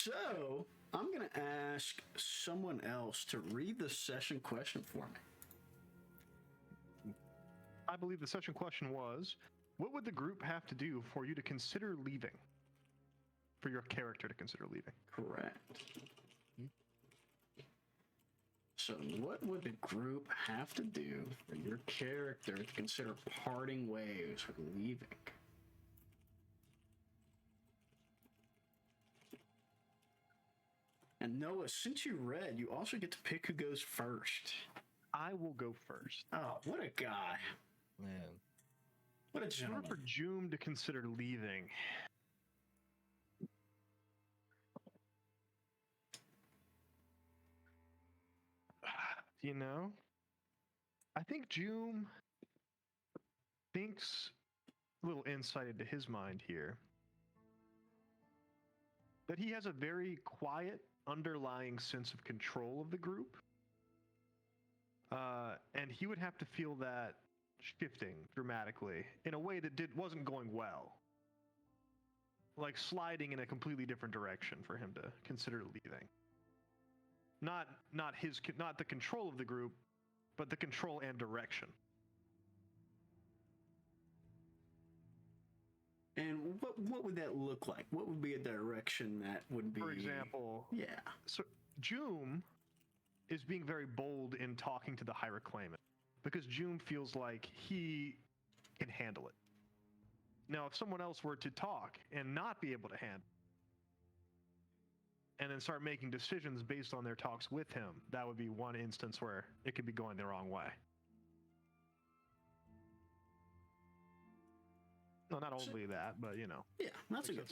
So, I'm going to ask someone else to read the session question for me. I believe the session question was, what would the group have to do for you to consider leaving? For your character to consider leaving. Correct. So, what would the group have to do for your character to consider parting ways or leaving? And Noah, since you read, you also get to pick who goes first. I will go first. Oh, what a guy. Man. What a In order for gentleman. Joom to consider leaving, you know, I think Joom thinks a little insight into his mind here that he has a very quiet underlying sense of control of the group, and he would have to feel that shifting dramatically in a way that wasn't going well, like sliding in a completely different direction for him to consider leaving. Not the control of the group, but the control and direction. And what would that look like? What would be a direction that would be... For example, Yeah. so Joom is being very bold in talking to the High Reclaimant because Joom feels like he can handle it. Now, if someone else were to talk and not be able to handle it, and then start making decisions based on their talks with him, that would be one instance where it could be going the wrong way. No, not only that, but you know. Yeah, that's a good...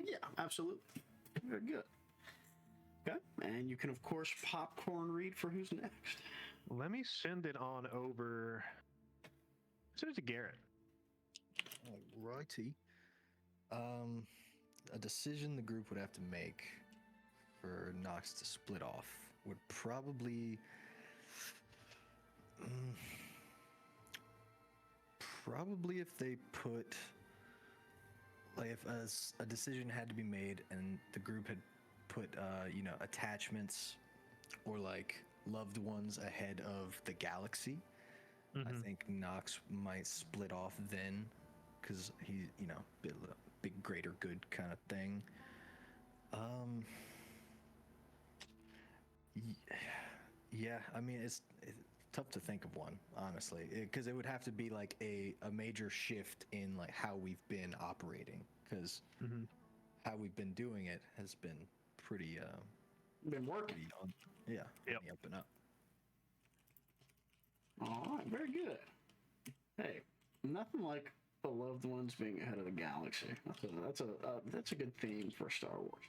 yeah, absolutely. Very good. Okay, and you can, of course, popcorn read for who's next. Let me send it on over. Send it to Garrett. Righty. A decision the group would have to make for Nox to split off would probably if they put, like, if a decision had to be made and the group had put attachments or like loved ones ahead of the galaxy, I think Nox might split off then, because he's big greater good kind of thing. Yeah, I mean, it's tough to think of one, honestly, because it would have to be like a major shift in like how we've been operating, because how we've been doing it has been pretty Been working. on the up and up. All right, very good. Hey, nothing like the loved ones being ahead of the galaxy. That's a good theme for Star Wars.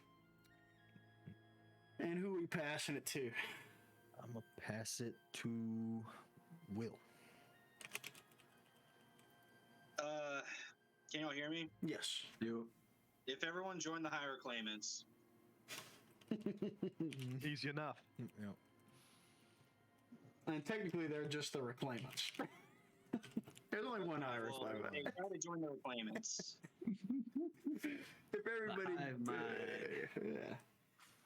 And who are we passing it to? I'm gonna pass it to Will. Can y'all hear me? Yes. If everyone joined the High Reclaimants, Easy enough. Yep. And technically, they're just the reclaimants. There's only one High Reclaimant. they try to join the Reclaimants. If everybody, yeah.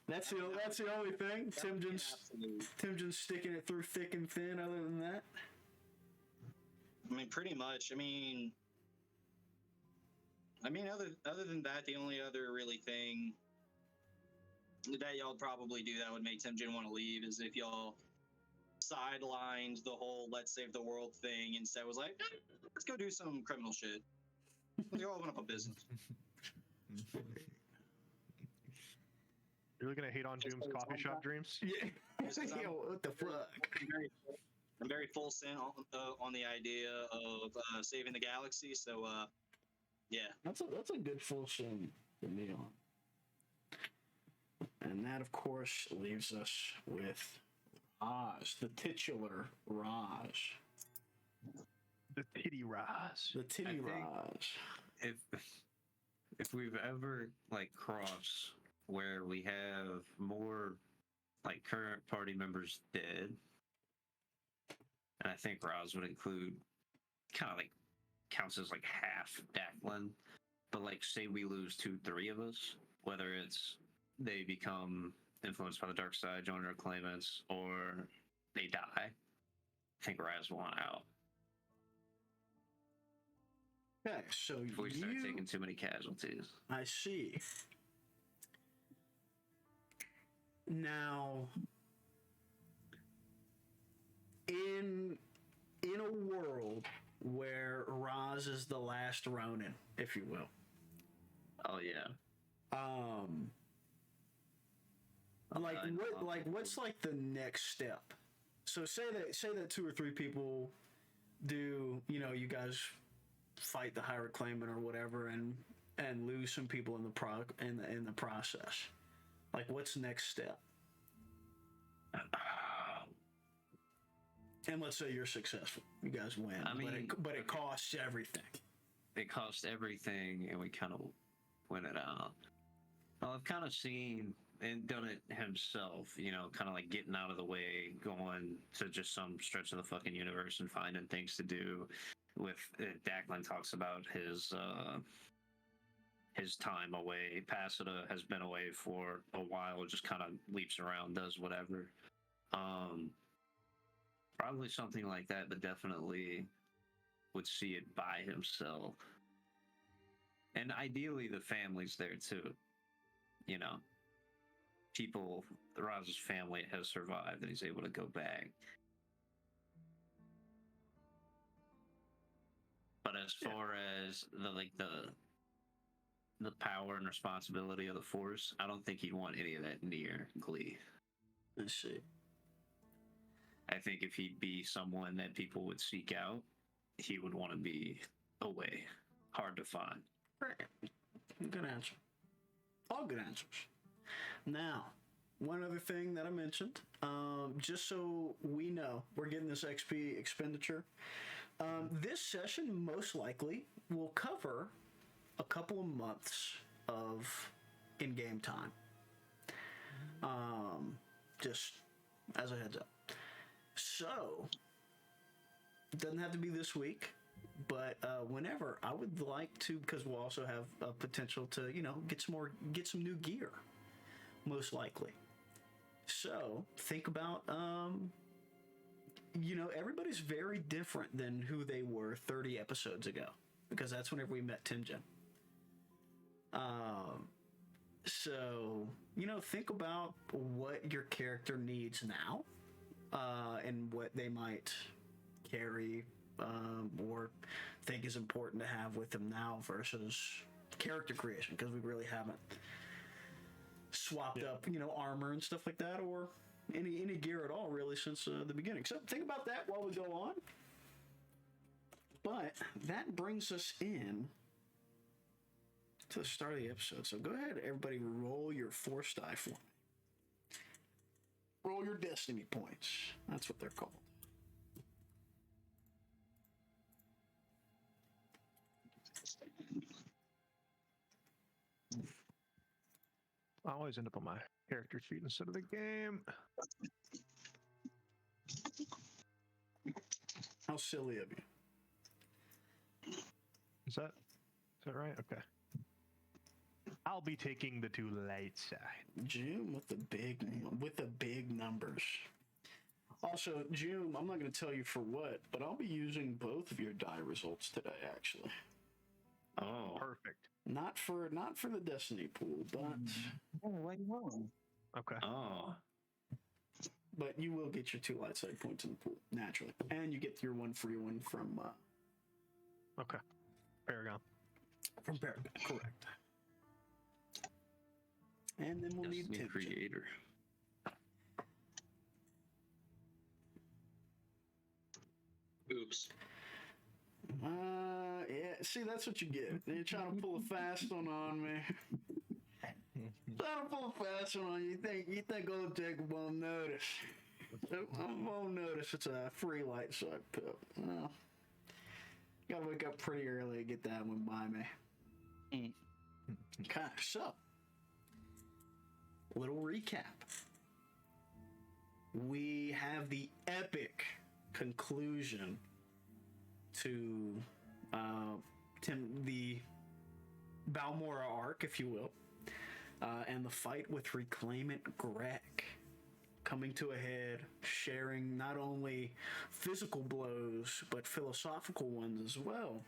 That's the only thing. Timjen's sticking it through thick and thin. Other than that, I mean, pretty much. I mean, other than that, the only other really thing that y'all probably do that would make Timjen want to leave is if y'all sidelined the whole "let's save the world" thing. Instead, was like, let's go do some criminal shit. Let's go open up a business. You're gonna hate on Joom's coffee shop dreams? yeah. Yo, what the fuck? I'm very full sent on the idea of saving the galaxy. So, yeah, That's a good full send to me on. And that, of course, leaves us with Raj, the titular Raj. The titty Raz. The titty I think- Raj. If we've ever like crossed where we have more like current party members dead, and I think Roz would include kind of like counts as like half Declan, but like say we lose 2-3 of us, whether it's they become influenced by the dark side, join our claimants, or they die. I think Raz won out. Okay, so If we start taking too many casualties. I see. Now, in a world where Raz is the last Ronin, if you will. Oh yeah. What's like the next step? So say that 2 or 3 people do, you guys fight the Hyrule claimant or whatever and lose some people in the process. Like, what's next step? And let's say you're successful, you guys win. I mean, but it costs everything. It costs everything, and we kind of win it out. Well, I've kind of seen and done it himself, kind of like getting out of the way, going to just some stretch of the fucking universe and finding things to do. With Declan talks about his time away. Pasada has been away for a while, just kind of leaps around, does whatever. Probably something like that, but definitely would see it by himself. And ideally, the family's there too. People, Raz's family has survived, and he's able to go back. But as far as the power and responsibility of the Force, I don't think he'd want any of that near Glee. Let's see. I think if he'd be someone that people would seek out, he would want to be away. Hard to find. Right. Good answer. All good answers. Now, one other thing that I mentioned, just so we know, we're getting this XP expenditure. This session most likely will cover a couple of months of in-game time. Just as a heads up. So, it doesn't have to be this week, but whenever, I would like to, because we'll also have a potential to, get some new gear, most likely. So, think about, everybody's very different than who they were 30 episodes ago, because that's whenever we met Timjin. So, think about what your character needs now, and what they might carry, or think is important to have with them now versus character creation, because we really haven't swapped up, armor and stuff like that, or any gear at all really since the beginning. So think about that while we go on. But that brings us in to the start of the episode. So go ahead, everybody, roll your force die for me. Roll your destiny points. That's what they're called. I always end up on my character sheet instead of the game. How silly of you. Is that right? Okay. I'll be taking the 2 light side. June with the big numbers. Also, June, I'm not going to tell you for what, but I'll be using both of your die results today, actually. Oh, Perfect. Not for the destiny pool, but Okay. Oh. But you will get your 2 light side points in the pool naturally, and you get your 1 free one from Okay. Paragon. From Paragon, correct. And then we'll need Destiny Creator. Oops. Yeah, see, that's what you get. You're trying to pull a fast one on me. Trying to pull a fast one on you. You think old Jacob won't notice. I won't notice it's a free light side pill. Well, gotta wake up pretty early to get that one by me. Okay, so, little recap. We have the epic conclusion to the Balmora arc, if you will. and the fight with Reclaimant Greg coming to a head, sharing not only physical blows but philosophical ones as well.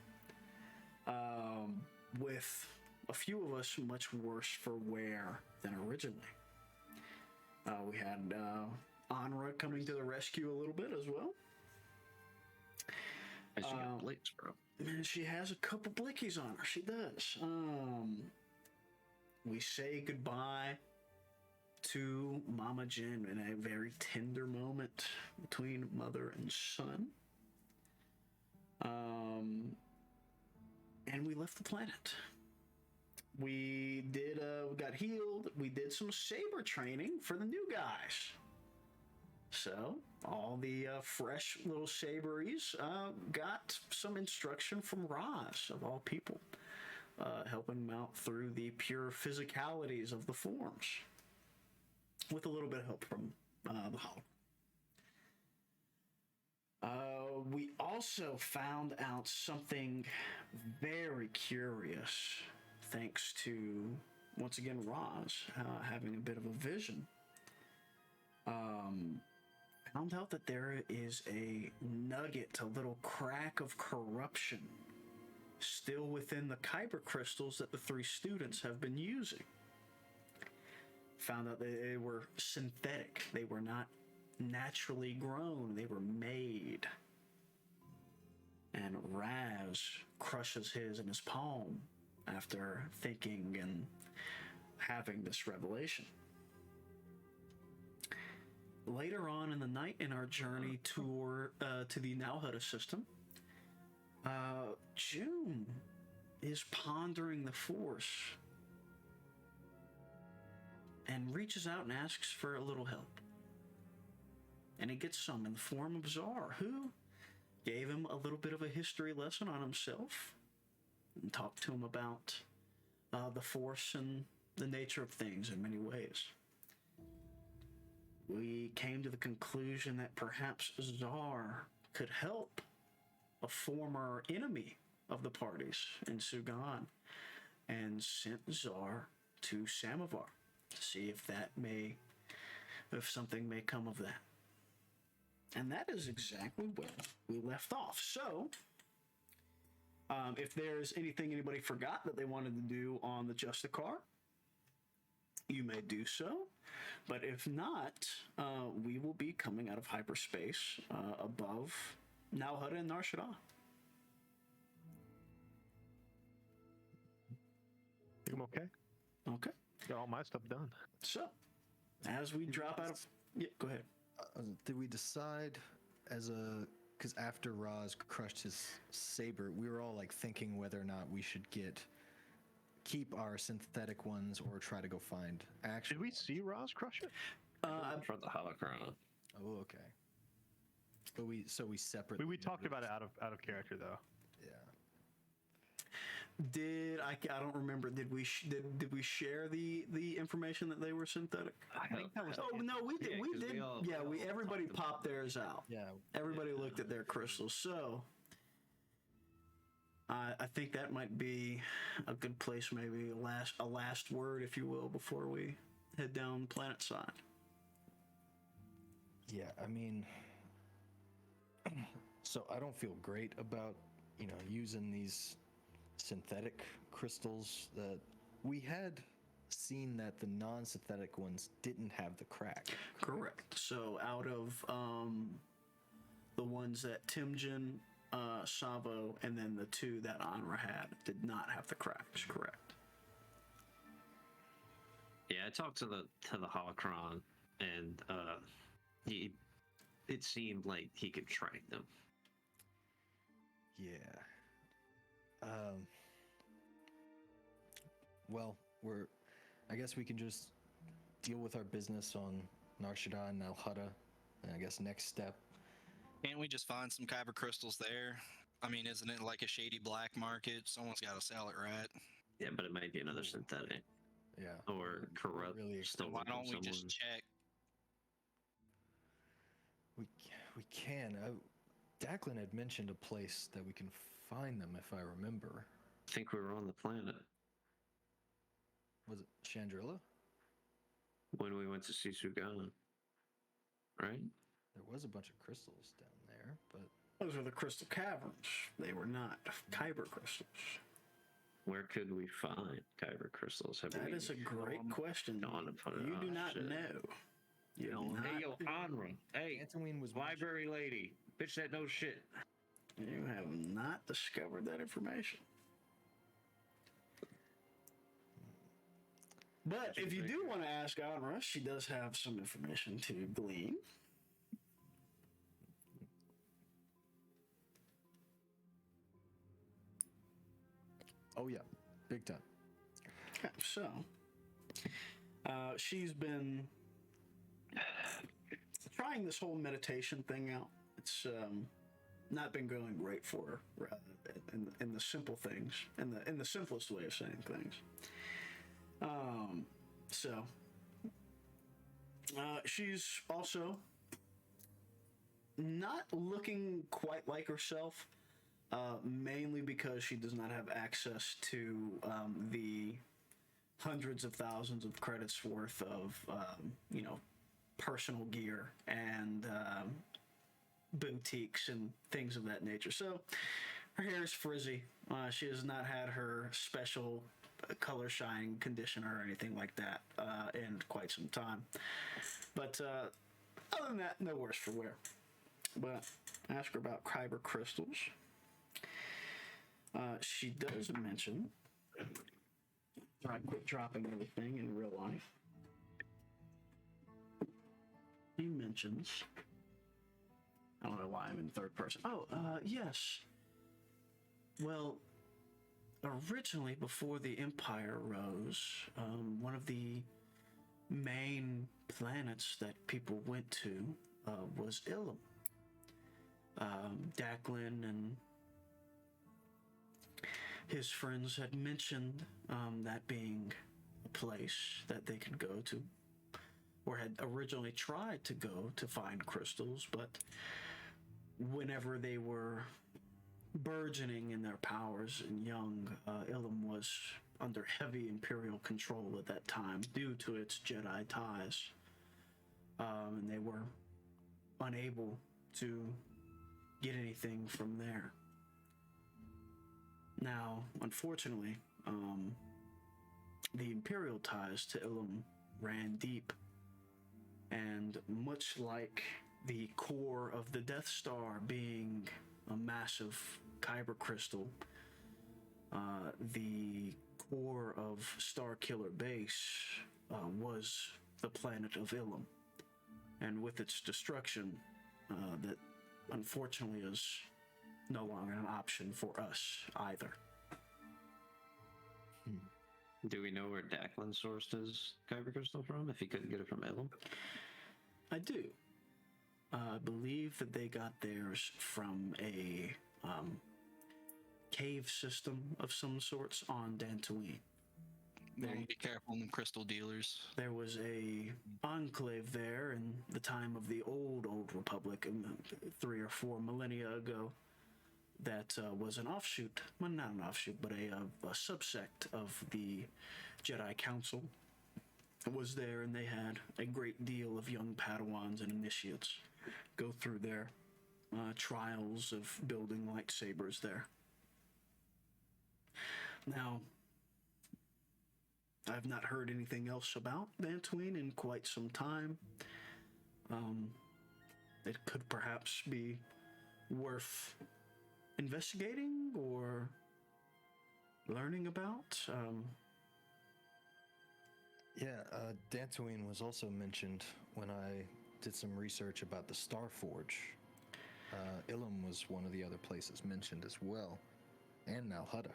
With a few of us much worse for wear than originally. We had Anra coming to the rescue a little bit as well. And she got blicks, bro. Man, she has a couple blickies on her. She does. We say goodbye to Mama Jin in a very tender moment between mother and son. And we left the planet. We got healed. We did some saber training for the new guys. So all the fresh little saberies got some instruction from Roz, of all people, helping them out through the pure physicalities of the forms, with a little bit of help from the Hollow. We also found out something very curious, thanks to, once again, Roz having a bit of a vision. Found out that there is a nugget, a little crack of corruption still within the kyber crystals that the three students have been using. Found out that they were synthetic. They were not naturally grown. They were made. And Raz crushes his in his palm after thinking and having this revelation. Later on in the night, in our journey to the Nalhutta system, June is pondering the Force and reaches out and asks for a little help. And he gets some in the form of Czar, who gave him a little bit of a history lesson on himself and talked to him about the Force and the nature of things in many ways. We came to the conclusion that perhaps Czar could help a former enemy of the parties in Sugan, and sent Czar to Samovar to see if something may come of that. And that is exactly where we left off. So, if there's anything anybody forgot that they wanted to do on the Justicar, you may do so. But if not, we will be coming out of hyperspace above Nalhutta and Nar Shaddaa. Think I'm okay? Okay. Got all my stuff done. So, as we drop out of... Yeah, go ahead. Did we decide because after Roz crushed his saber, we were all like thinking whether or not we should keep our synthetic ones or try to go find actual. Did we see Roz crush it? For the holocron. Oh, okay. But we separate. We talked about it out of character though. Yeah. I don't remember. Did we share the information that they were synthetic? I think that was. Oh no, we did. We did. Everybody popped theirs out. Yeah. Everybody looked at their crystals. So I think that might be a good place, maybe a last word, if you will, before we head down planet side. Yeah, I mean, so I don't feel great about using these synthetic crystals. That we had seen that the non-synthetic ones didn't have the crack. Correct. So out of the ones that Timjin, Savo, and then the two that Anra had did not have the cracks. Correct. Yeah, I talked to the holocron, and it seemed like he could track them. Yeah. Well, I guess we can just deal with our business on Nar Shaddaa and Nalhutta, and I guess next step. Can't we just find some kyber crystals there? I mean, isn't it like a shady black market? Someone's got to sell it, right? Yeah, but it might be another synthetic Yeah. or corrupt. Really stolen Why don't from we just someone. check? We can. Declan had mentioned a place that we can find them, if I remember. I think we were on the planet. Was it Chandrilla? when we went to see Sugan, right? There was a bunch of crystals down there, but Those are the crystal caverns. They were not kyber crystals. Where could we find kyber crystals? Have That we is a great question. gone upon it? You do Oh, not shit. know. You do not, Hey, yo, Anra. Hey, Antoine was library lady. Bitch that knows shit. you have not discovered that information. But if you do want to ask Anra, she does have some information to glean. Oh yeah, big time. Okay, so she's been trying this whole meditation thing out. It's not been going great for her in the simple things, in the simplest way of saying things. So she's also not looking quite like herself, mainly because she does not have access to the hundreds of thousands of credits worth of personal gear and boutiques and things of that nature. So her hair is frizzy. She has not had her special color shine conditioner or anything like that in quite some time. But other than that, no worse for wear. But ask her about kyber crystals. She does mention. Try to quit dropping everything in real life. He mentions. I don't know why I'm in third person. Oh, yes. Well, originally, before the Empire rose, one of the main planets that people went to was Ilum. Declan and his friends had mentioned that being a place that they could go to, or had originally tried to go to find crystals, but whenever they were burgeoning in their powers and young, Ilum was under heavy Imperial control at that time due to its Jedi ties, and they were unable to get anything from there. Now, unfortunately, the Imperial ties to Ilum ran deep, and much like the core of the Death Star being a massive kyber crystal, the core of Starkiller Base was the planet of Ilum, and with its destruction, that unfortunately is no longer an option for us either. Do we know where Declan sourced his kyber crystal from? If he couldn't get it from Ilum? I do. I believe that they got theirs from a cave system of some sorts on Dantooine. Be careful of them crystal dealers. There was a enclave there in the time of the old Republic, 3 or 4 millennia ago, that was an offshoot, well, not an offshoot, but a subsect of the Jedi Council. Was there, and they had a great deal of young Padawans and initiates go through their trials of building lightsabers there. Now, I've not heard anything else about Dantooine in quite some time. It could perhaps be worth investigating or learning about. Dantooine was also mentioned when I did some research about the Star Forge. Ilum was one of the other places mentioned as well, and Malhutta.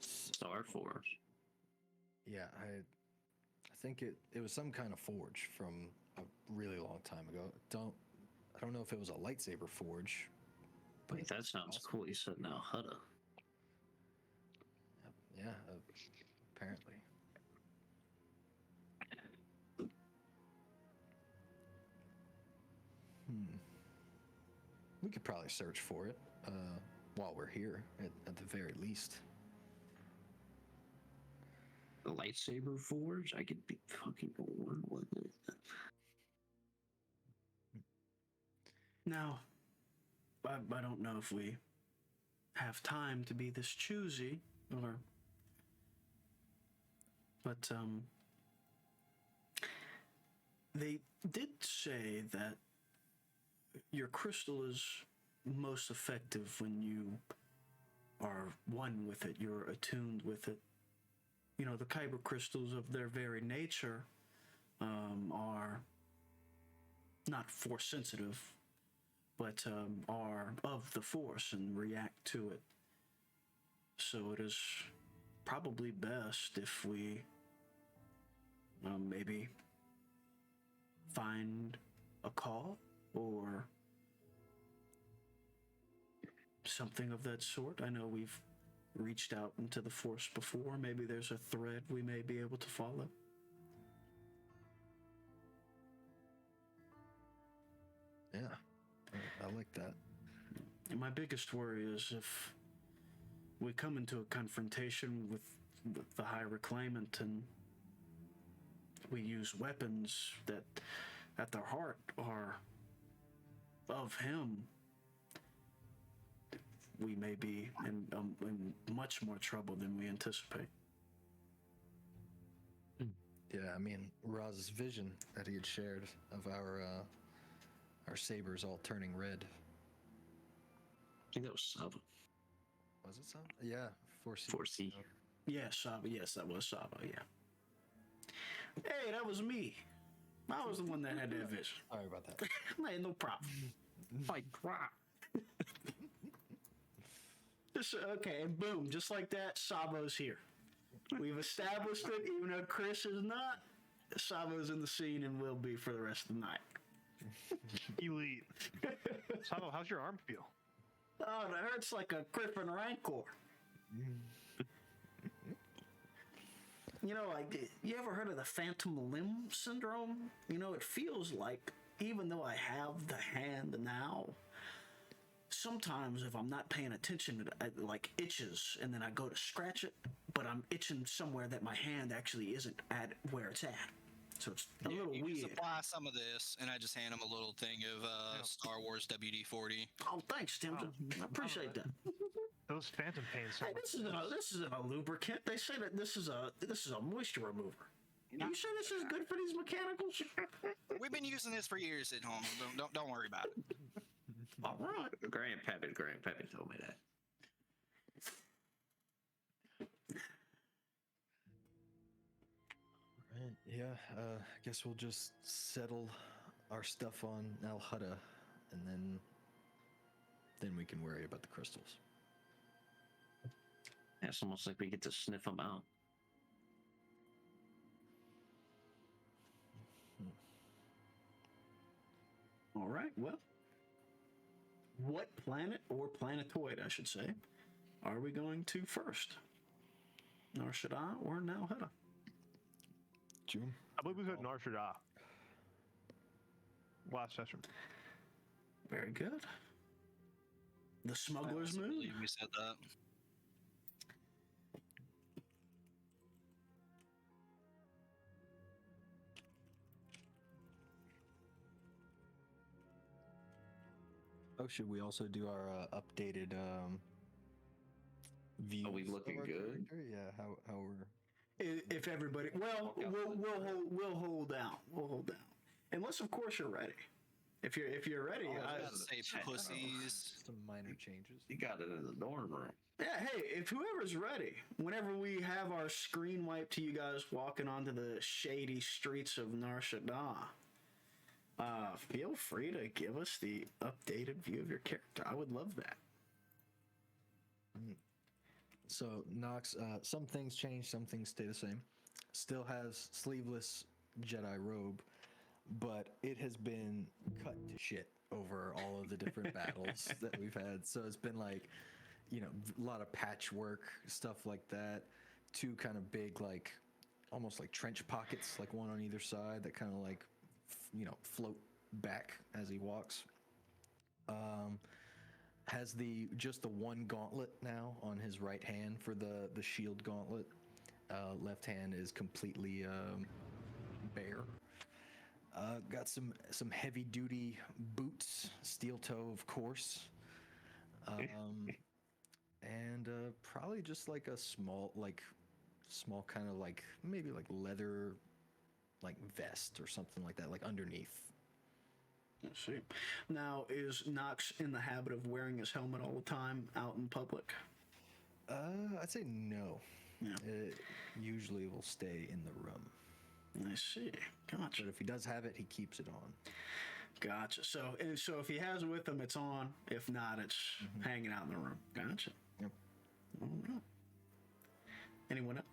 Star Forge. Yeah, I think it was some kind of forge from a really long time ago. I don't know if it was a lightsaber forge. Wait, that sounds cool. You said Malhutta. Yeah, apparently. We could probably search for it while we're here, at the very least. the lightsaber forge, I could be fucking born with it. Now, I don't know if we have time to be this choosy, but they did say that your crystal is most effective when you are one with it, you're attuned with it. You know, the kyber crystals of their very nature are not force sensitive, but are of the force and react to it. So it is probably best if we maybe find a call or something of that sort. I know we've reached out into the force before. Maybe there's a thread we may be able to follow. Yeah, I like that. And my biggest worry is if we come into a confrontation with the High Reclaimant and we use weapons that at their heart are of him, we may be in much more trouble than we anticipate. Yeah, I mean, Raz's vision that he had shared of our sabers all turning red. I think that was Saba. Was it some? Yeah, 4C. 4C. Yeah, Saba. Yes, that was Saba. Yeah. Hey, that was me. I was the one that had that vision. Sorry about that. Hey, no problem. My crap. Just okay, and boom, just like that, Sabo's here. We've established it, even though Chris is not. Sabo's in the scene and will be for the rest of the night. Elite. Sabo, how's your arm feel? Oh, it hurts like a Griffin Rancor. You know, like, you ever heard of the phantom limb syndrome? You know, it feels like, even though I have the hand now, sometimes if I'm not paying attention, it like itches, and then I go to scratch it, but I'm itching somewhere that my hand actually isn't at where it's at. So it's a little you weird. Can supply some of this, and I just hand him a little thing of Star Wars WD-40. Oh, thanks, Tim. I appreciate that. Those phantom pains. Hey, this isn't a lubricant. They say that this is a moisture remover. You sure this is good for these mechanicals? We've been using this for years at home. Don't worry about it. All right. Grandpappy told me that. Right, yeah, I guess we'll just settle our stuff on Al Hutta, and then we can worry about the crystals. Yeah, it's almost like we get to sniff them out. All right. Well, what planet or planetoid, I should say, are we going to first? Nar Shaddaa or Nal Hutta? June? I believe we said Nar Shaddaa last session. Very good. The Smuggler's I Moon? believe we said that. Oh, should we also do our updated view? Are we looking good? Yeah, how we're. If everybody, well, we'll hold down. We'll hold down, unless of course you're ready. If you're ready, I was gonna say pussies. Some minor changes. You got it in the dorm room. yeah. Hey, if whoever's ready, whenever we have our screen wiped to you guys walking onto the shady streets of Nar Shaddaa, feel free to give us the updated view of your character. I would love that. So Nox, some things change, some things stay the same. Still has sleeveless Jedi robe, but it has been cut to shit over all of the different battles that we've had. So it's been like, you know, a lot of patchwork, stuff like that. Two kind of big, like, almost like trench pockets, like one on either side that kind of like, float back as he walks. Has just the one gauntlet now on his right hand for the shield gauntlet, Left hand is completely bare. Got some heavy duty boots, steel toe, of course. And probably just like a small kind of like maybe like leather, like vest or something like that, like underneath. Let's see. Now, is Knox in the habit of wearing his helmet all the time out in public? I'd say no. Yeah. It usually will stay in the room. I see. Gotcha. But if he does have it, he keeps it on. Gotcha. So if he has it with him, it's on. If not, it's hanging out in the room. Gotcha. Yep. All right. Anyone else?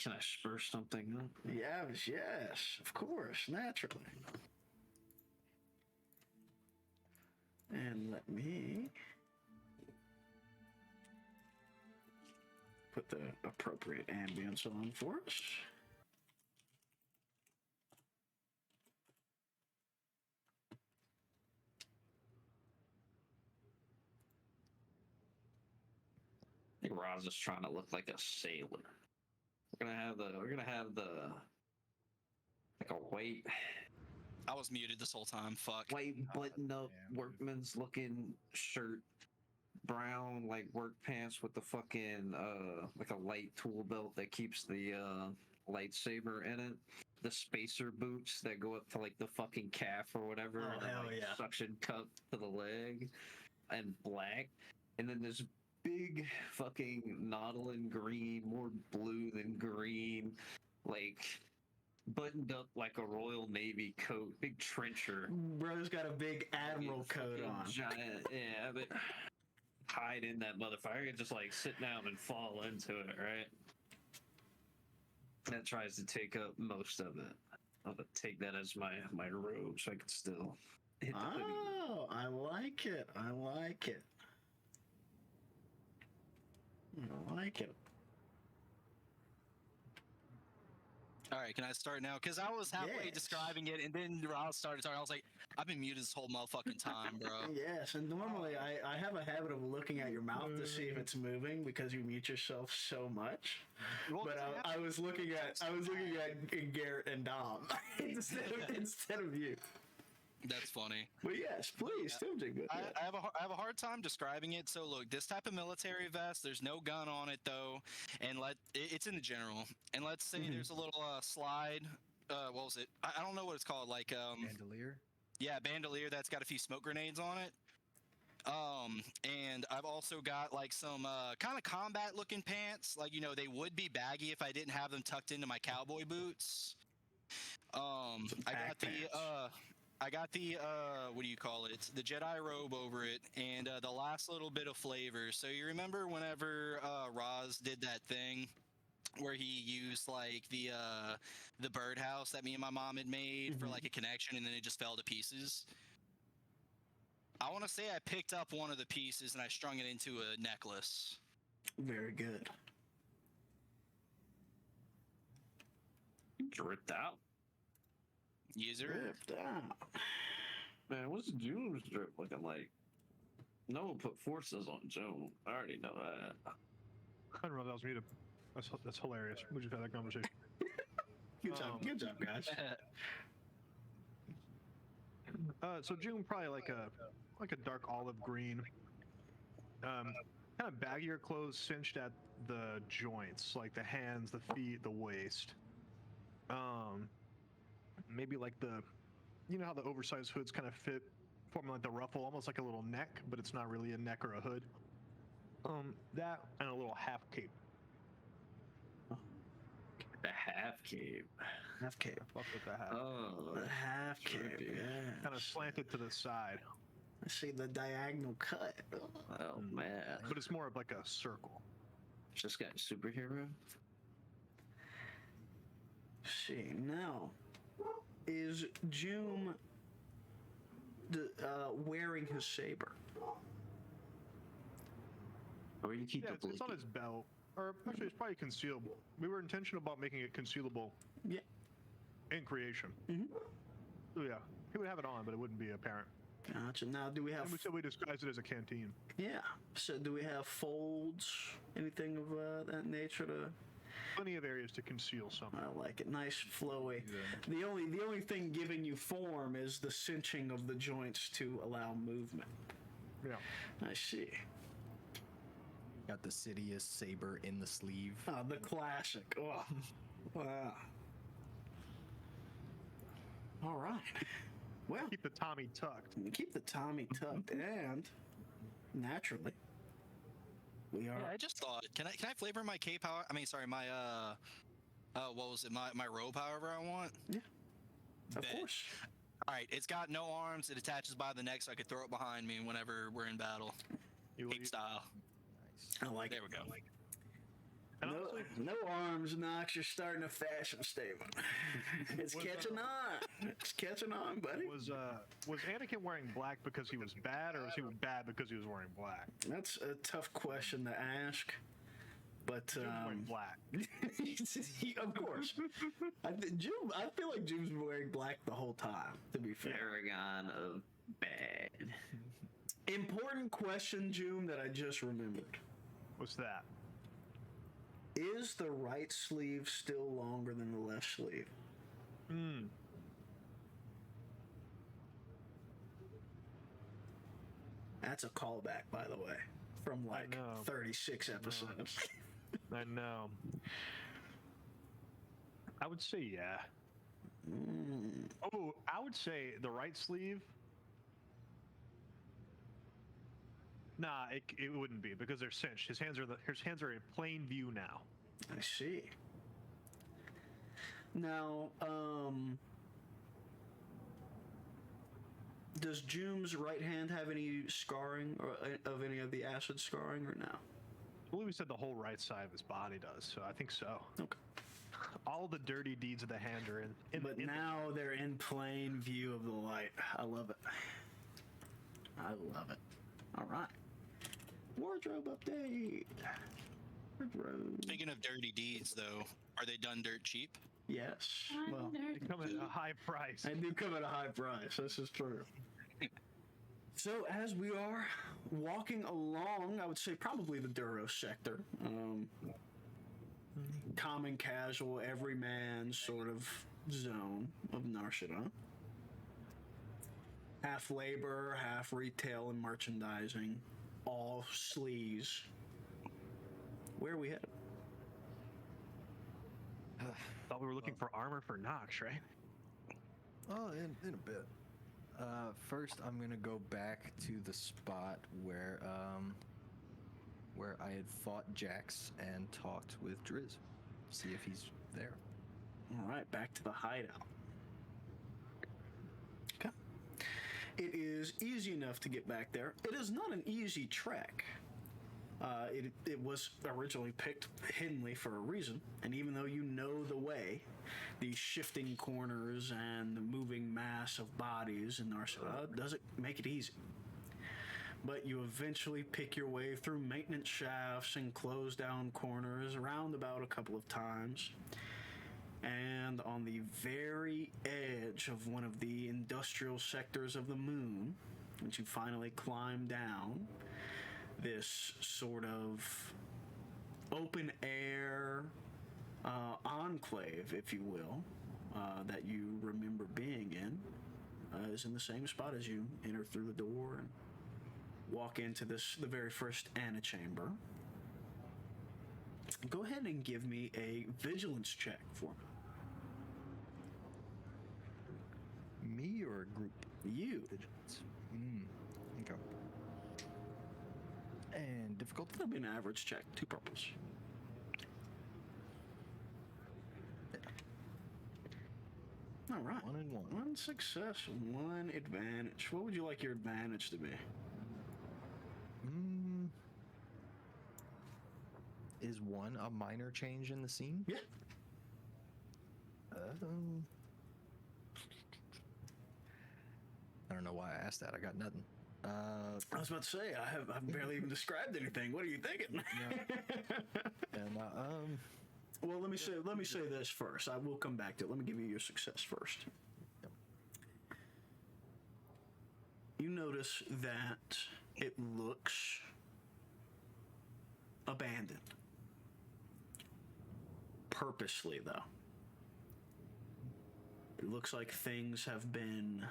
Can I spur something up? Yes, of course, naturally. And let me put the appropriate ambience on for us. I think Roz is trying to look like a sailor. We're gonna have the like a white I was muted this whole time. Fuck. button up Yeah, workman's looking shirt, brown like work pants with the fucking like a light tool belt that keeps the lightsaber in it. The spacer boots that go up to like the fucking calf or whatever. Oh, and then, hell like, yeah. Suction cup to the leg, and black. And then this big fucking nautilin green, more blue than green, like buttoned up like a Royal Navy coat, big trencher. Bro's got a big admiral coat Fucking on. Giant, yeah, but hide in that motherfucker. I could just like sit down and fall into it, right? That tries to take up most of it. I'm gonna take that as my robe, so I can still hit the hoodie. Oh, I like it. I like it. I like it. All right, can I start now? Because I was halfway Yes. describing it, and then Ross started talking. I was like, I've been muted this whole motherfucking time, bro. Yes, and normally I have a habit of looking at your mouth to see if it's moving because you mute yourself so much. Well, But 'cause I I was looking at Garrett and Dom instead of you. That's funny. But yes, please, Tim did good. I have a hard time describing it. So look, this type of military vest, there's no gun on it though, and it's in the general. And let's say there's a little slide. What was it? I don't know what it's called. Like Bandolier. yeah, bandolier that's got a few smoke grenades on it. And I've also got like some kind of combat looking pants. Like, you know, they would be baggy if I didn't have them tucked into my cowboy boots. I got the what do you call it? The Jedi robe over it, and the last little bit of flavor. So you remember whenever Roz did that thing where he used like the birdhouse that me and my mom had made for like a connection, and then it just fell to pieces. I want to say I picked up one of the pieces and I strung it into a necklace. Very good. Dripped out. User. Ripped out. Man, what's June's drip looking like? No one put forces on June. I already know that. I don't know if that was muted. That's hilarious. We just had that conversation. Good job, guys. So June probably like a dark olive green, kind of baggier clothes cinched at the joints, like the hands, the feet, the waist. Maybe like you know how the oversized hoods kind of fit, forming like the ruffle, almost like a little neck, but it's not really a neck or a hood. That and a little half cape. The half cape. Half cape. Fuck with the half. Oh, The half cape. trippy. Yeah. Kind of slanted to the side, I see the diagonal cut. Oh man. but it's more of like a circle. Just got superhero. See now, is June wearing his saber? Or you keep Yeah, the it's on his belt. Or actually, it's probably concealable. We were intentional about making it concealable Yeah. in creation. Mhm. So yeah, he would have it on, but it wouldn't be apparent. Gotcha. Now, do we have? And we simply describes it as a canteen. Yeah. So, do we have folds? Anything of that nature to? Plenty of areas to conceal something. I like it. Nice, flowy. The only thing giving you form is the cinching of the joints to allow movement. Yeah. I see. Got the Sidious saber in the sleeve. Oh, the classic. Oh, wow. All right. Well, Keep the Tommy tucked. keep the Tommy tucked, and naturally, we are. Yeah, I just thought, can I flavor my cape? I mean, sorry, my what was it? My robe, however I want. Of Bet. course. All right, it's got no arms. It attaches by the neck, so I could throw it behind me whenever we're in battle, You cape style. I like There it. we go. And No, honestly, no arms, Knox. You're starting a fashion statement. It's catching on. It's catching on, buddy. was Anakin wearing black because he was bad, or was he bad because he was wearing black? That's a tough question to ask. But He was wearing black. of course, I feel like June's been wearing black the whole time. To be fair, Paragon of bad. important question, June, that I just remembered: What's that? is the right sleeve still longer than the left sleeve? Hmm. That's a callback, by the way, from like know. 36 episodes. I know. I would say yeah. Oh, I would say the right sleeve. Nah, it wouldn't be because they're cinched. His hands are in plain view now. I see. Now, does June's right hand have any scarring or of any of the acid scarring or no? I believe we said the whole right side of his body does, so I think so. Okay. All the dirty deeds of the hand are in But now they're in plain view of the light. I love it. I love it. All right. Wardrobe update. Wardrobe. Speaking of dirty deeds, though, are they done dirt cheap? Yes. Well, they come at a high price. I do come at a high price. This is true. So as we are walking along, I would say probably the Duro sector. Common, casual, everyman sort of zone of Nar Shaddaa. Half labor, half retail and merchandising. All sleaze. Where are we headed? Thought we were looking for armor for Nox, right? Oh, in a bit. First, I'm gonna go back to the spot where I had fought Jax and talked with Driz. See if he's there. All right, back to the hideout. Okay. It is easy enough to get back there. It is not an easy trek. It was originally picked hiddenly for a reason, and even though you know the way, the shifting corners and the moving mass of bodies in Nar Shaddaa doesn't make it easy. But you eventually pick your way through maintenance shafts and closed down corners around about a couple of times. And on the very edge of one of the industrial sectors of the moon, once you finally climb down, this sort of open air enclave, if you will, that you remember being in, is in the same spot as you enter through the door and walk into the very first antechamber. Go ahead and give me a vigilance check for me. Me or a group? You. Vigilance. Okay. And difficulty? That'll be an average check, 2 purples. All right. 1 and 1. 1 success, 1 advantage. What would you like your advantage to be? Is 1 a minor change in the scene? Yeah. I don't know why I asked that. I got nothing. I was about to say I've barely even described anything. What are you thinking? And Well, let me say this first. I will come back to it. Let me give you your success first. Yep. you notice that it looks abandoned. Purposely, though. It looks like things have been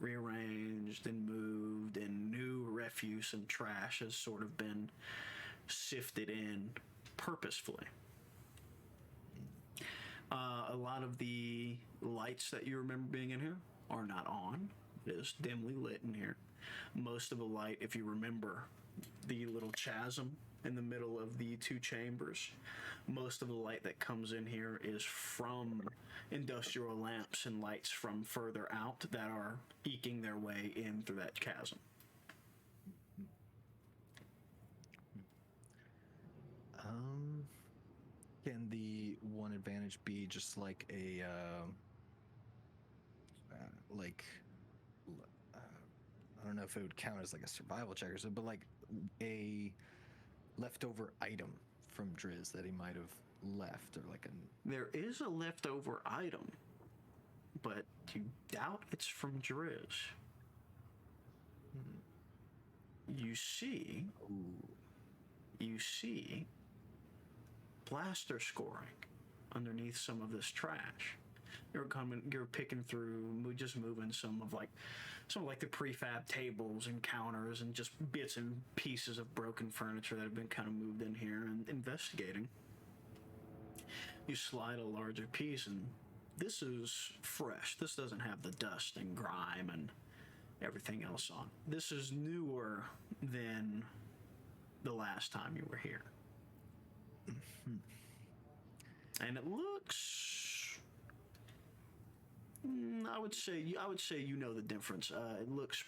rearranged and moved, and new refuse and trash has sort of been sifted in purposefully. A lot of the lights that you remember being in here are not on. It is dimly lit in here. Most of the light, if you remember the little chasm in the middle of the two chambers, most of the light that comes in here is from industrial lamps and lights from further out that are eking their way in through that chasm. Can the one advantage be just like a like I don't know if it would count as like a survival check or something, but like a leftover item from Driz that he might have left, or like a... There is a leftover item, but you doubt it's from Driz. You see blaster scoring underneath some of this trash. You're picking through, just moving some of the prefab tables and counters and just bits and pieces of broken furniture that have been kind of moved in here, and investigating. You slide a larger piece, and this is fresh. This doesn't have the dust and grime and everything else on. This is newer than the last time you were here. And it looks, I would say you know the difference. It looks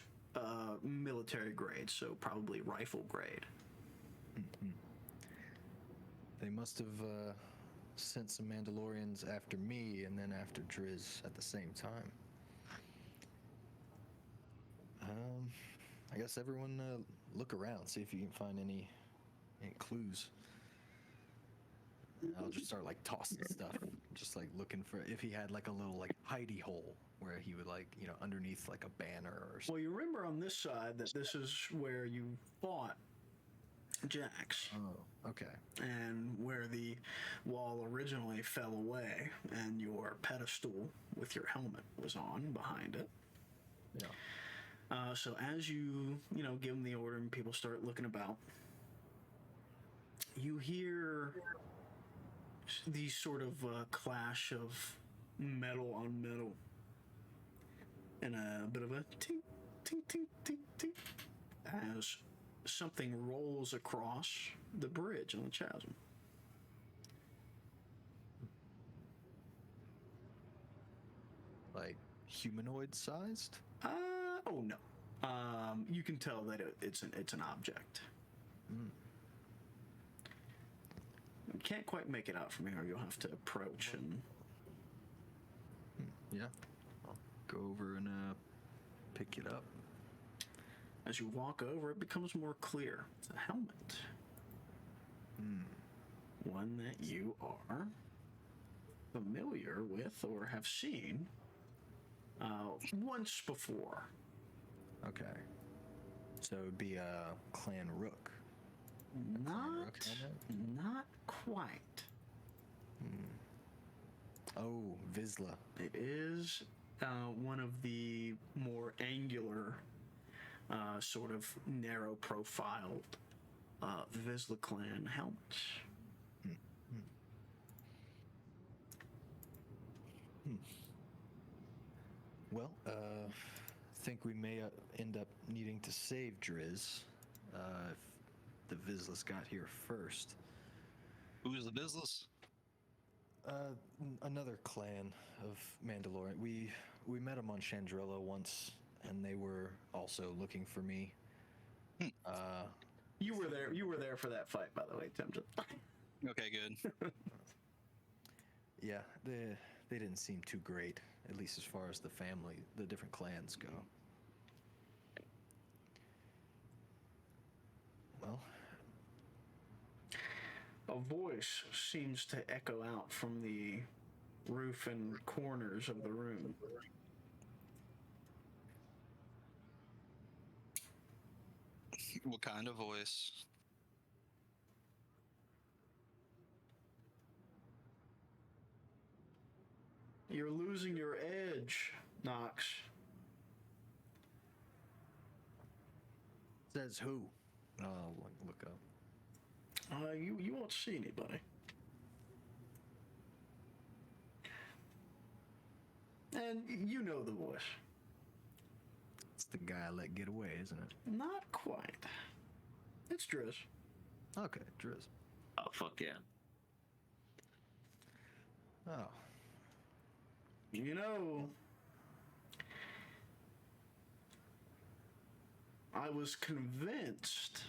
military grade, so probably rifle grade. They must have sent some Mandalorians after me and then after Driz at the same time. I guess everyone look around, see if you can find any clues. I'll just start like tossing stuff, just like looking for if he had like a little like hidey hole where he would like, you know, underneath like a banner or something. Well, you remember on this side that this is where you fought Jax. Oh, okay. And where the wall originally fell away and your pedestal with your helmet was on behind it. Yeah. So as you give them the order and people start looking about, you hear these sort of clash of metal on metal and a bit of a tink, tink, tink, tink, tink as something rolls across the bridge on the chasm. Like humanoid sized? Oh no. You can tell that it's an object. You can't quite make it out from here. You'll have to approach and... Yeah. I'll go over and pick it up. As you walk over, it becomes more clear. It's a helmet. One that you are familiar with or have seen once before. Okay. So it would be a Clan Rook. Not quite. Oh, Vizsla. It is one of the more angular, sort of narrow-profiled Vizsla clan helmets. Well, I think we may end up needing to save Driz if the Vizslas got here first. Who's the business? Another clan of Mandalorian. We met them on Chandrilla once, and they were also looking for me. You were there. You were there for that fight, by the way, Tim. Okay, good. Yeah, they didn't seem too great, at least as far as the different clans go. Well, a voice seems to echo out from the roof and corners of the room. What kind of voice? You're losing your edge, Knox. Says who? I'll look up. You won't see anybody. And you know the voice. It's the guy I let get away, isn't it? Not quite. It's Driz. Okay, Driz. Oh, fuck yeah. Oh, You know, I was convinced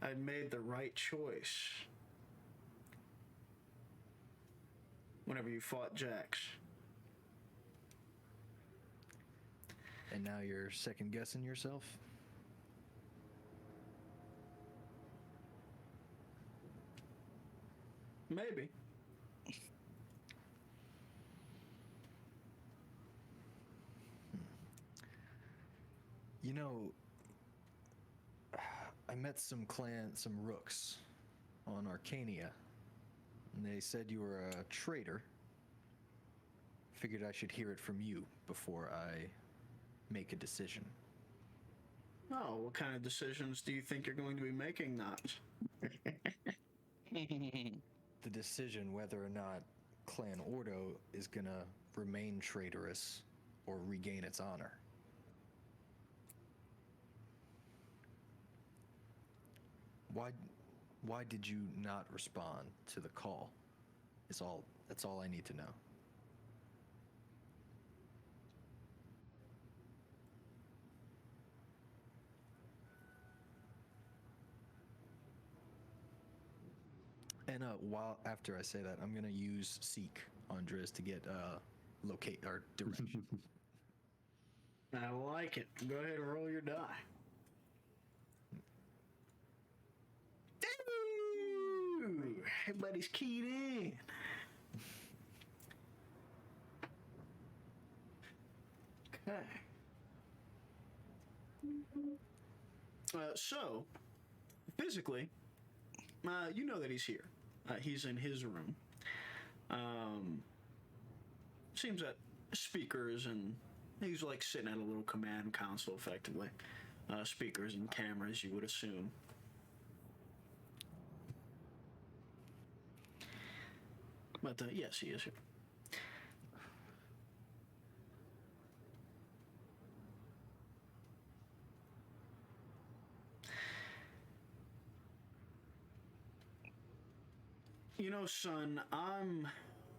I'd made the right choice whenever you fought Jax. and now you're second guessing yourself? Maybe. You know, I met some rooks on Arcania, and they said you were a traitor. Figured I should hear it from you before I make a decision. Oh, what kind of decisions do you think you're going to be making, Knox? The decision whether or not Clan Ordo is gonna remain traitorous or regain its honor. Why did you not respond to the call? That's all I need to know. And while after I say that, I'm gonna use Seek on Driz to get locate or direction. I like it. Go ahead and roll your die. Ooh, everybody's keyed in. Okay. So, physically, you know that he's here. He's in his room. Seems that speakers and he's like sitting at a little command console, effectively. Speakers and cameras, you would assume. But yes, he is here. You know, son, I'm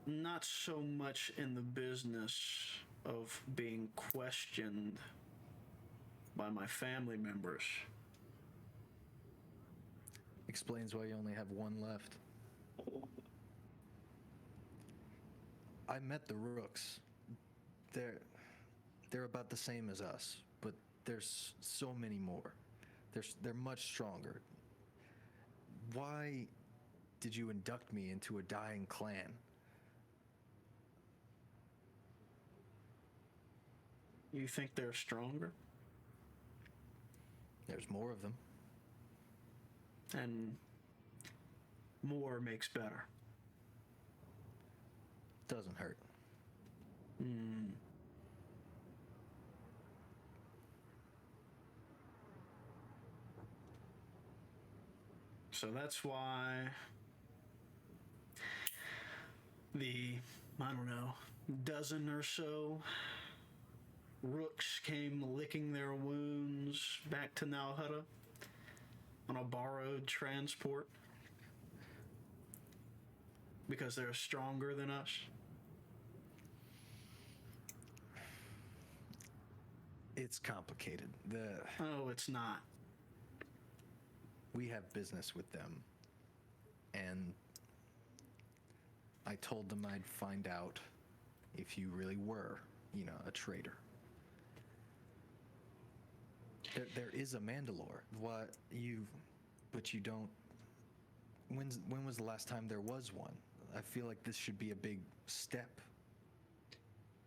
not so much in the business of being questioned by my family members. Explains why you only have one left. I met the Rooks. They're about the same as us, but there's so many more. They're much stronger. Why did you induct me into a dying clan? You think they're stronger? There's more of them. And more makes better. Doesn't hurt. So that's why the, I don't know, dozen or so Rooks came licking their wounds back to Nalhutta on a borrowed transport because they're stronger than us. It's complicated. Oh, it's not. We have business with them, and I told them I'd find out if you really were, a traitor. There is a Mandalore. But you don't. When was the last time there was one? I feel like this should be a big step.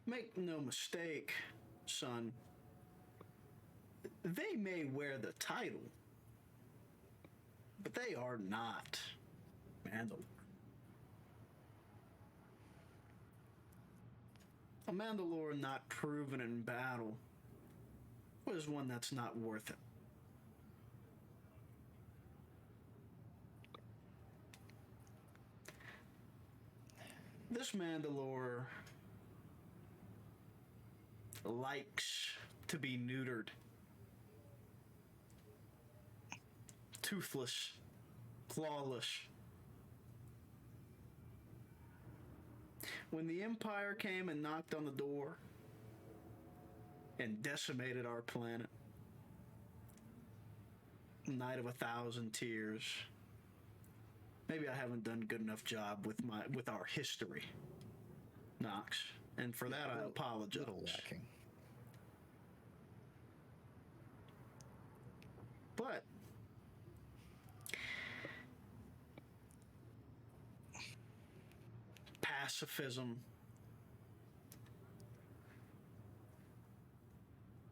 Make no mistake, son. They may wear the title, but they are not Mandalore. A Mandalore not proven in battle was one that's not worth it. This Mandalore likes to be neutered, toothless, clawless. When the Empire came and knocked on the door and decimated our planet, Night of 1,000 Tears, maybe I haven't done a good enough job with our history, Knox, and for that I apologize. Little lacking. But pacifism.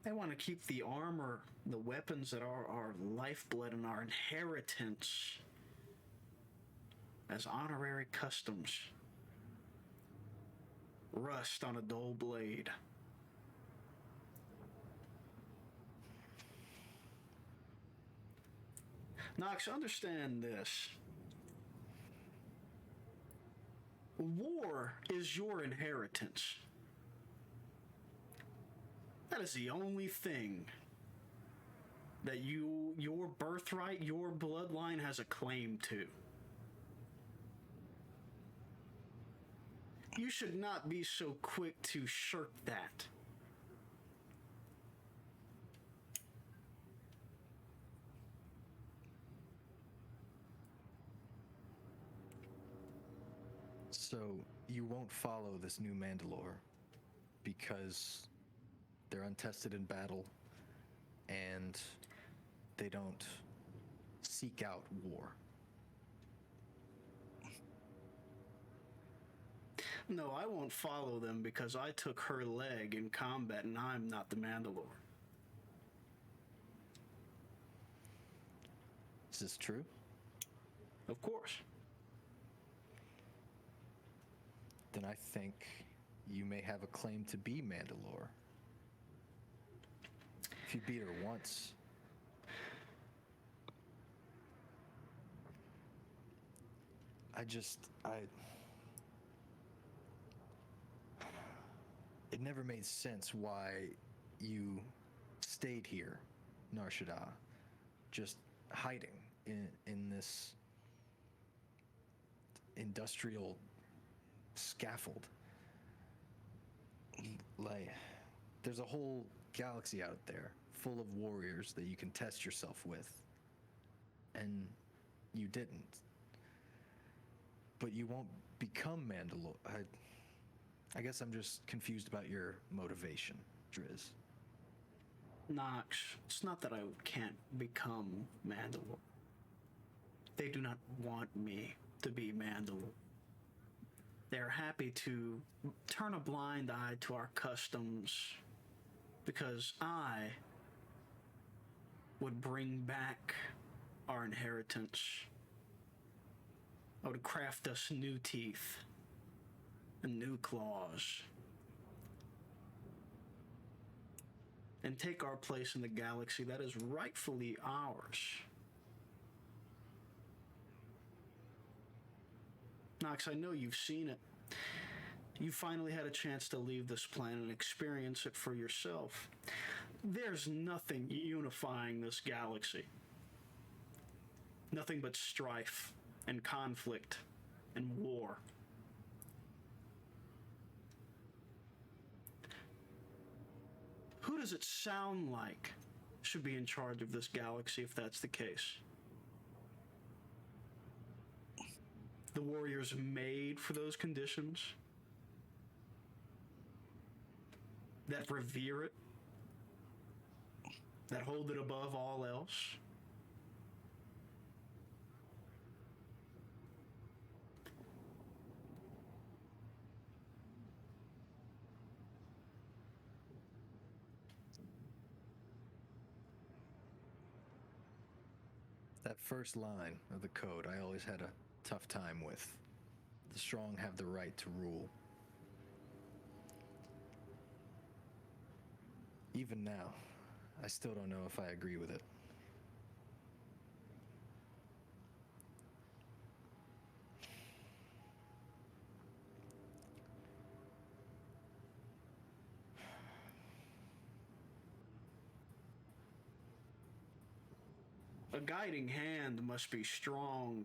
They want to keep the armor, the weapons that are our lifeblood and our inheritance as honorary customs. Rust on a dull blade. Knox, understand this. War is your inheritance. That is the only thing that your birthright, your bloodline has a claim to. You should not be so quick to shirk that. So you won't follow this new Mandalore because they're untested in battle and they don't seek out war. No, I won't follow them because I took her leg in combat and I'm not the Mandalore. Is this true? Of course. Then I think you may have a claim to be Mandalore. If you beat her once. It never made sense why you stayed here, Nar Shaddaa, just hiding in this industrial scaffold. Like, there's a whole galaxy out there full of warriors that you can test yourself with, and you didn't. But you won't become Mandalore. I guess I'm just confused about your motivation, Driz. Nox, it's not that I can't become Mandalore. They do not want me to be Mandalore. They're happy to turn a blind eye to our customs because I would bring back our inheritance. I would craft us new teeth and new claws and take our place in the galaxy that is rightfully ours. Nox, I know you've seen it. You finally had a chance to leave this planet and experience it for yourself. There's nothing unifying this galaxy. Nothing but strife and conflict and war. Who does it sound like should be in charge of this galaxy if that's the case? The warriors made for those conditions? That revere it? That hold it above all else? That first line of the code I always had a tough time with. The strong have the right to rule. Even now, I still don't know if I agree with it. A guiding hand must be strong,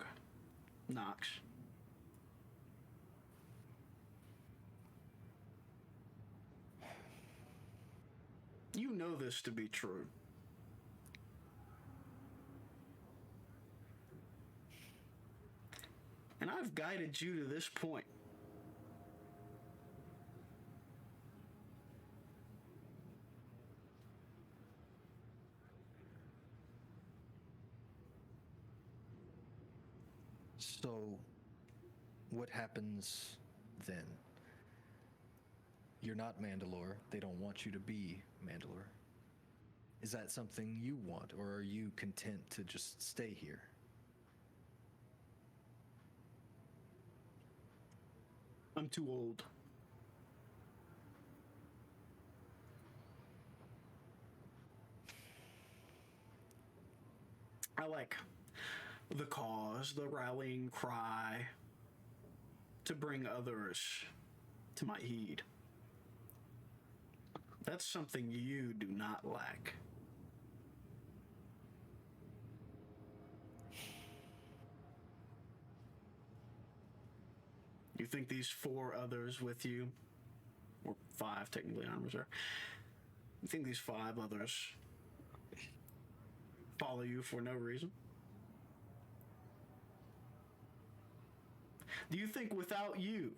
Nox. You know this to be true. And I've guided you to this point. So, what happens then? You're not Mandalore. They don't want you to be Mandalore. Is that something you want, or are you content to just stay here? I'm too old. I like the cause, the rallying cry to bring others to my heed. That's something you do not lack. You think these 4 others with you, or 5 technically on reserve, you think these 5 others follow you for no reason? Do you think without you,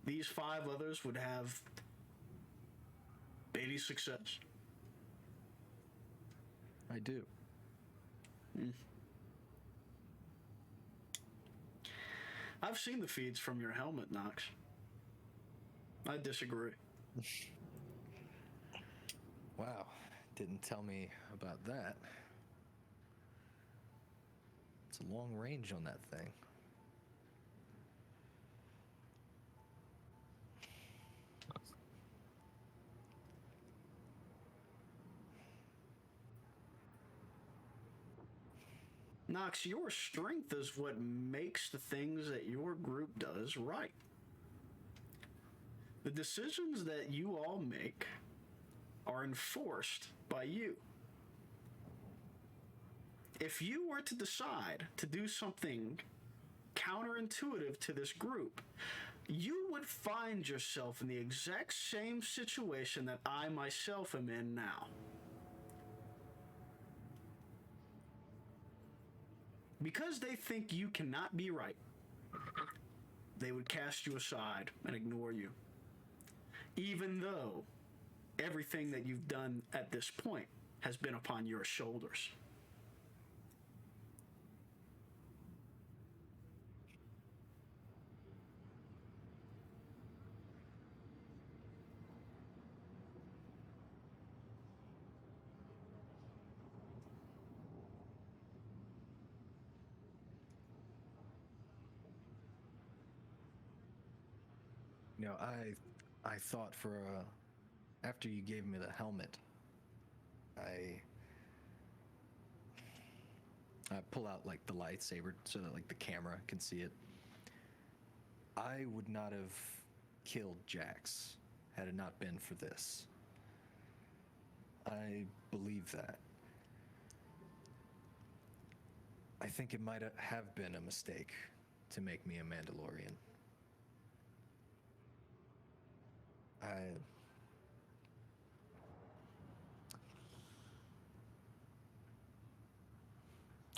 these 5 others would have any success? I do. I've seen the feeds from your helmet, Nox. I disagree. Wow, didn't tell me about that. It's a long range on that thing. Nox, your strength is what makes the things that your group does right. The decisions that you all make are enforced by you. If you were to decide to do something counterintuitive to this group, you would find yourself in the exact same situation that I myself am in now. Because they think you cannot be right, they would cast you aside and ignore you. Even though everything that you've done at this point has been upon your shoulders. You know, I thought for after you gave me the helmet, I pull out like the lightsaber so that like the camera can see it. I would not have killed Jax had it not been for this. I believe that. I think it might have been a mistake to make me a Mandalorian.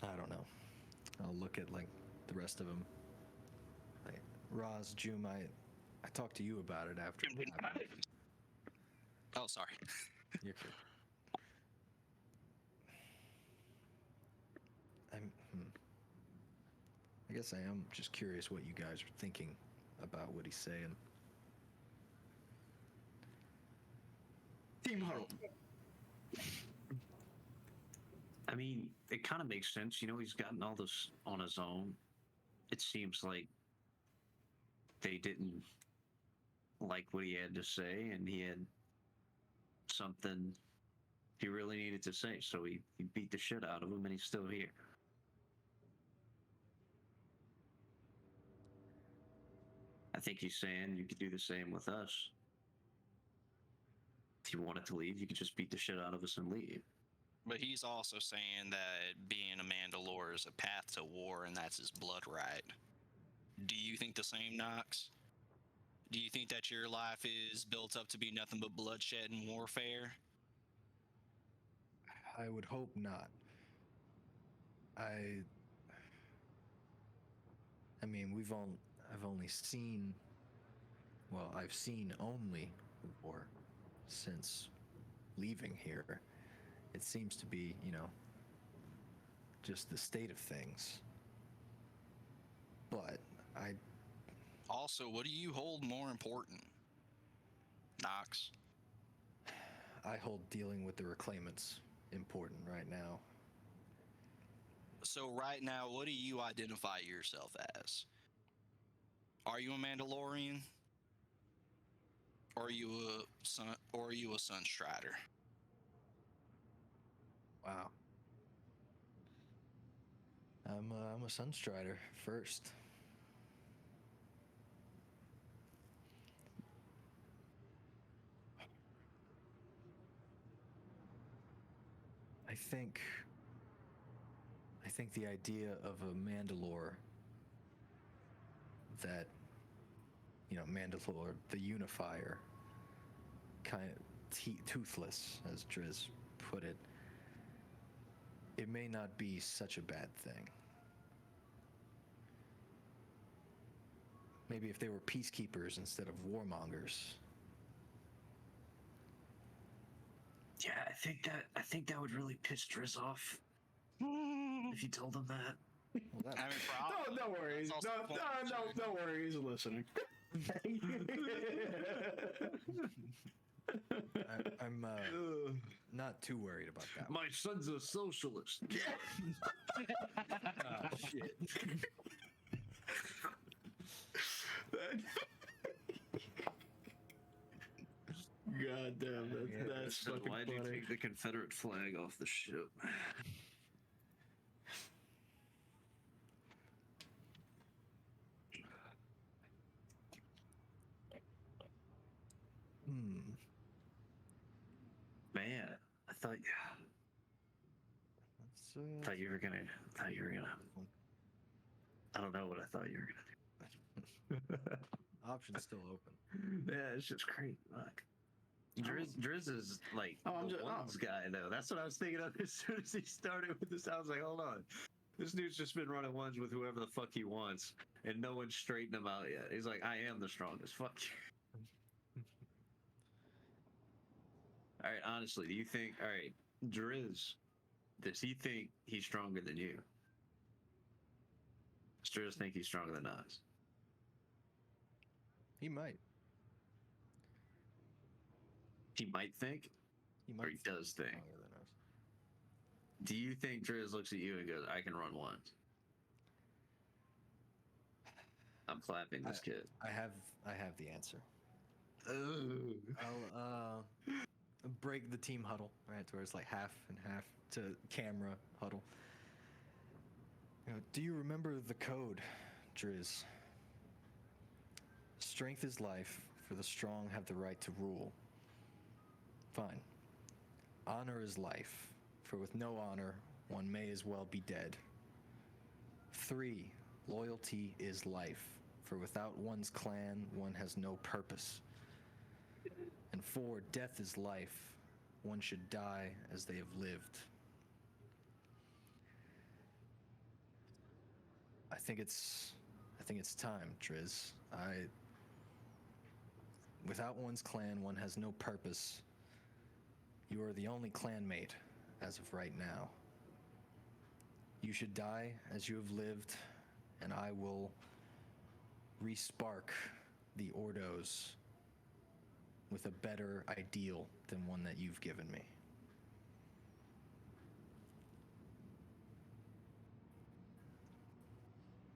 I don't know. I'll look at like the rest of them. Like Roz, Jum, I talked to you about it after. Oh, sorry. You're good. I guess I am just curious what you guys are thinking about what he's saying. Team Huddle. I mean, it kind of makes sense. You know, he's gotten all this on his own. It seems like they didn't like what he had to say, and he had something he really needed to say. So he beat the shit out of him, and he's still here. I think he's saying you could do the same with us. If you wanted to leave, you could just beat the shit out of us and leave. But he's also saying that being a Mandalore is a path to war, and that's his blood right. Do you think the same, Knox? Do you think that your life is built up to be nothing but bloodshed and warfare? I would hope not. I mean, I've only seen, well, I've seen only war since leaving here. It seems to be, just the state of things. But Also, what do you hold more important, Knox? I hold dealing with the reclaimants important right now. So right now, what do you identify yourself as? Are you a Mandalorian? Or are you a Sunstrider? Wow. I'm a Sunstrider first. I think the idea of a Mandalore that, Mandalore, the unifier, kind of toothless, as Driz put it, it may not be such a bad thing. Maybe if they were peacekeepers instead of warmongers. Yeah, I think that would really piss Driz off if you told him that. Well, that, I mean, probably. Don't worry. That's also the point, too. Don't worry. He's listening. I'm not too worried about that. My son's a socialist. Ah, shit. God damn, that's So fucking why do you funny. take the Confederate flag off the ship? Man, I thought you were gonna. I don't know what I thought you were gonna do. Option's still open. Yeah, it's just crazy. Fuck. Driz is like the ones guy though. That's what I was thinking of as soon as he started with this. I was like, hold on, this dude's just been running ones with whoever the fuck he wants, and no one's straightened him out yet. He's like, I am the strongest. Fuck you. All right, honestly, do you think? All right, Driz, does he think he's stronger than you? Does Driz think he's stronger than us? He might. He might think, or he does think. Stronger than us. Do you think Driz looks at you and goes, I can run ones? I'm clapping this kid. I have the answer. Ooh. I'll break the team huddle, right, to where it's like half and half to camera huddle. Do you remember the code, Driz? Strength is life, for the strong have the right to rule. Fine. Honor is life, for with no honor, one may as well be dead. 3. Loyalty is life, for without one's clan, one has no purpose. And 4. Death is life, one should die as they have lived. I think it's time, Driz. Without one's clan, one has no purpose. You are the only clanmate as of right now. You should die as you have lived, and I will respark the Ordos with a better ideal than one that you've given me.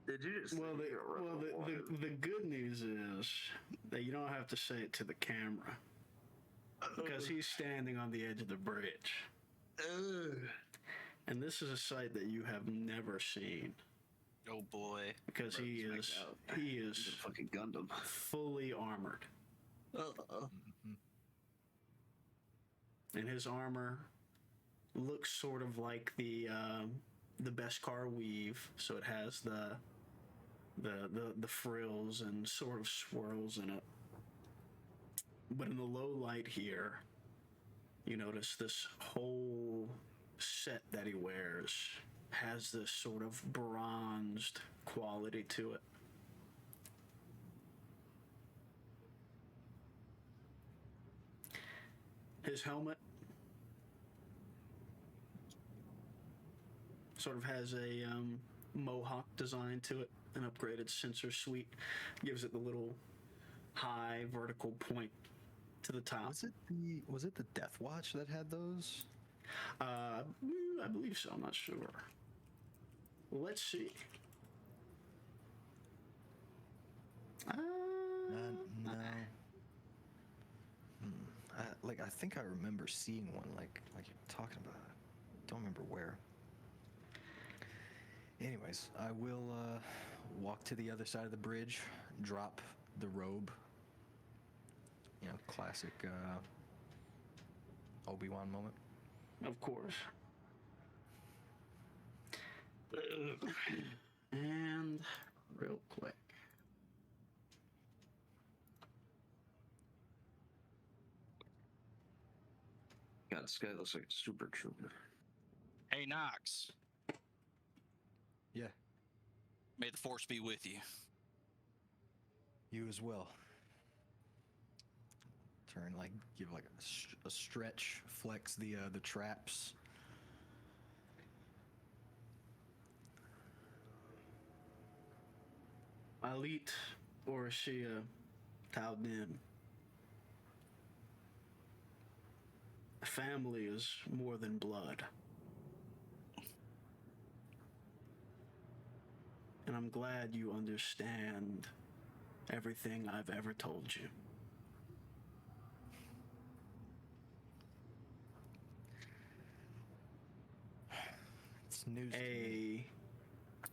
Did you just Well, say you're the good news is that you don't have to say it to the camera because he's standing on the edge of the bridge. And this is a sight that you have never seen Oh boy. because he is He's a fucking Gundam. fully armored. And his armor looks sort of like the Beskar weave, so it has the frills and sort of swirls in it. But in the low light here, you notice this whole set that he wears has this sort of bronzed quality to it. His helmet sort of has a mohawk design to it, an upgraded sensor suite, gives it the little high vertical point to the top. Was it the Death Watch that had those? I believe so. I'm not sure. Let's see. No. I think I remember seeing one like you're talking about. Don't remember where. Anyways, I will walk to the other side of the bridge, drop the robe. You know, classic Obi-Wan moment. Of course. And real quick. God, this guy looks like a super trooper. Hey, Knox. Yeah, May the force be with you. you as well. Turn, give a stretch, flex the traps. Alit Orashia Taudin. Family is more than blood. And I'm glad you understand everything I've ever told you. It's news to me.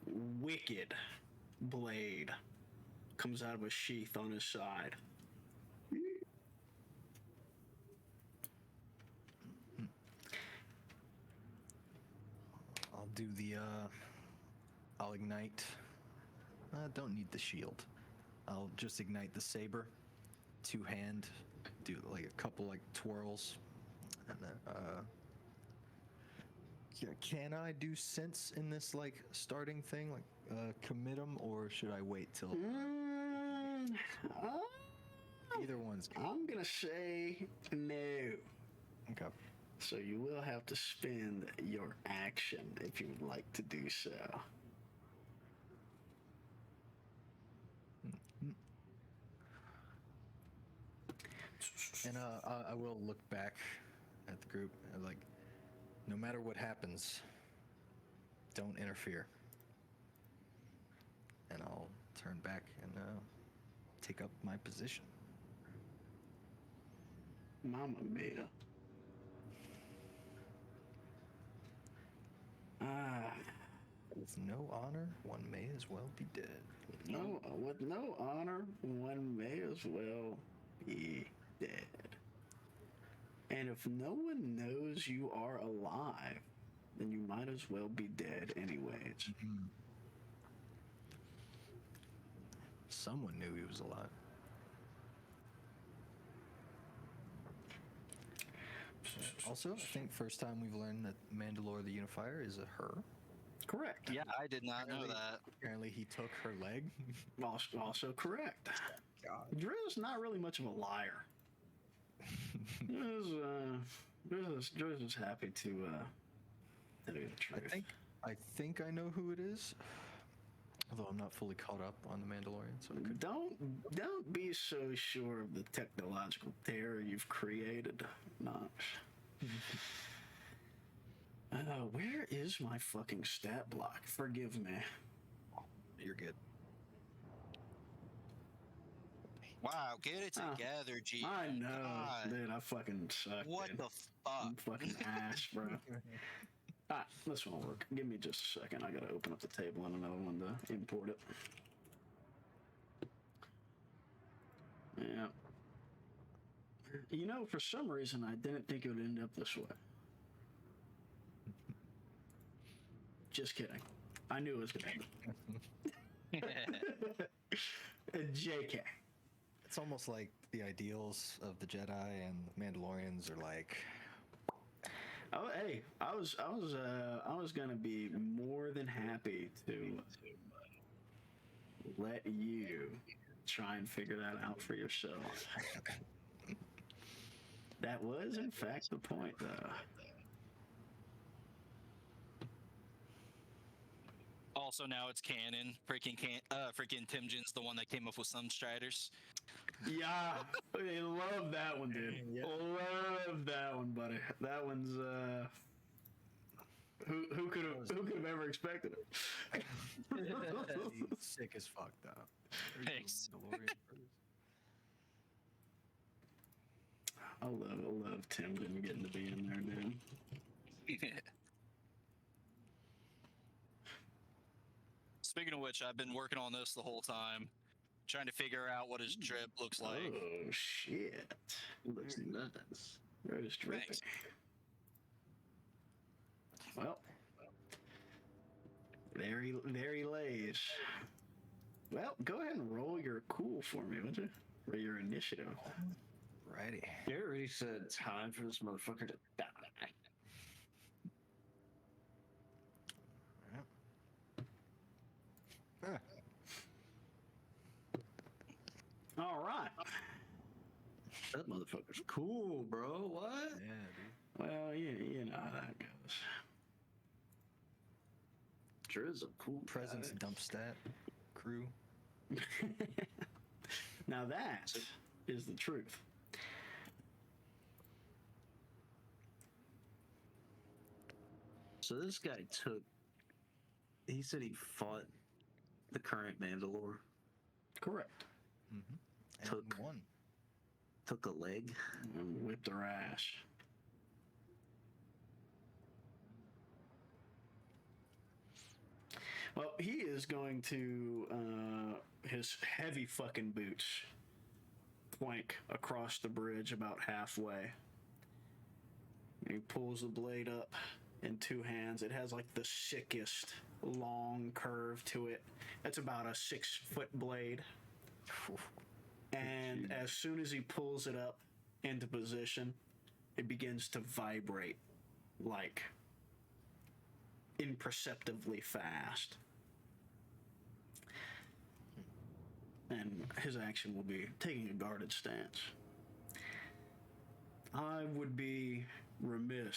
A wicked blade comes out of a sheath on his side. I'll do I'll ignite. Don't need the shield. I'll just ignite the saber. Two-hand. Do a couple twirls. And then, yeah, can I do sense in this starting thing? Commit 'em, or should I wait till either one's good? I'm gonna say no. Okay. So you will have to spend your action if you would like to do so. And I will look back at the group and no matter what happens, don't interfere. And I'll turn back and take up my position. Mama mia. With no honor, one may as well be dead. No, with no honor, one may as well be dead. And if no one knows you are alive, then you might as well be dead anyways. Someone knew he was alive. Also, I think first time we've learned that Mandalore the Unifier is a her. Correct. Yeah, I did not know that. Apparently he took her leg. Also correct. God. Drew's not really much of a liar. Drew's is happy to tell you the truth. I think I know who it is. Although I'm not fully caught up on the Mandalorian, so it could. Don't be so sure of the technological terror you've created, Knox. Where is my fucking stat block? Forgive me. You're good. Wow, get it Ah, together, G. I know, God. dude. I fucking suck. What dude. the fuck? I'm fucking ass, bro. Alright, this won't work. Give me just a second. I gotta open up the table and another one to import it. Yeah. You know, for some reason, I didn't think it would end up this way. Just kidding. I knew it was gonna happen. JK. It's almost like the ideals of the Jedi and Mandalorians are like. Oh, hey, I was gonna be more than happy to let you try and figure that out for yourself. That was, in fact, the point, though. Also, now it's canon. Freaking Tim Jin's the one that came up with Sunstriders. Yeah, I love that one, dude. Yeah. Love that one, buddy. That one's who could have ever expected it? He's sick as fuck, though. Thanks. I love Tim getting to be in there, dude. Speaking of which, I've been working on this the whole time, trying to figure out what his drip looks like. Oh shit! Looks nuts. Rose dripping. Thanks. Well, there he lays. Well, go ahead and roll your cool for me, would you? Or your initiative. Righty. You already said time for this motherfucker to die. Ah, All right. That motherfucker's cool, bro. What? yeah, dude. Well, you know how that goes. Sure is a cool Presence guy. dump stat crew. Now that is the truth. So this guy took. He said he fought the current Mandalore. Correct. Mm-hmm. And Took- one. Took a leg. And whipped her ass. Well, he is going to his heavy fucking boots plank across the bridge about halfway. He pulls the blade up in two hands. It has like the sickest long curve to it. It's about a 6-foot blade. And as soon as he pulls it up into position, it begins to vibrate like imperceptibly fast. And his action will be taking a guarded stance. I would be remiss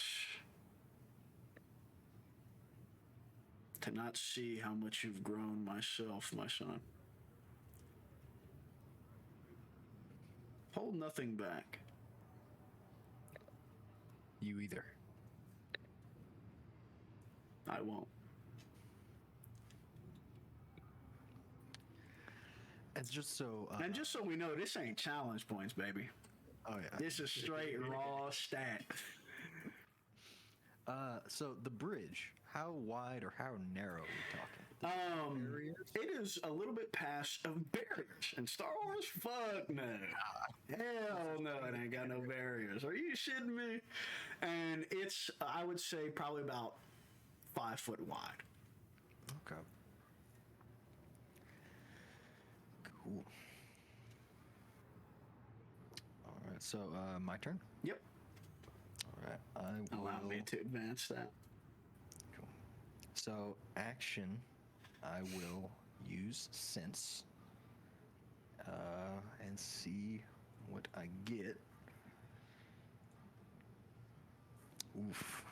to not see how much you've grown myself, my son. Hold nothing back. You either. I won't. It's just so. And just so we know, this ain't challenge points, baby. Oh yeah. This is straight raw stat. So the bridge, how wide or how narrow are we talking? It is a little bit past of barriers. In Star Wars, fuck no. Hell no, it ain't got no barriers. Are you shitting me? And it's, I would say, probably about 5 foot wide. Okay. Cool. All right. So my turn. Yep. All right. I will. Allow me to advance that. Cool. So action, I will use sense, and see what I get. Oof.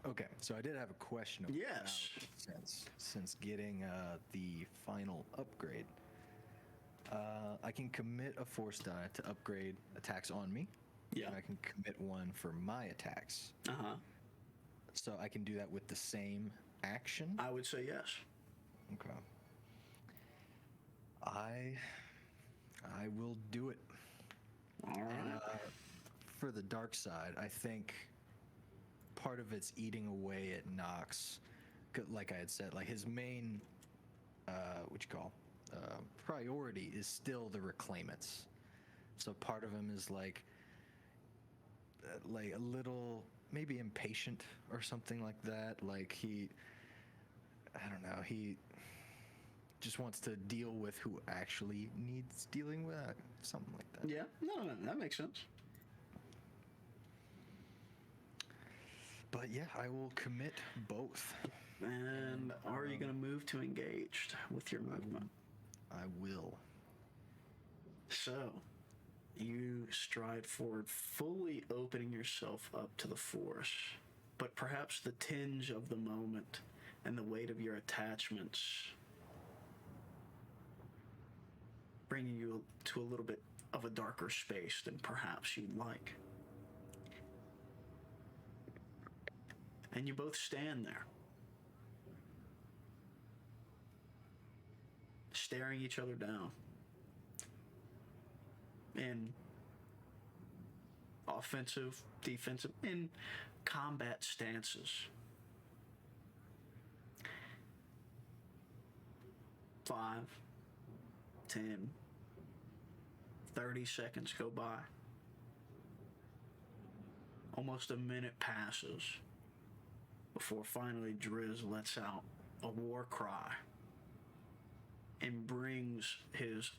Okay, so I did have a question about Yes. sense. Since getting the final upgrade, I can commit a force die to upgrade attacks on me. Yeah. And I can commit one for my attacks. Uh huh. So I can do that with the same action. I would say yes. Okay. I will do it. All right. And, for the dark side, I think part of it's eating away at Nox. Like I had said, like his main, priority is still the reclaimants. So part of him is like a little maybe impatient or something like that. Like I don't know, he just wants to deal with who actually needs dealing with, something like that. Yeah, no, that makes sense. But yeah, I will commit both. And are you going to move to engaged with your movement? I will. So, you stride forward, fully opening yourself up to the force, but perhaps the tinge of the moment and the weight of your attachments bringing you to a little bit of a darker space than perhaps you'd like. And you both stand there, staring each other down in offensive, defensive, in combat stances. 5, 10, 30 seconds go by. Almost a minute passes before finally Driz lets out a war cry and brings his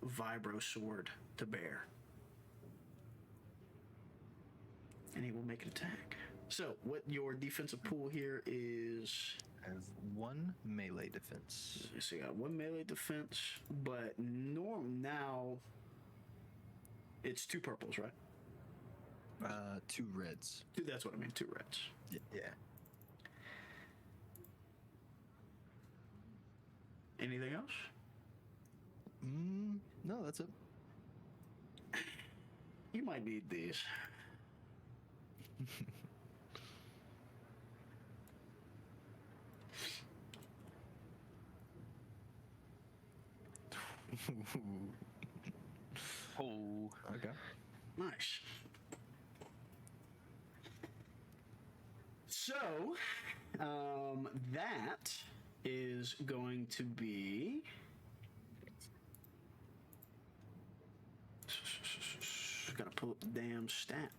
vibro sword to bear. And he will make an attack. So, what your defensive pool here is... I have 1 melee defense. So you got 1 melee defense, but now it's 2 purples, right? 2 reds. That's what I mean, 2 reds. Yeah. Anything else? No, that's it. You might need these. Oh. Okay. Nice. So, that is going to be... Gotta pull up the damn stat.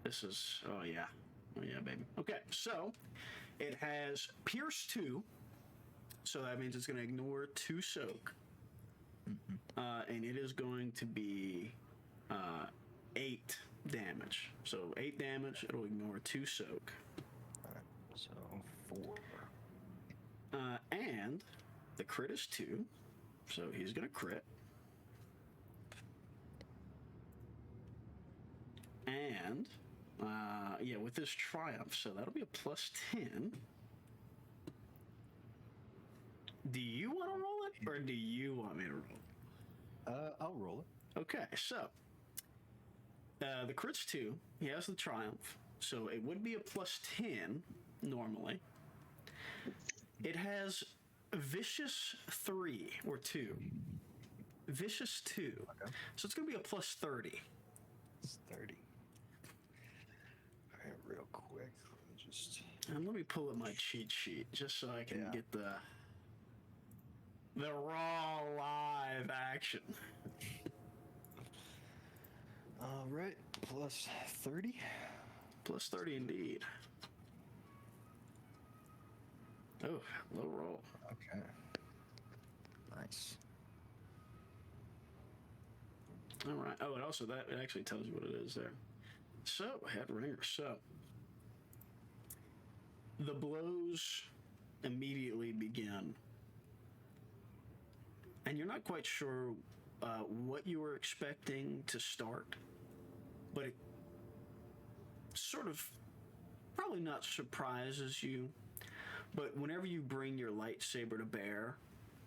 This is, oh yeah, baby. Okay, so it has Pierce 2, so that means it's going to ignore 2 soak, and it is going to be 8 damage. So 8 damage, it'll ignore 2 soak. Alright, so 4. And the crit is 2, so he's going to crit. And with this triumph, so that'll be a +10. Do you want to roll it, or do you want me to roll it? I'll roll it. Okay, so the crit's 2. He has the triumph, so it would be a +10 normally. It has vicious 3 or 2. Vicious 2. Okay. So it's going to be a +30. It's 30. Alright, real quick. Let me just... And let me pull up my cheat sheet just so I can get the raw live action. Alright, plus 30. +30 indeed. Oh, low roll. Okay. Nice. All right. Oh, and also it actually tells you what it is there. So, head ringer. So, the blows immediately begin. And you're not quite sure what you were expecting to start, but it sort of probably not surprises you. But whenever you bring your lightsaber to bear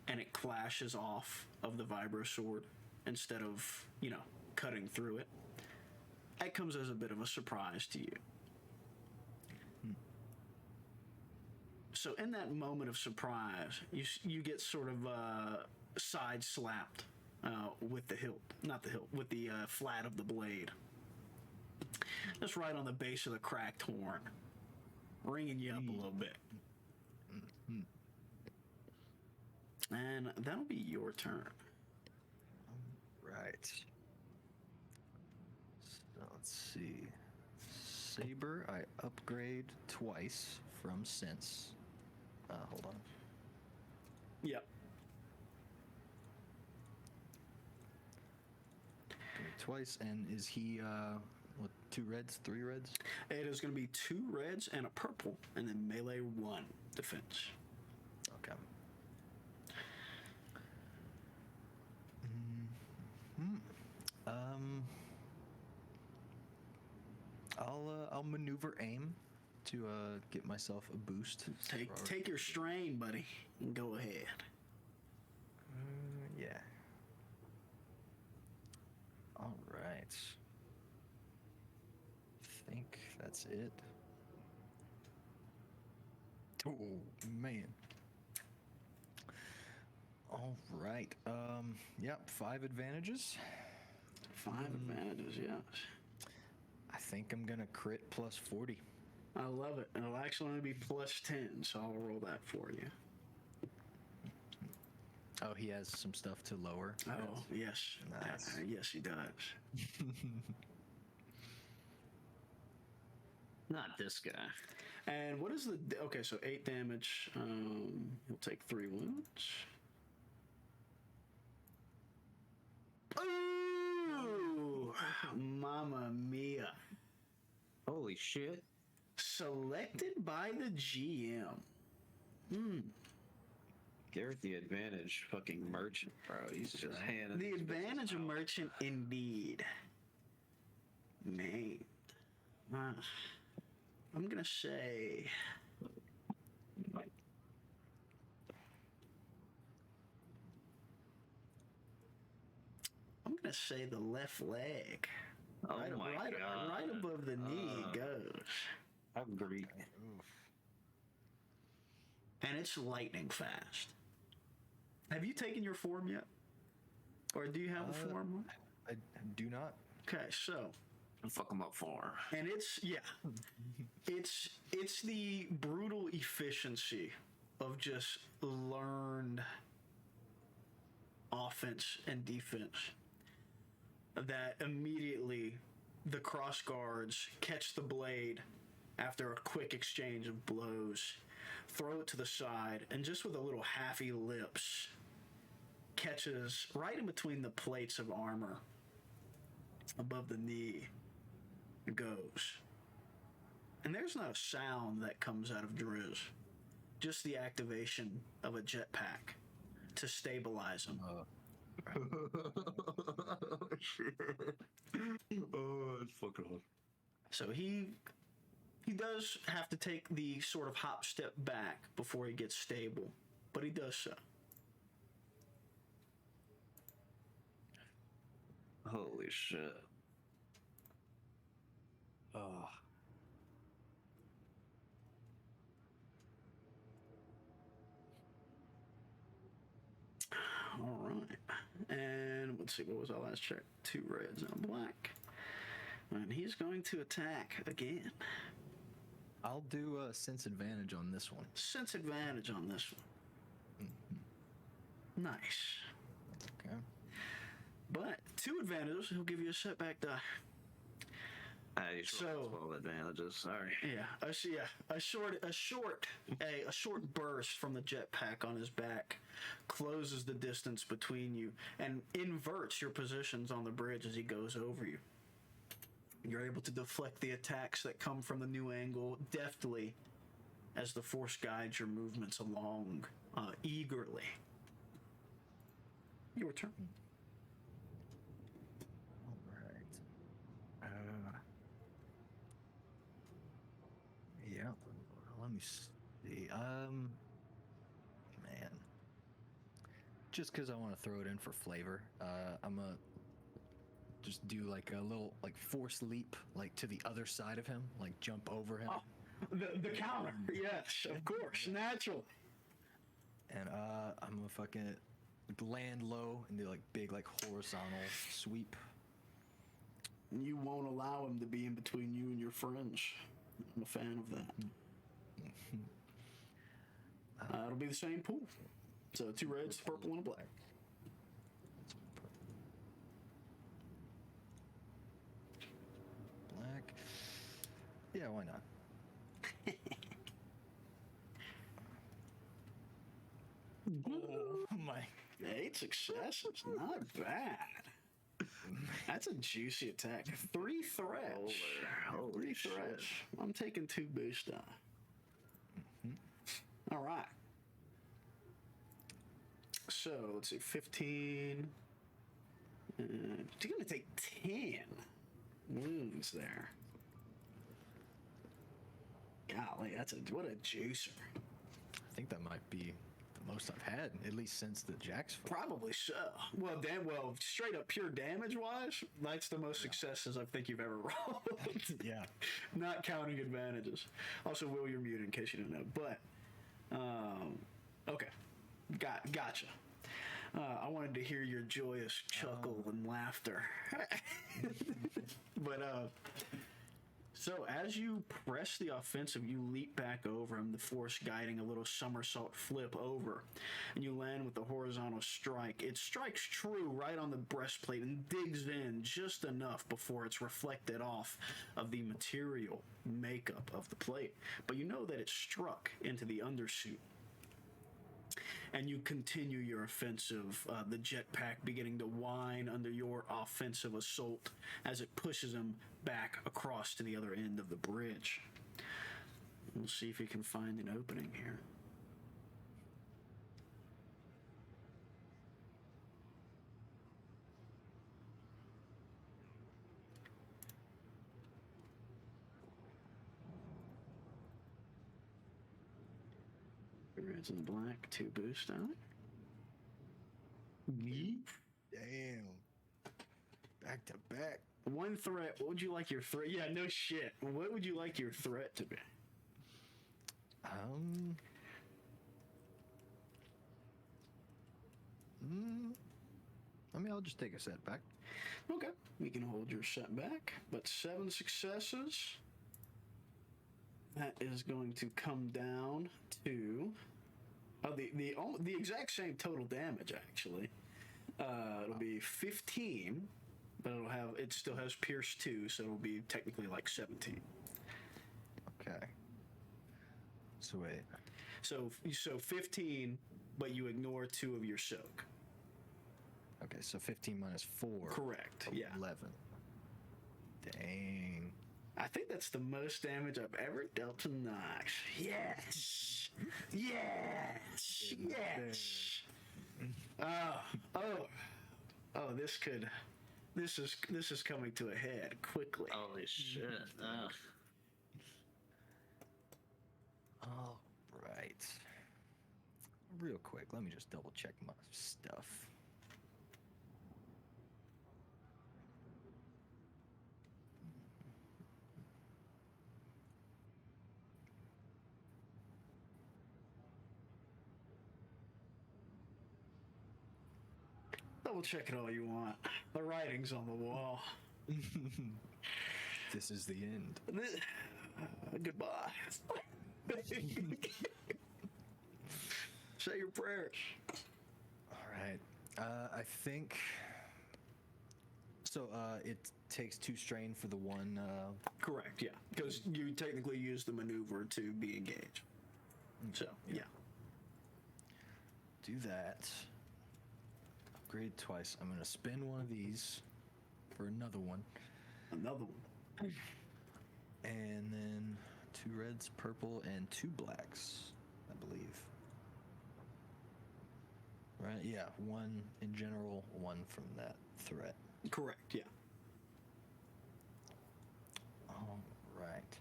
and it clashes off of the vibro sword instead of, cutting through it, that comes as a bit of a surprise to you. So in that moment of surprise, you get sort of side slapped with the hilt, not the hilt, with the flat of the blade, just right on the base of the cracked horn, ringing you up a little bit. And that'll be your turn. Right. So let's see. Saber, I upgrade twice from sense. Hold on. Yep. Twice, and is he what? 2 reds, 3 reds? It is going to be 2 reds and a purple, and then melee 1 defense. Okay. I'll maneuver aim to get myself a boost. Take your strain, buddy, and go ahead. Yeah. All right. I think that's it. Oh man. All right. Yep. 5 advantages. 5 advantages, yes. I think I'm gonna crit plus 40. I love it. It'll actually only be plus 10, so I'll roll that for you. Oh, he has some stuff to lower. Oh, yes. Nice. Yes, he does. Not this guy. And what is the... Okay, so 8 damage. He'll take 3 wounds. Ooh! Mamma mia. Holy shit. Selected by the GM. Garrett the advantage fucking merchant, bro. He's just handing The these advantage bitches of out. merchant, indeed. Man. I'm gonna say... I'm gonna say the left leg. Oh right, my right, god. right above the knee it goes. I'm greedy. And it's lightning fast. Have you taken your form yet? Or do you have a form? I do not. Okay, so... Fuck him up for. And it's it's the brutal efficiency of just learned offense and defense that immediately the cross guards catch the blade after a quick exchange of blows, throw it to the side, and just with a little halfy lips catches right in between the plates of armor above the knee. Goes. And there's not a sound that comes out of Driz. Just the activation of a jetpack to stabilize him. Shit. Oh, it's fucking hard. So he does have to take the sort of hop step back before he gets stable, but he does so. Holy shit. Oh. All right. And let's see, what was our last check? 2 reds and a black. And he's going to attack again. I'll do a sense advantage on this one. Sense advantage on this one. Nice. Okay. But 2 advantages, he'll give you a setback die. You So- 12 advantages. Sorry. Yeah, a short burst from the jetpack on his back closes the distance between you and inverts your positions on the bridge as he goes over you. You're able to deflect the attacks that come from the new angle deftly as the force guides your movements along eagerly. Your turn. All right. Yeah. Let me see. Man. Just because I want to throw it in for flavor, I'm gonna just do like a little like force leap like to the other side of him, like jump over him. Oh, the counter. Yes, of course, natural. And I'm gonna fucking land low and do like big like horizontal sweep. You won't allow him to be in between you and your friends. I'm a fan of that. It'll be the same pool. So 2 reds, purple, and a black. Black. Yeah, why not? 8 successes, not bad. That's a juicy attack. 3 threats. Holy 3 threats. I'm taking 2 boost die. All right. So let's see, 15. You're gonna take 10 wounds there. Golly, what a juicer. I think that might be the most I've had, at least since the Jack's fight. Probably so. Well, straight up pure damage wise, that's the most successes I think you've ever rolled. Yeah. Not counting advantages. Also, Will, you're muted in case you didn't know. But, okay. Gotcha. I wanted to hear your joyous chuckle and laughter. But, so as you press the offensive, you leap back over him, the force guiding a little somersault flip over, and you land with the horizontal strike. It strikes true right on the breastplate and digs in just enough before it's reflected off of the material makeup of the plate. But you know that it struck into the undersuit. And you continue your offensive, the jetpack beginning to whine under your offensive assault as it pushes him back across to the other end of the bridge. We'll see if he can find an opening here. Reds and black, 2 boost on it. Me? Damn. Back to back. 1 threat. What would you like your threat? Yeah, no shit. What would you like your threat to be? I mean, I'll just take a setback. Okay, we can hold your setback, but 7 successes. That is going to come down to the exact same total damage actually. It'll be 15, but it still has pierce 2, so it'll be technically like 17. Okay. So wait. So 15, but you ignore 2 of your soak. Okay, so 15 minus 4. Correct. Yeah. 11. Dang. I think that's the most damage I've ever dealt to Nox. Yes! Yes! Yes! Oh, this is coming to a head quickly. Holy shit. All right. Real quick, let me just double check my stuff. Double check it all you want. The writing's on the wall. This is the end. Goodbye. Say your prayers. All right. I think. So it takes 2 strain for the one. Correct, yeah. Because you technically use the maneuver to be engaged. So, yeah. Do that. Upgrade twice. I'm going to spend one of these for another one. Another one. And then 2 reds, purple, and 2 blacks, I believe. Right? Yeah, 1 in general, 1 from that threat. Correct, yeah. All right.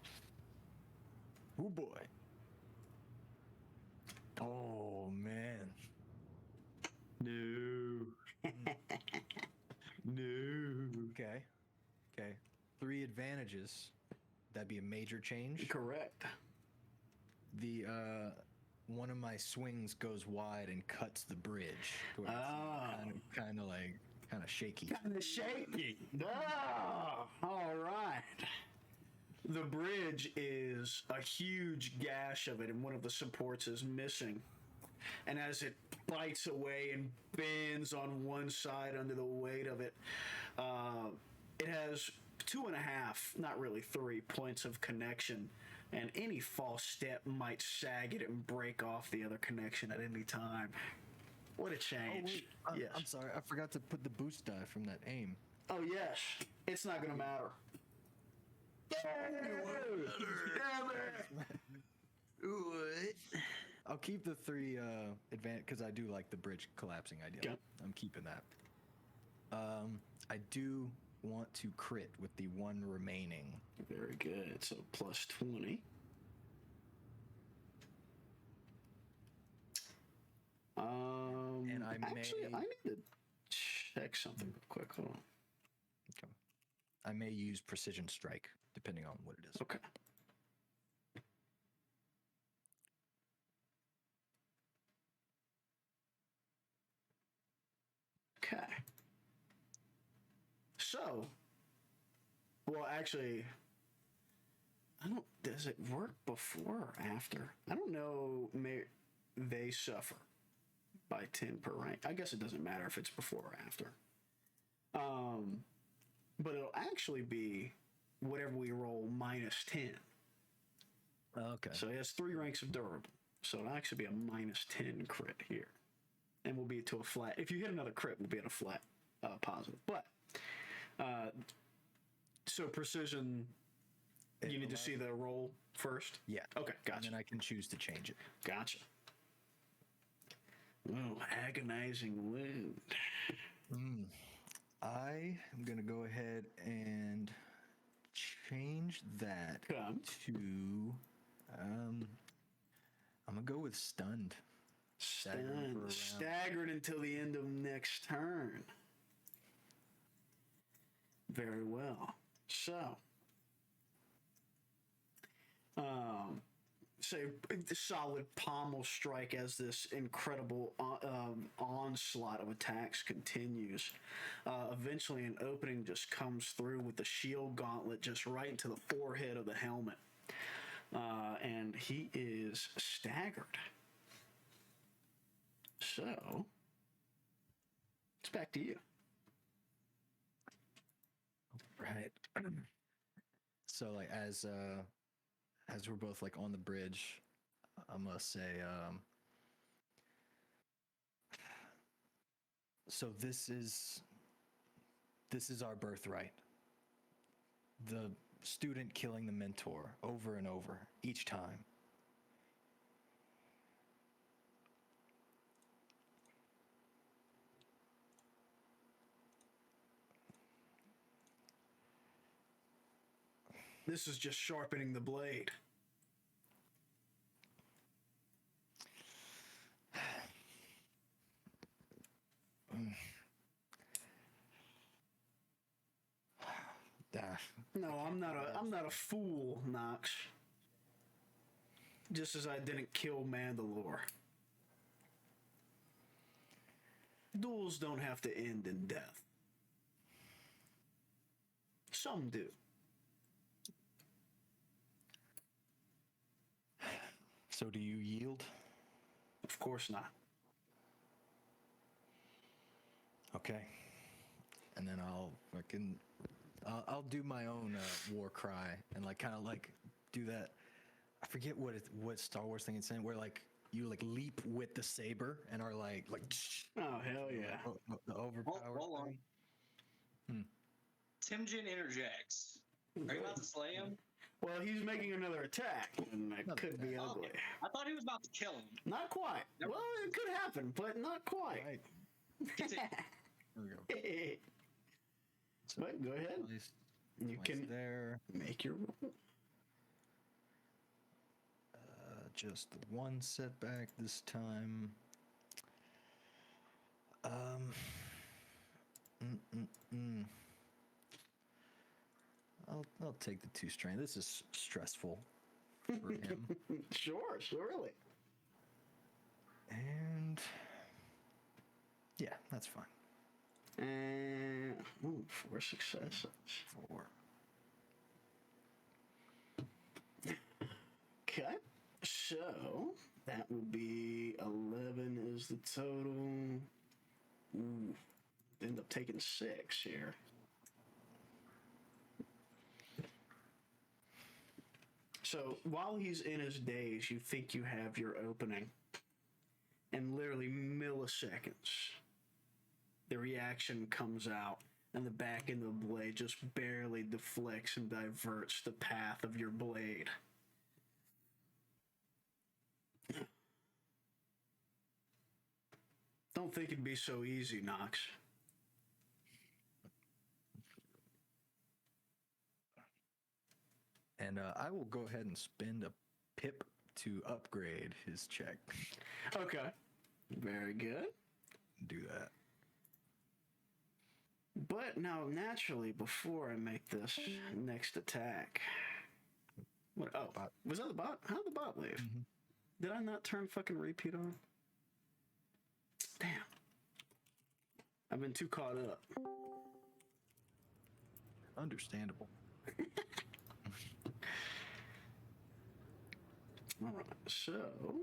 Oh boy. Oh man. No. No. Okay. Okay. Okay. 3 advantages. That'd be a major change. Correct. The one of my swings goes wide and cuts the bridge. Kind of shaky. Kind of shaky. Ah, all right. The bridge is a huge gash of it, and one of the supports is missing. And as it bites away and bends on one side under the weight of it, it has 2.5, not really 3 points of connection. And any false step might sag it and break off the other connection at any time. What a change. Oh, wait. Yes. I'm sorry. I forgot to put the boost die from that aim. Oh, yes. It's not going to matter. I'll keep the 3 advantage because I do like the bridge collapsing idea. Yep. I'm keeping that. I do want to crit with the 1 remaining. Very good. So plus 20. And I I need to check something real quick. Hold on. Okay. I may use precision strike depending on what it is. Okay. Okay. So, well, actually, I don't. Does it work before or after? I don't know. They suffer by 10 per rank. I guess it doesn't matter if it's before or after. But it'll actually be whatever we roll minus 10. Okay. So it has 3 ranks of durable. So it'll actually be a minus 10 crit here. And we'll be to a flat. If you hit another crit, we'll be at a flat positive. But, so precision, you need to see the roll first? Yeah. Okay, gotcha. And then I can choose to change it. Gotcha. Oh, agonizing wound. I am going to go ahead and change that Come. to, I'm going to go with stunned. Staggered for a round. Staggered until the end of next turn. Very well. So, say solid pommel strike as this incredible onslaught of attacks continues. Eventually, an opening just comes through with the shield gauntlet just right into the forehead of the helmet, and he is staggered. So, it's back to you. Right. So like as we're both like on the bridge, I'm gonna say so this is our birthright. The student killing the mentor over and over each time. This is just sharpening the blade. No, I'm not a fool, Nox. Just as I didn't kill Mandalore. Duels don't have to end in death. Some do. So do you yield? Of course not. Okay. And then I'll do my own war cry and like kind of like do that. I forget what Star Wars thing it's in where like you like leap with the saber and are like oh hell yeah, the overpower. Hold on. Timjin interjects. Are you about to slay him? Well, he's making another attack, and it could be ugly. Okay. I thought he was about to kill him. Not quite. Never- Well, it could happen, but not quite. Right. Continue. There we go. But go ahead. You Twice can there. make your roll. Just the one setback this time. I'll take the 2 strain. This is stressful for him. Sure, surely. And yeah, that's fine. And 4 successes. 4. Okay, so that will be 11 is the total. Ooh, end up taking 6 here. So while he's in his daze, you think you have your opening. And literally milliseconds, the reaction comes out, and the back end of the blade just barely deflects and diverts the path of your blade. Don't think it'd be so easy, Nox. And I will go ahead and spend a pip to upgrade his check. Okay. Very good. Do that. But now, naturally, before I make this next attack... What? Oh, Bot. was that the bot? How did the bot leave? Mm-hmm. Did I not turn fucking repeat on? Damn. I've been too caught up. Understandable. All right, so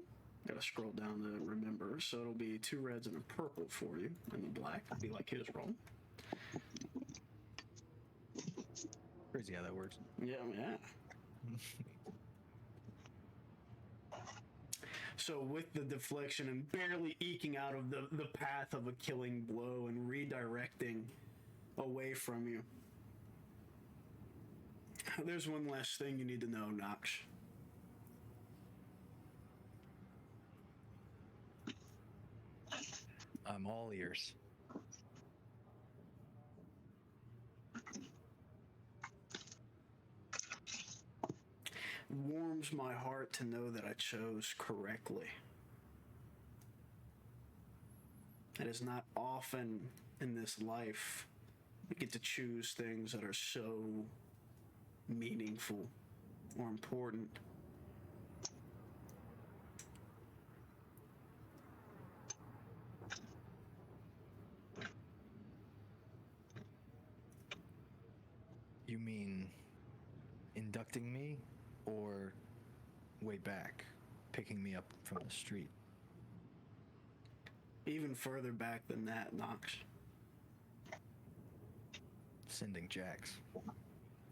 gotta scroll down to remember. So it'll be 2 reds and a purple for you, and the black will be like his roll. Crazy how that works. Yeah. So with the deflection and barely eking out of the path of a killing blow and redirecting away from you, there's one last thing you need to know, Nox. I'm all ears. Warms my heart to know that I chose correctly. It is not often in this life we get to choose things that are so meaningful or important. You mean inducting me or way back, picking me up from the street? Even further back than that, Nox. Sending Jax.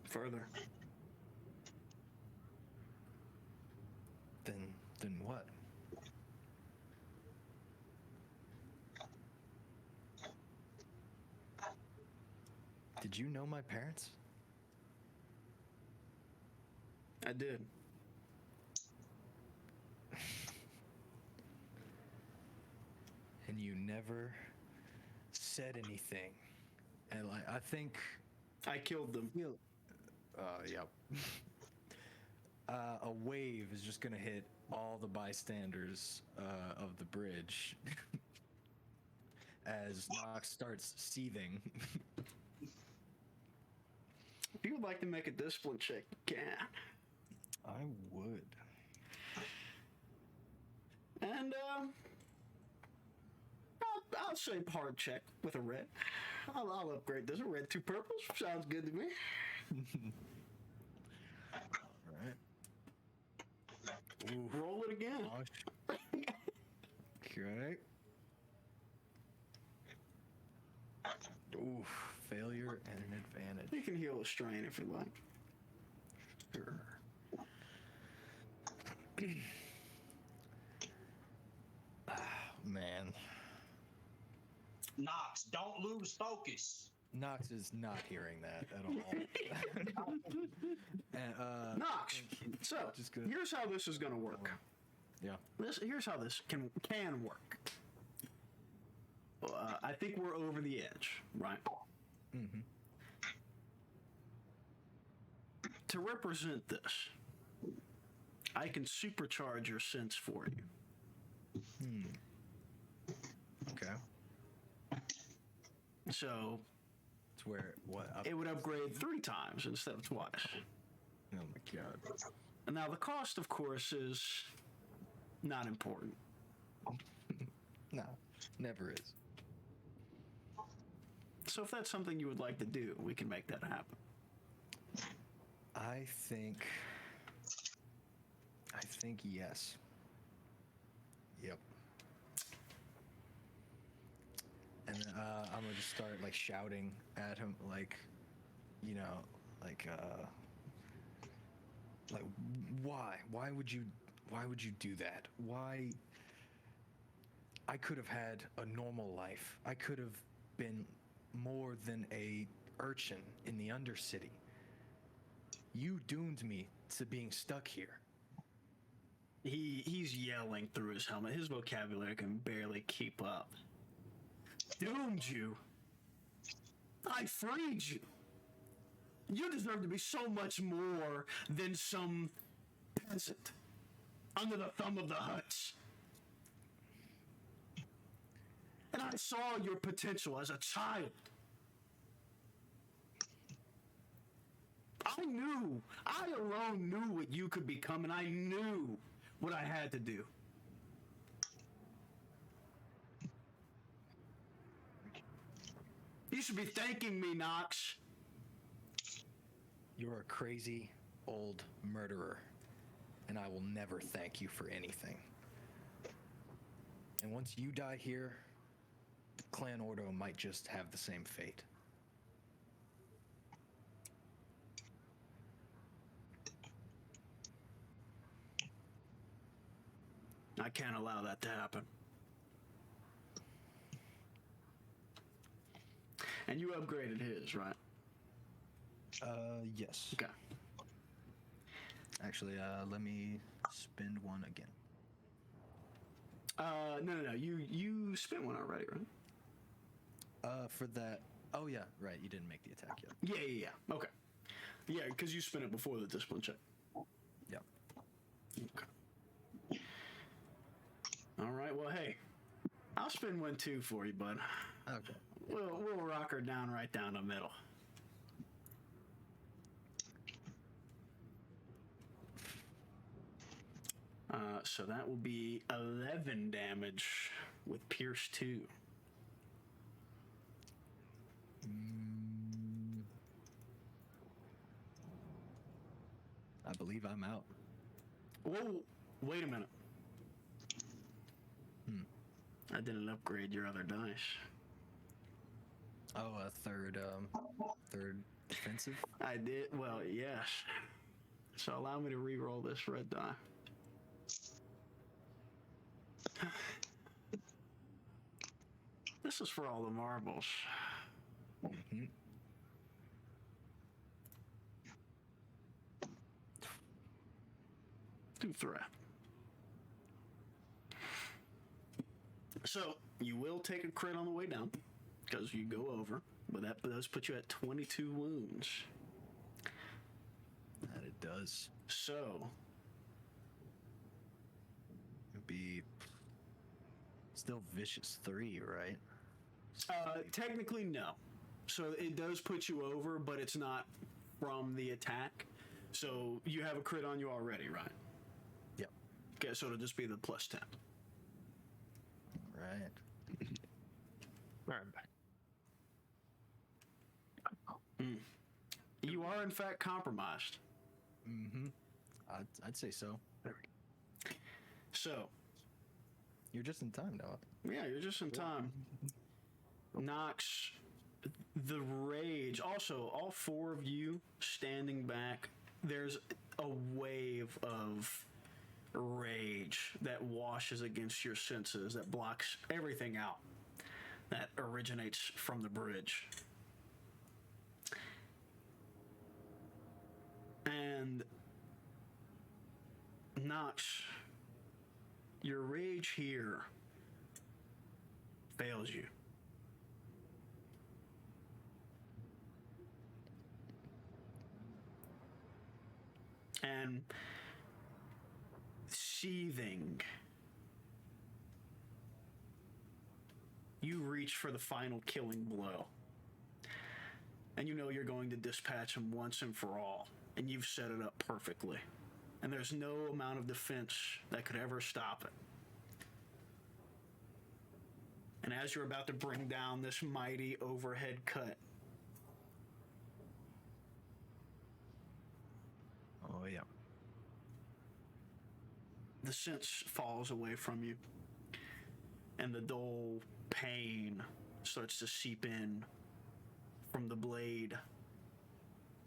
Further. Then what? Did you know my parents? I did. And you never said anything. And I think I killed them. yep. A wave is just gonna hit all the bystanders of the bridge as Nox starts seething. If you would like to make a discipline check, you can. I would. And I'll say hard check with a red. I'll upgrade this. A red, 2 purples. Sounds good to me. All right. Roll it again. Okay. Ooh, failure and an advantage. You can heal a strain if you like. Sure. Man, Nox, don't lose focus. Nox is not hearing that at all. And, Nox. So just good. here's how this is going to work. Yeah. Here's how this can work. I think we're over the edge, right? Mm-hmm. To represent this, I can supercharge your sense for you. Okay. So, To where what? It would upgrade 3 times instead of twice. Oh my god. And now the cost, of course, is not important. No, never is. So if that's something you would like to do, we can make that happen. I think yes. Yep. And then I'm gonna just start like shouting at him, like, you know, like why would you do that? Why? I could have had a normal life. I could have been more than a urchin in the Undercity. You doomed me to being stuck here. He's yelling through his helmet. His vocabulary can barely keep up. Doomed you. I freed you. You deserve to be so much more than some peasant under the thumb of the Huts. And I saw your potential as a child. I alone knew what you could become, and I knew what I had to do. You should be thanking me, Nox. You're a crazy old murderer, and I will never thank you for anything. And once you die here, Clan Ordo might just have the same fate. I can't allow that to happen. And you upgraded his, right? Yes. Okay. Actually, let me spend one again. No. You spent one already, right? For that. Oh yeah, right. You didn't make the attack yet. Yeah. Okay. Yeah, because you spent it before the discipline check. Yep. Okay. All right. Well, hey, I'll spend one too for you, bud. Okay. We'll rock her down right down the middle. So that will be 11 damage with Pierce 2. I believe I'm out. Whoa, wait a minute. I didn't upgrade your other dice. Oh, a third defensive? I did, well, yes. So allow me to re-roll this red die. This is for all the marbles. Mm-hmm. Do threat. So you will take a crit on the way down because you go over, but that does put you at 22 wounds. That it does. So It'd be still vicious 3, right? technically no. So it does put you over, but it's not from the attack. So you have a crit on you already, right? Yep. Okay, so it'll just be the plus 10. Right. All right, I'm back. You are in fact compromised. Mm-hmm. I'd say so. There we go. So You're just in time, Noah. yeah, you're just in time. Nox, the rage. Also, all 4 of you standing back. There's a wave of rage that washes against your senses, that blocks everything out, that originates from the bridge. And Nox, your rage here fails you. And seething, you reach for the final killing blow. and you know you're going to dispatch him once and for all, and you've set it up perfectly. And there's no amount of defense that could ever stop it. And as you're about to bring down this mighty overhead cut, Oh yeah. the sense falls away from you, and the dull pain starts to seep in from the blade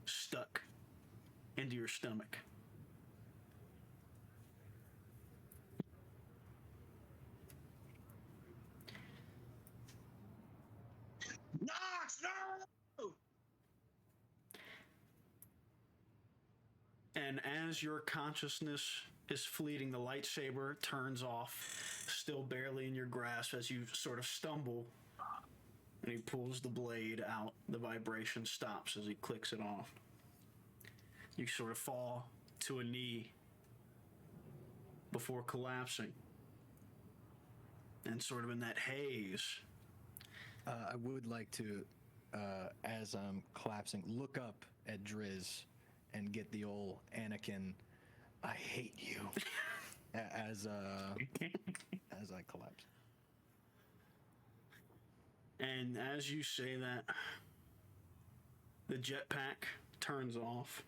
stuck into your stomach. Nox, no! And as your consciousness is fleeting, the lightsaber turns off, still barely in your grasp as you sort of stumble. And he pulls the blade out. The vibration stops as he clicks it off. You sort of fall to a knee before collapsing. And sort of in that haze. I would like to, as I'm collapsing, look up at Driz and get the old Anakin, I hate you, as I collapse. And as you say that, the jetpack turns off,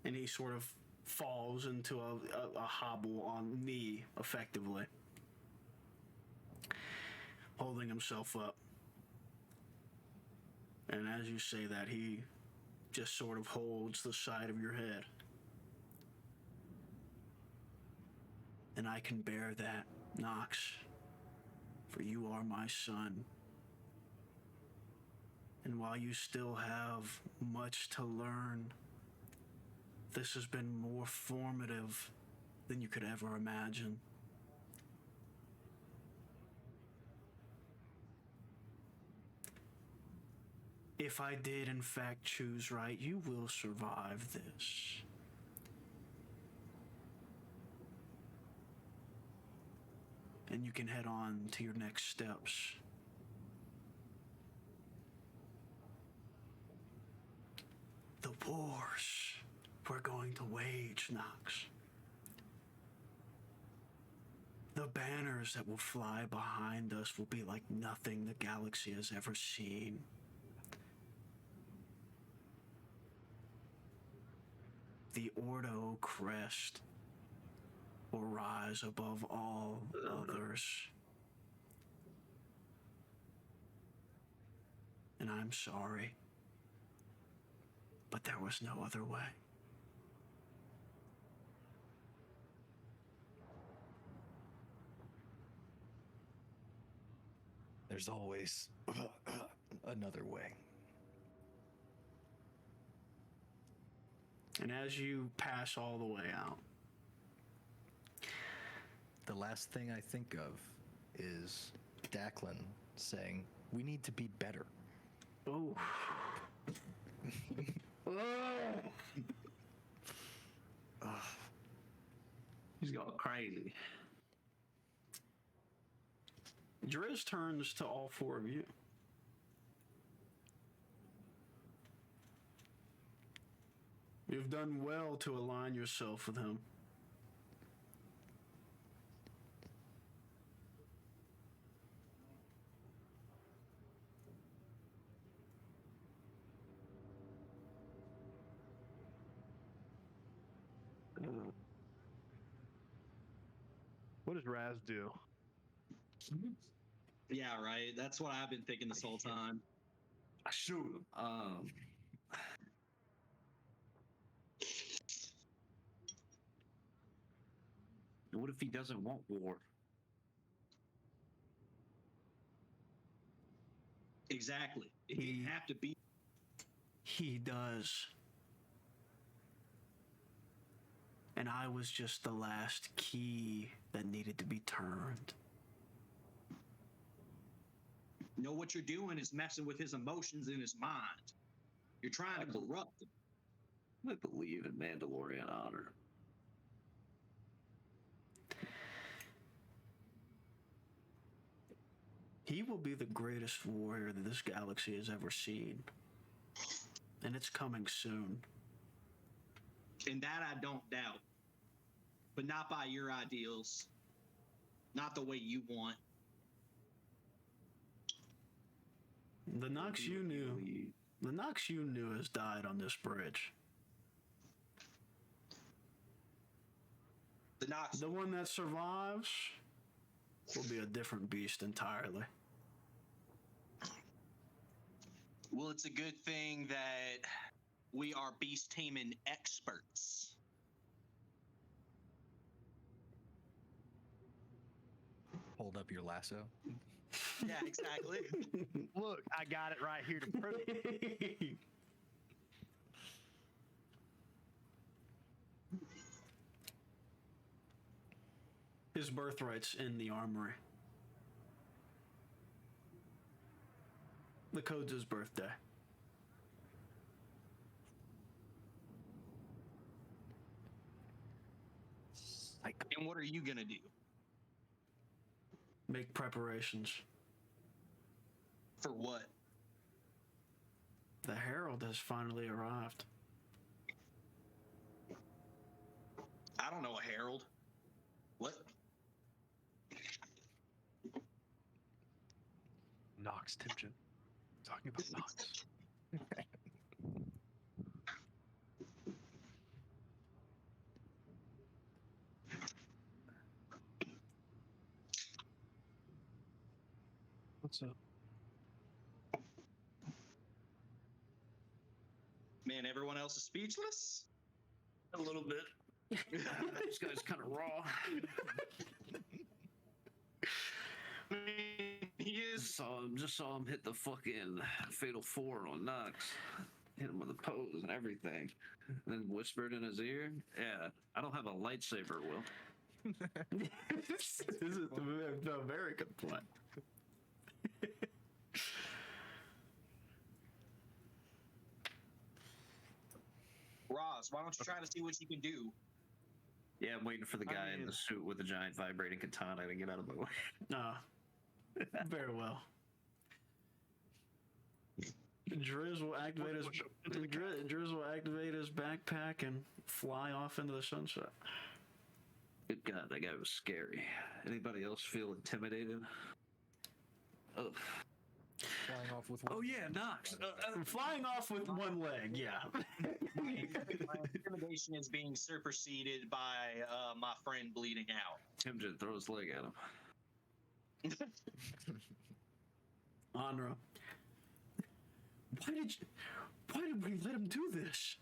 and he sort of falls into a hobble on knee, effectively, holding himself up. And as you say that, he just sort of holds the side of your head. And I can bear that, Nox, for you are my son. And while you still have much to learn, this has been more formative than you could ever imagine. If I did in fact choose right, you will survive this. And you can head on to your next steps. The wars we're going to wage, Nox. The banners that will fly behind us will be like nothing the galaxy has ever seen. The Ordo crest will rise above all others. And I'm sorry, but there was no other way. There's always another way. And as you pass all the way out, The last thing I think of is Declan saying, "We need to be better." oh, He's going crazy. Driz turns to all four of you. You've done well to align yourself with him. What does Raz do? Yeah, right. That's what I've been thinking this whole time. I shoot him. What if he doesn't want war? Exactly. It have to be. He does. And I was just the last key that needed to be turned. Know what you're doing is messing with his emotions in his mind. You're trying to corrupt him. I believe in Mandalorian honor. He will be the greatest warrior that this galaxy has ever seen. and it's coming soon. And that I don't doubt. But not by your ideals. Not the way you want. The Nox you knew has died on this bridge. The Nox. The one that survives will be a different beast entirely. Well, it's a good thing that we are beast taming experts. Hold up your lasso. Yeah, exactly. Look, I got it right here to prove it. His birthright's in the armory. The code's his birthday. And what are you gonna do? Make preparations. For what? The Herald has finally arrived. I don't know a herald. What? Nox, Timchen. Talking about Nox. What's up? Man, everyone else is speechless? A little bit. This guy's kind of raw. He is. Just saw him hit the fucking fatal 4 on Nox. Hit him with a pose and everything. And then whispered in his ear, "Yeah, I don't have a lightsaber, Will." This is a very good point. Roz, why don't you try to see what you can do? Yeah, I'm waiting for the guy in mean- the suit with the giant vibrating katana to get out of my way. Very well. Driz will activate his Driz will activate his backpack and fly off into the sunset. Good God, that guy was scary. Anybody else feel intimidated? Ugh. Flying off with Oh yeah, Nox. Flying off with one leg, yeah. My intimidation is being superseded by my friend bleeding out. Timjen, throw his leg at him. Anra, why did we let him do this?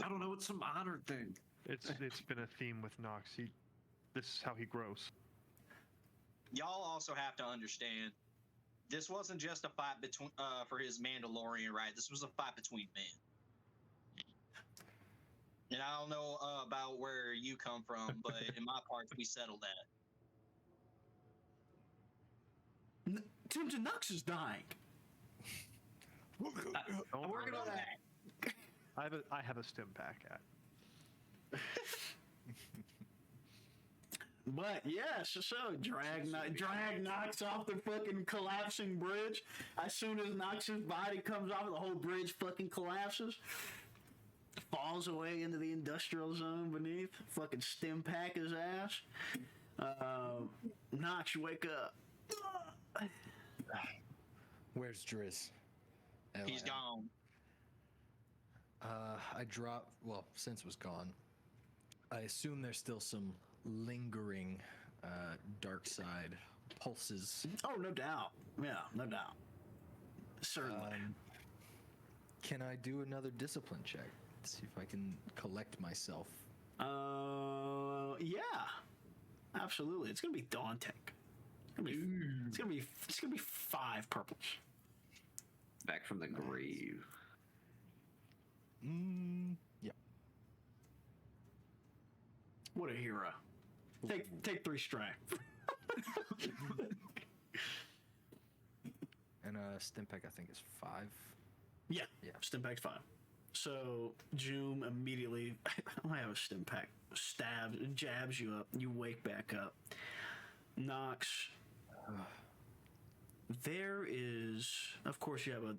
I don't know. It's some honor thing. It's been a theme with Nox. This is how he grows. Y'all also have to understand, this wasn't just a fight between for his Mandalorian right. This was a fight between men. And I don't know about where you come from, but in my parts, we settled that. Timothy Knox is dying. Don't Working on worry. that. I have a stim pack at. But yes, so drag Knox off the fucking collapsing bridge. As soon as Knox's body comes off, the whole bridge fucking collapses. Falls away into the industrial zone beneath. Fucking stim pack his ass. Knox, you wake up. Where's Driz? He's gone. I dropped. Well, since was gone. I assume there's still some lingering dark side pulses. Oh, no doubt. Yeah, no doubt. Certainly. Can I do another discipline check? See if I can collect myself. Yeah. Absolutely. It's gonna be daunting. It's gonna be 5 purples. Back from the grave. Yeah. What a hero. Take 3 strength. And Stimpeg, I think, is 5. Yeah. Yeah. Stimpak's 5. So Joom immediately, I have a Stimpak, jabs you up. You wake back up. Nox, there is, of course, you have a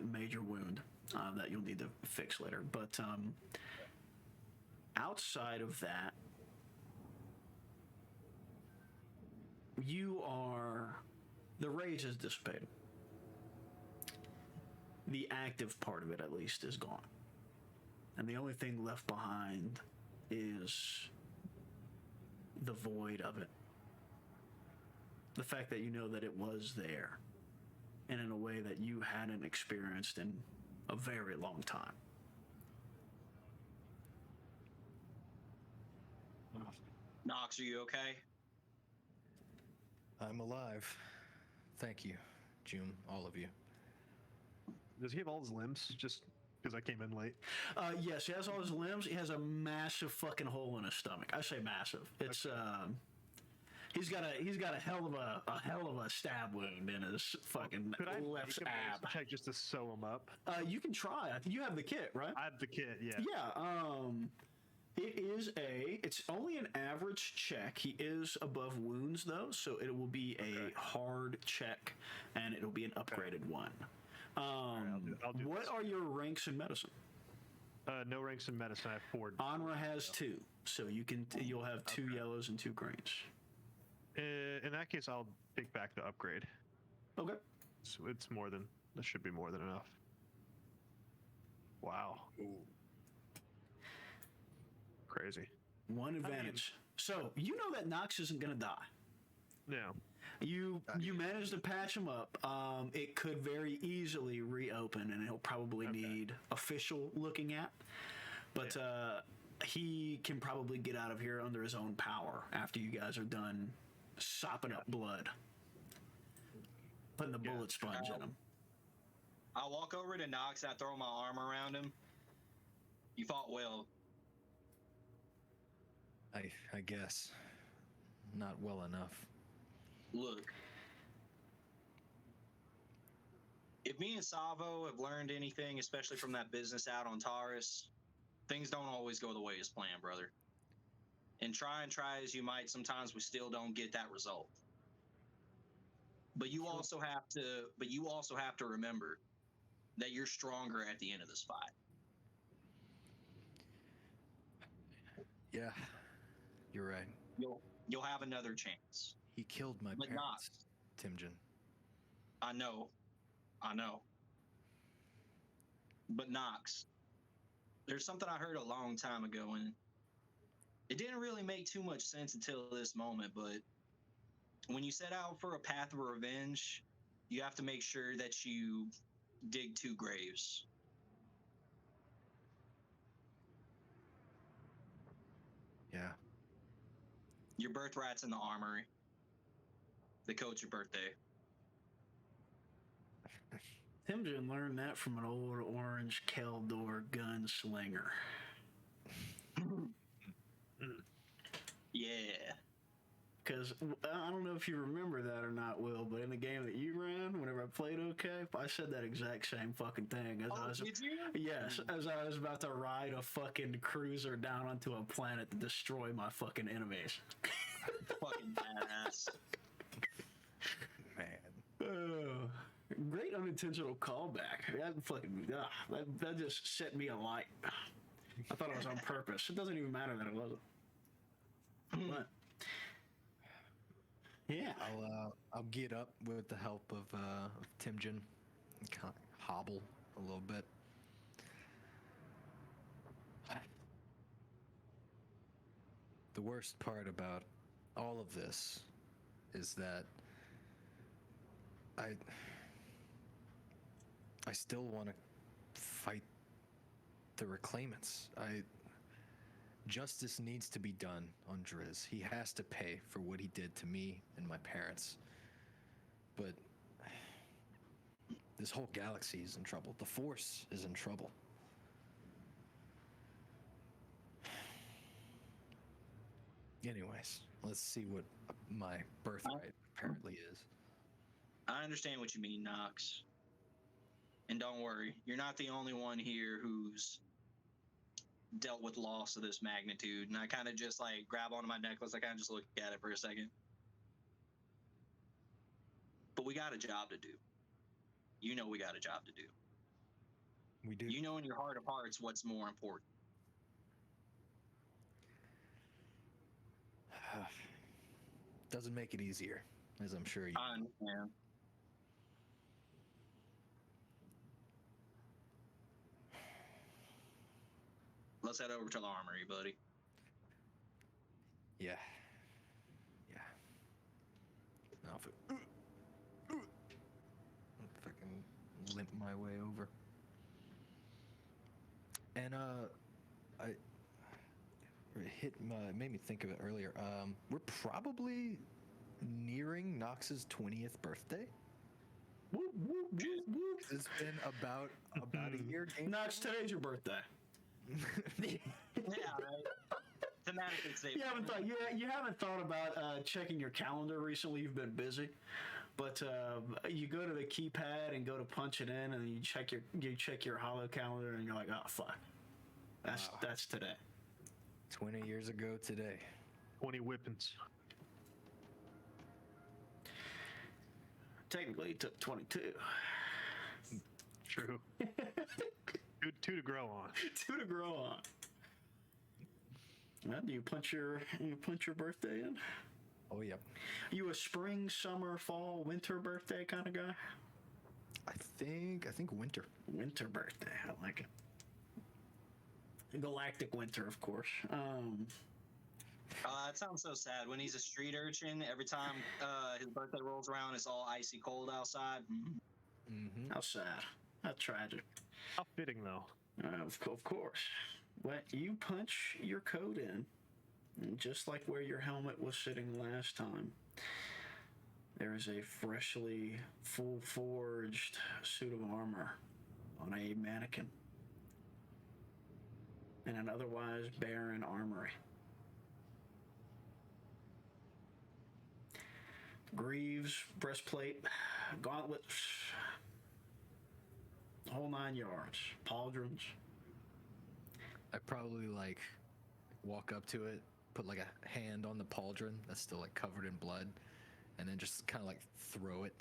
major wound that you'll need to fix later. But outside of that, the rage has dissipated. The active part of it, at least, is gone. And the only thing left behind is the void of it. The fact that you know that it was there, and in a way that you hadn't experienced in a very long time. Nox, are you okay? I'm alive. Thank you, June, all of you. Does he have all his limbs? Just because I came in late. Yes, he has all his limbs. He has a massive fucking hole in his stomach. I say massive. It's he's got a hell of a stab wound in his fucking Could I left make a ab. medicine check just to sew him up? You can try. I think you have the kit, right? I have the kit. Yeah. Yeah. It's only an average check. He is above wounds though, so it will be a hard check, and it'll be an upgraded one. I'll do what this. are your ranks in medicine? No ranks in medicine. I have 4. Honra has 2, so you'll have 2 yellows and 2 greens. In that case, I'll take back the upgrade. Okay. So it's more than that. Should be more than enough. Wow. Crazy. One advantage. So you know that Nox isn't gonna die. Yeah. You managed to patch him up. It could very easily reopen, and he'll probably need official looking at. But he can probably get out of here under his own power after you guys are done sopping up blood, putting the bullet sponge in him. I'll walk over to Nox and I throw my arm around him. You fought well. I guess. Not well enough. Look, if me and Savo have learned anything, especially from that business out on Taurus, things don't always go the way as planned, brother. And try as you might, sometimes we still don't get that result. But you also have to remember that you're stronger at the end of this fight. Yeah, you're right. You'll have another chance. He killed my But parents, Timjin. I know. But Nox, there's something I heard a long time ago, and it didn't really make too much sense until this moment, but when you set out for a path of revenge, you have to make sure that you dig 2 graves. Yeah. Your birthright's in the armory. The code's your birthday. Timjin learned that from an old orange Keldor gunslinger. Yeah. Because I don't know if you remember that or not, Will, but in the game that you ran, whenever I played OK, I said that exact same fucking thing. Did you? Yes, as I was about to ride a fucking cruiser down onto a planet to destroy my fucking enemies. Fucking badass. Man. Great unintentional callback. That fucking that just set me alight. I thought it was on purpose. It doesn't even matter that it wasn't. But yeah, I'll get up with the help of Timjin and kind of hobble a little bit. The worst part about all of this is that I still want to fight the reclaimants. Justice needs to be done on Driz. He has to pay for what he did to me and my parents. But this whole galaxy is in trouble. The Force is in trouble. Anyways, let's see what my birthright apparently is. I understand what you mean, Nox. And don't worry, you're not the only one here who's dealt with loss of this magnitude. And I kind of just grab onto my necklace. I kind of just look at it for a second. But we got a job to do. You know we got a job to do. We do. You know in your heart of hearts what's more important. Doesn't make it easier, as I'm sure you I understand. Let's head over to the armory, buddy. Yeah. Yeah. Now if it, if I can limp my way over. And it made me think of it earlier. We're probably nearing Knox's 20th birthday. Whoop, whoop, whoop, whoop. It's been about a year. Knox, today's your birthday. Yeah, right. Thematically safe. You haven't thought about checking your calendar recently. You've been busy, but you go to the keypad and go to punch it in, and you check your hollow calendar, and you're like, oh fuck, that's today. 20 years ago today. 20 whippings. Technically, it took 22. True. two to grow on. 2 to grow on. Well, do you punch your birthday in? Oh yeah. You a spring, summer, fall, winter birthday kind of guy? I think winter. Winter birthday. I like it. Galactic winter, of course. It sounds so sad. When he's a street urchin, every time his birthday rolls around, it's all icy cold outside. Mm-hmm. How sad. How tragic. How fitting, though. Of course. But you punch your code in, and just like where your helmet was sitting last time, there is a freshly full forged suit of armor on a mannequin in an otherwise barren armory. Greaves, breastplate, gauntlets, whole 9 yards, pauldrons. I probably walk up to it, put a hand on the pauldron that's still covered in blood, and then just kind of throw it.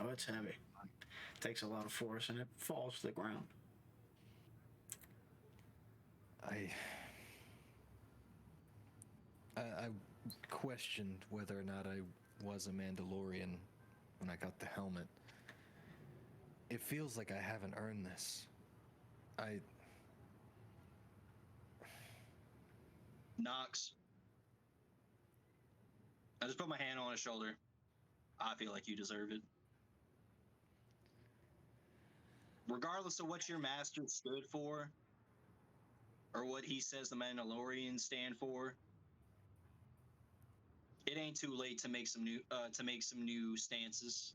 Oh, it's heavy. Takes a lot of force, and it falls to the ground. I questioned whether or not I was a Mandalorian when I got the helmet. It feels like I haven't earned this. Knox. I just put my hand on his shoulder. I feel like you deserve it. Regardless of what your master stood for, or what he says the Mandalorians stand for, it ain't too late to make some new stances.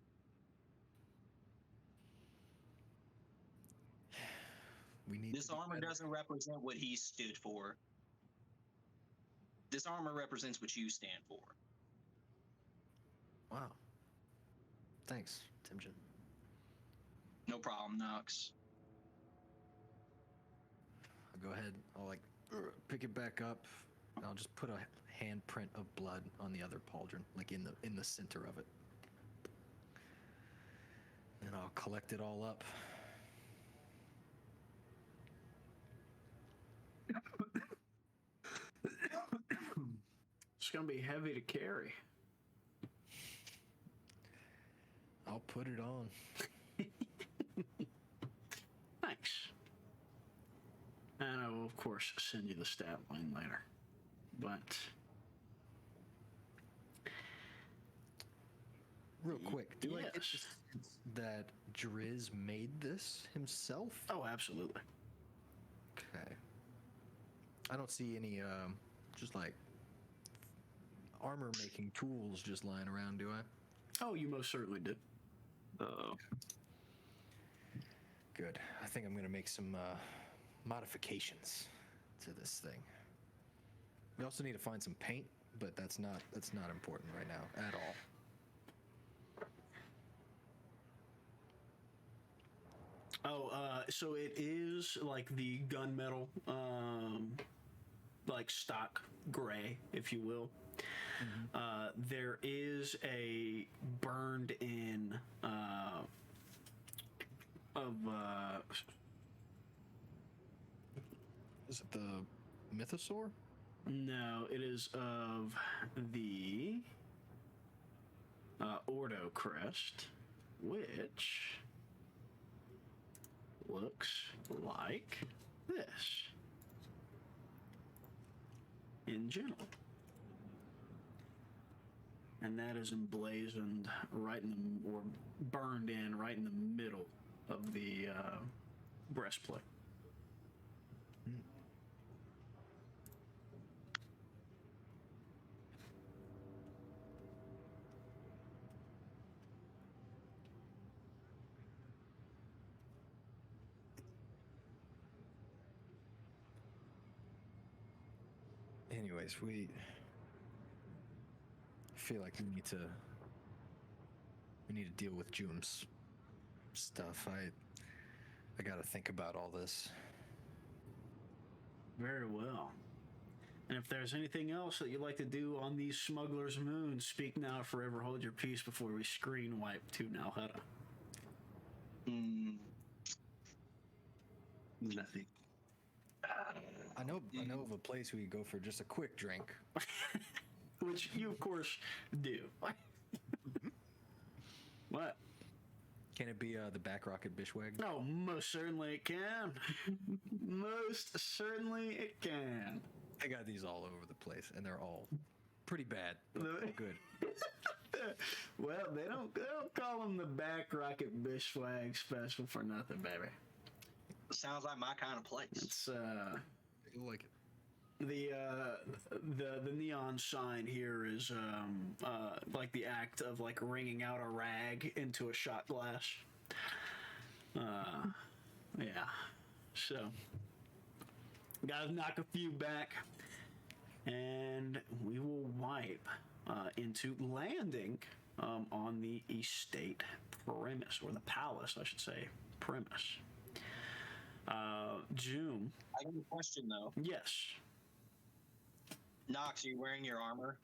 We need This to be armor better. doesn't represent what he stood for. This armor represents what you stand for. Wow. Thanks, Timjan. No problem, Knox. I'll go ahead. I'll pick it back up. And I'll just put a handprint of blood on the other pauldron, in the center of it. And I'll collect it all up. It's gonna be heavy to carry. I'll put it on. Thanks. And I will, of course, send you the stat line later. But Real quick, do I get the Yes. sense that Driz made this himself? oh, absolutely. Okay. I don't see any just armor making tools just lying around, do I? Oh, you most certainly did. Good. I think I'm gonna make some modifications to this thing. We also need to find some paint, but that's not important right now at all. Oh, So it is the gunmetal, like stock gray, if you will. There is a burned in Is it the mythosaur? no, it is of the Ordo crest, which looks like this in general. And that is emblazoned right in the, or burned in right in the middle of the breastplate. Anyways, we feel like we need to deal with June's stuff. I got to think about all this. Very well. And if there's anything else that you'd like to do on these smugglers' moons, speak now or forever hold your peace before we screen wipe to Nalhetta. Nothing. I know of a place we could go for just a quick drink. Which you, of course, do. What? Can it be the Back Rocket Bishwag? No, most certainly it can. Most certainly it can. I got these all over the place, and they're all pretty bad, but good. Well, they don't call them the Back Rocket Bishwag special for nothing, baby. Sounds like my kind of place. It's You like it? the neon sign here is like the act of like wringing out a rag into a shot glass. Yeah. So guys, knock a few back, and we will wipe into landing on the estate premise, or the palace, I should say, premise. June. I got a question though. Yes. Nox, are you wearing your armor?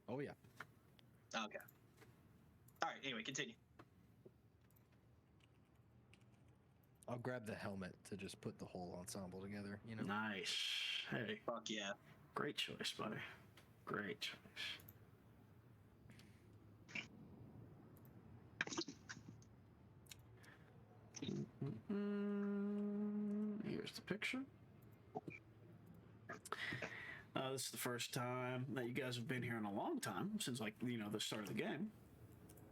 Oh yeah. Okay. All right. Anyway, continue. I'll grab the helmet to just put the whole ensemble together. You know. Nice. Hey, Fuck yeah. great choice, buddy. Great choice. Here's the picture. This is the first time that you guys have been here in a long time, since, like, you know, the start of the game.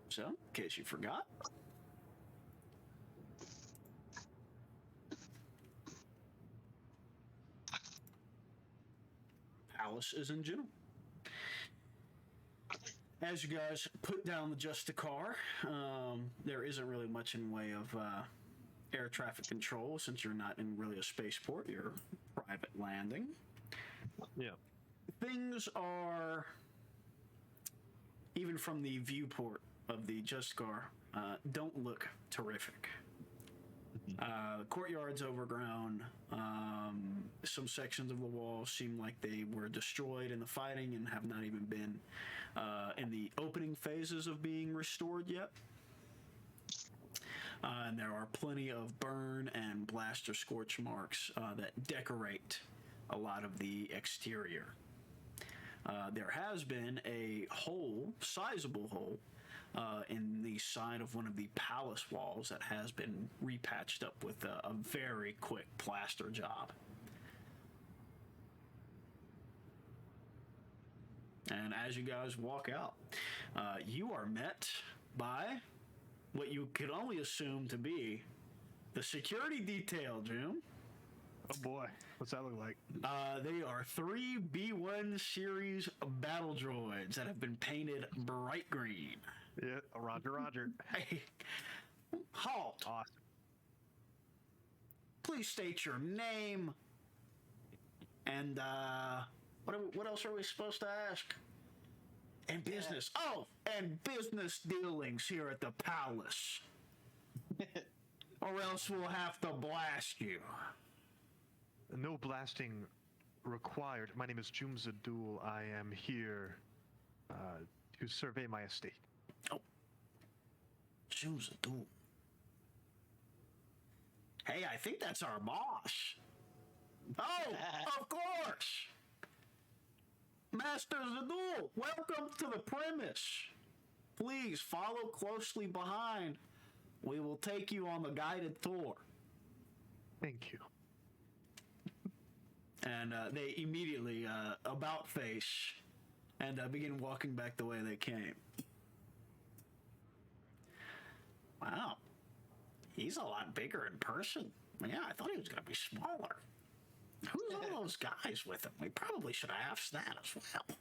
So, in case you forgot. Palace is in general. As you guys put down the Justicar, there isn't really much in way of air traffic control, since you're not in really a spaceport, you're private landing. Yeah. Things are, even from the viewport of the Justicar, don't look terrific. The courtyard's overgrown. Some sections of the wall seem like they were destroyed in the fighting and have not even been in the opening phases of being restored yet. And there are plenty of burn and blaster scorch marks that decorate a lot of the exterior. There has been a hole, sizable hole, in the side of one of the palace walls that has been repatched up with a very quick plaster job. And as you guys walk out, you are met by what you could only assume to be the security detail, Jim. Oh boy, what's that look like? They are 3 B1 series battle droids that have been painted bright green. Yeah, Roger, Roger. Hey, halt. Awesome. Please state your name. And, what else are we supposed to ask? And business. Oh, and business dealings here at the palace. Or else we'll have to blast you. No blasting required. My name is Jumzadul. I am here to survey my estate. Choose a duel. Hey, I think that's our boss. Oh, of course. Master Zadul, welcome to the premise. Please follow closely behind. We will take you on the guided tour. Thank you. And they immediately about face and begin walking back the way they came. Wow. He's a lot bigger in person. Yeah, I thought he was going to be smaller. Who's all those guys with him? We probably should have asked that as well.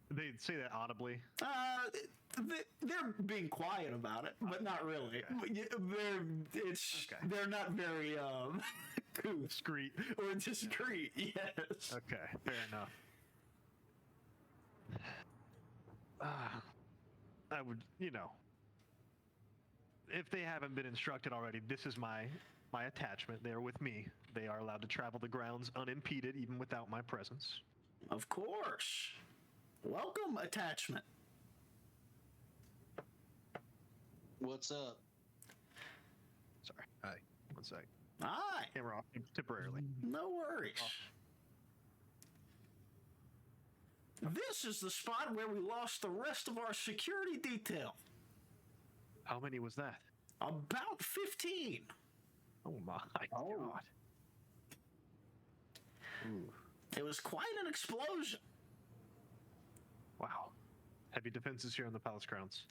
They say that audibly. They're being quiet about it, but not really. Okay. They're not very Discreet. or discreet. Yes. Okay, fair enough. I would, if they haven't been instructed already, this is my attachment. They're with me. They are allowed to travel the grounds unimpeded, even without my presence. Of course. Welcome, attachment. What's up? Sorry. Hi. One sec. Hi. Camera off temporarily. No worries. This is the spot where we lost the rest of our security detail. How many was that? About 15. Oh my god. Ooh. It was quite an explosion. Wow. Heavy defenses here on the palace grounds.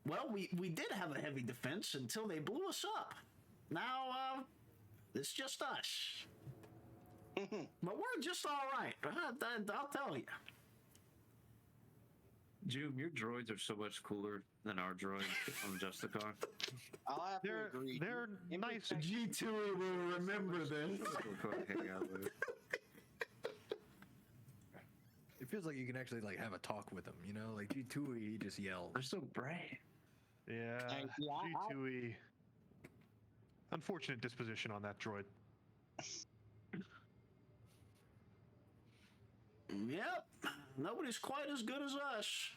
Well, we did have a heavy defense until they blew us up. Now, it's just us. But we're just all right. I'll tell you. June, your droids are so much cooler than our droids on Justicon. I'll have to agree. They're nice. G2 will remember this. Hang out with. It feels like you can actually like have a talk with him, Like G2, he just yells. They're so brave. Yeah. G2E. Unfortunate disposition on that droid. Yep. Nobody's quite as good as us.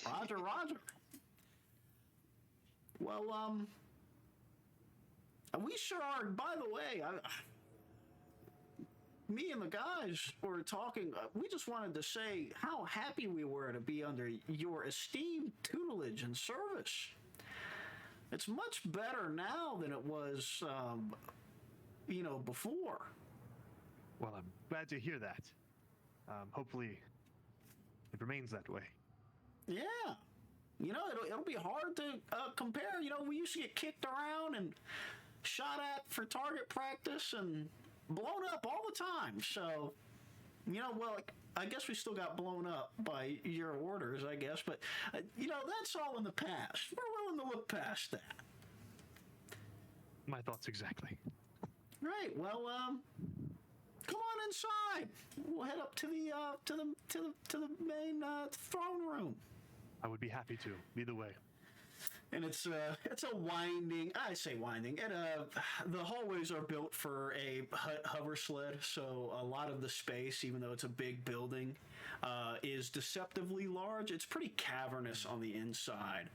Roger, Roger. Well, we sure are. By the way, me and the guys were talking. We just wanted to say how happy we were to be under your esteemed tutelage and service. It's much better now than it was, before. Well, I'm glad to hear that. Hopefully, it remains that way. Yeah. It'll be hard to compare. We used to get kicked around and shot at for target practice and blown up all the time. So, I guess we still got blown up by your orders, I guess. But, that's all in the past. We're willing to look past that. My thoughts exactly. Right. Well, come on inside. We'll head up to the main throne room. I would be happy to. Either way. And it's a winding. I say winding. And the hallways are built for a hover sled, so a lot of the space, even though it's a big building, is deceptively large. It's pretty cavernous on the inside.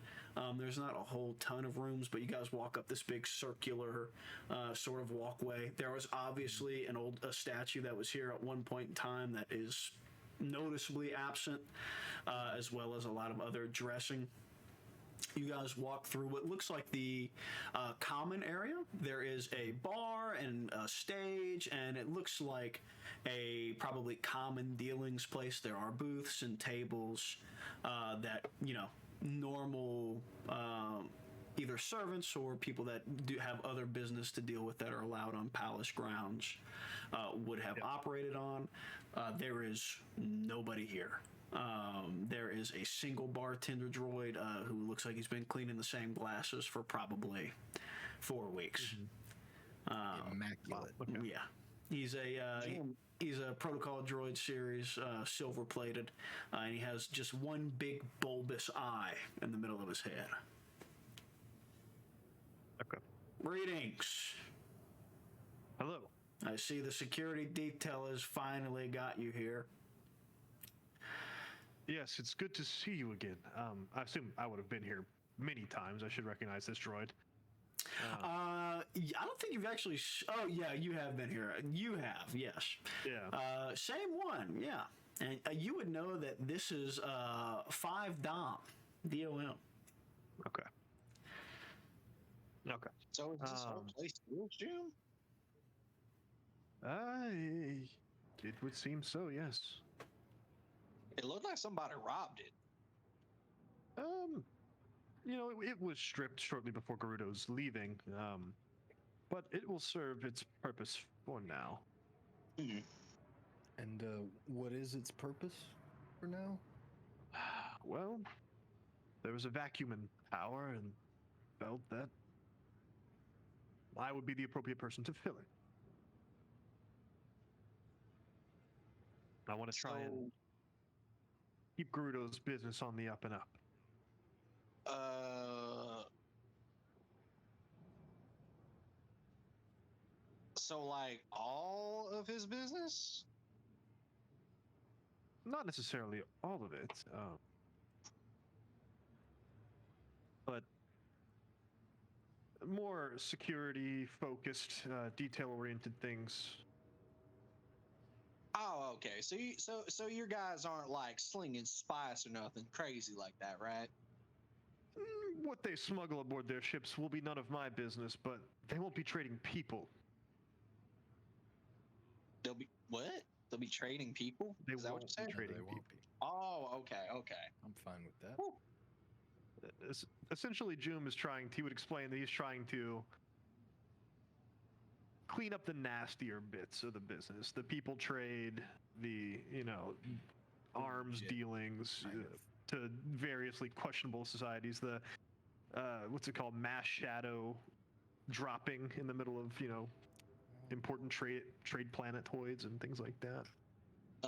There's not a whole ton of rooms, but you guys walk up this big circular sort of walkway. There was obviously a statue that was here at one point in time that is noticeably absent, as well as a lot of other dressing. You guys walk through what looks like the common area. There is a bar and a stage, and it looks like a probably common dealings place. There are booths and tables that, normal either servants or people that do have other business to deal with that are allowed on palace grounds would have operated on. There is nobody here. There is a single bartender droid who looks like he's been cleaning the same glasses for probably 4 weeks. Immaculate. Yeah, he's a protocol droid series, silver plated, and he has just one big bulbous eye in the middle of his head. Okay. Greetings. Hello. I see the security detail has finally got you here. Yes, it's good to see you again. I assume I would have been here many times. I should recognize this droid. I don't think you've actually. Oh yeah, you have been here. You have, yes. Yeah. Same one, yeah. And you would know that this is 5 Dom, DOM. Okay. Okay. So is this whole place yours, Jim? It would seem so, yes. It looked like somebody robbed it. It was stripped shortly before Gerudo's leaving, but it will serve its purpose for now. Hmm. And what is its purpose for now? Well, there was a vacuum in power and felt that I would be the appropriate person to fill it. I want to try and keep Gerudo's business on the up and up. So like all of his business? Not necessarily all of it, but more security-focused, detail-oriented things. Oh, okay. So your guys aren't like slinging spice or nothing crazy like that, right? What they smuggle aboard their ships will be none of my business, but they won't be trading people. They'll be what? They'll be trading people? They Is that what won't you're be saying? trading They people. won't be. Oh, okay. I'm fine with that. Whew. Essentially, Joom is he would explain that he's trying to clean up the nastier bits of the business. The people trade, the, arms Legit, dealings kind of. to variously questionable societies. The, what's it called? Mass shadow dropping in the middle of, important trade planetoids and things like that.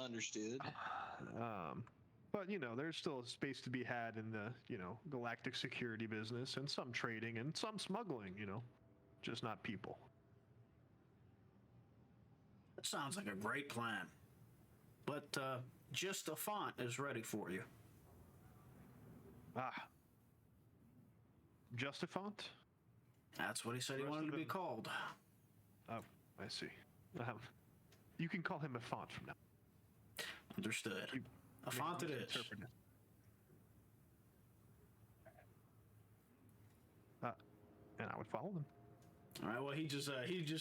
Understood. But there's still a space to be had in the galactic security business, and some trading and some smuggling. Just not people. That sounds like a great plan. But just a font is ready for you. Just a font? That's what he said he Rest wanted of to be it- called. Oh, I see. You can call him a font from now. Understood. A font it is. Interpret it. And I would follow them. All right. Well, he just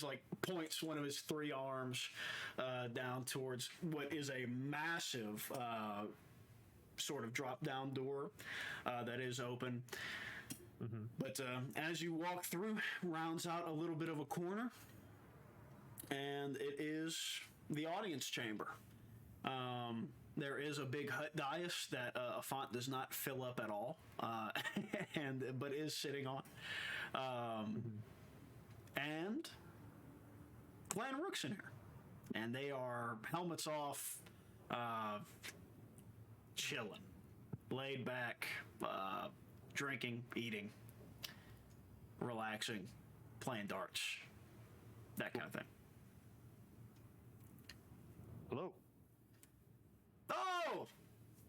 like points one of his 3 arms down towards what is a massive sort of drop down door that is open. Mm-hmm. But as you walk through, rounds out a little bit of a corner, and it is the audience chamber. There is a big hut dais that a font does not fill up at all, but is sitting on. And Glenn Rook's in here, and they are helmets off, chilling, laid back, drinking, eating, relaxing, playing darts, that kind of thing. Hello. Oh,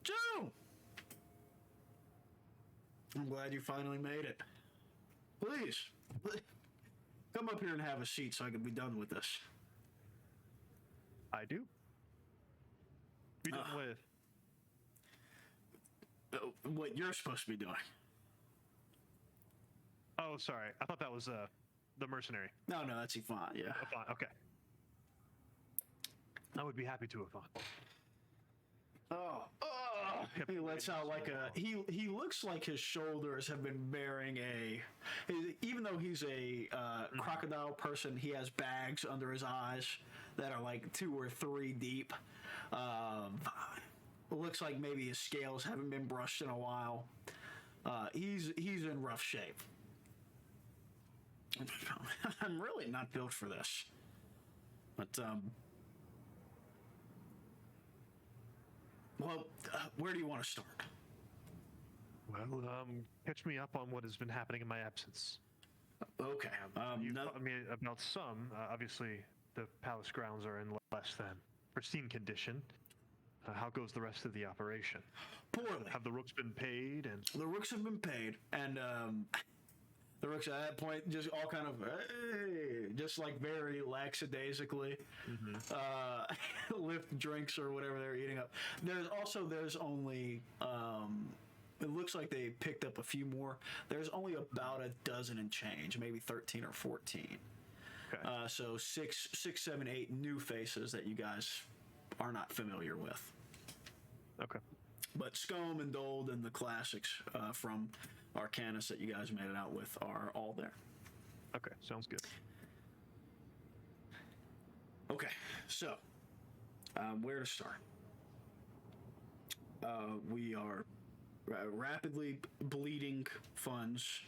June! I'm glad you finally made it. Please, come up here and have a seat so I can be done with this. I do. Be done with What you're supposed to be doing. Oh, sorry. I thought that was the mercenary. No, that's Yvonne, yeah. Font. Okay. I would be happy to, Yvonne. He lets out like he looks like his shoulders have been bearing even though he's a crocodile person, he has bags under his eyes that are like 2 or 3 deep. Looks like maybe his scales haven't been brushed in a while. He's in rough shape. I'm really not built for this. But where do you want to start? Well, catch me up on what has been happening in my absence. Okay. You taught me about some. Obviously, the palace grounds are in less than pristine condition. How goes the rest of the operation? Poorly. Have the rooks been paid? And The rooks have been paid, and the rooks at that point just all kind of, just like very lackadaisically, lift drinks or whatever they're eating up. There's only, it looks like they picked up a few more. There's only about a dozen and change, maybe 13 or 14. okay. So six, 7, 8 new faces that you guys are not familiar with. Okay. But Scum and Dold and the classics from Arcanus that you guys made it out with are all there. Okay. Sounds good. Okay, so where to start? We are rapidly bleeding funds,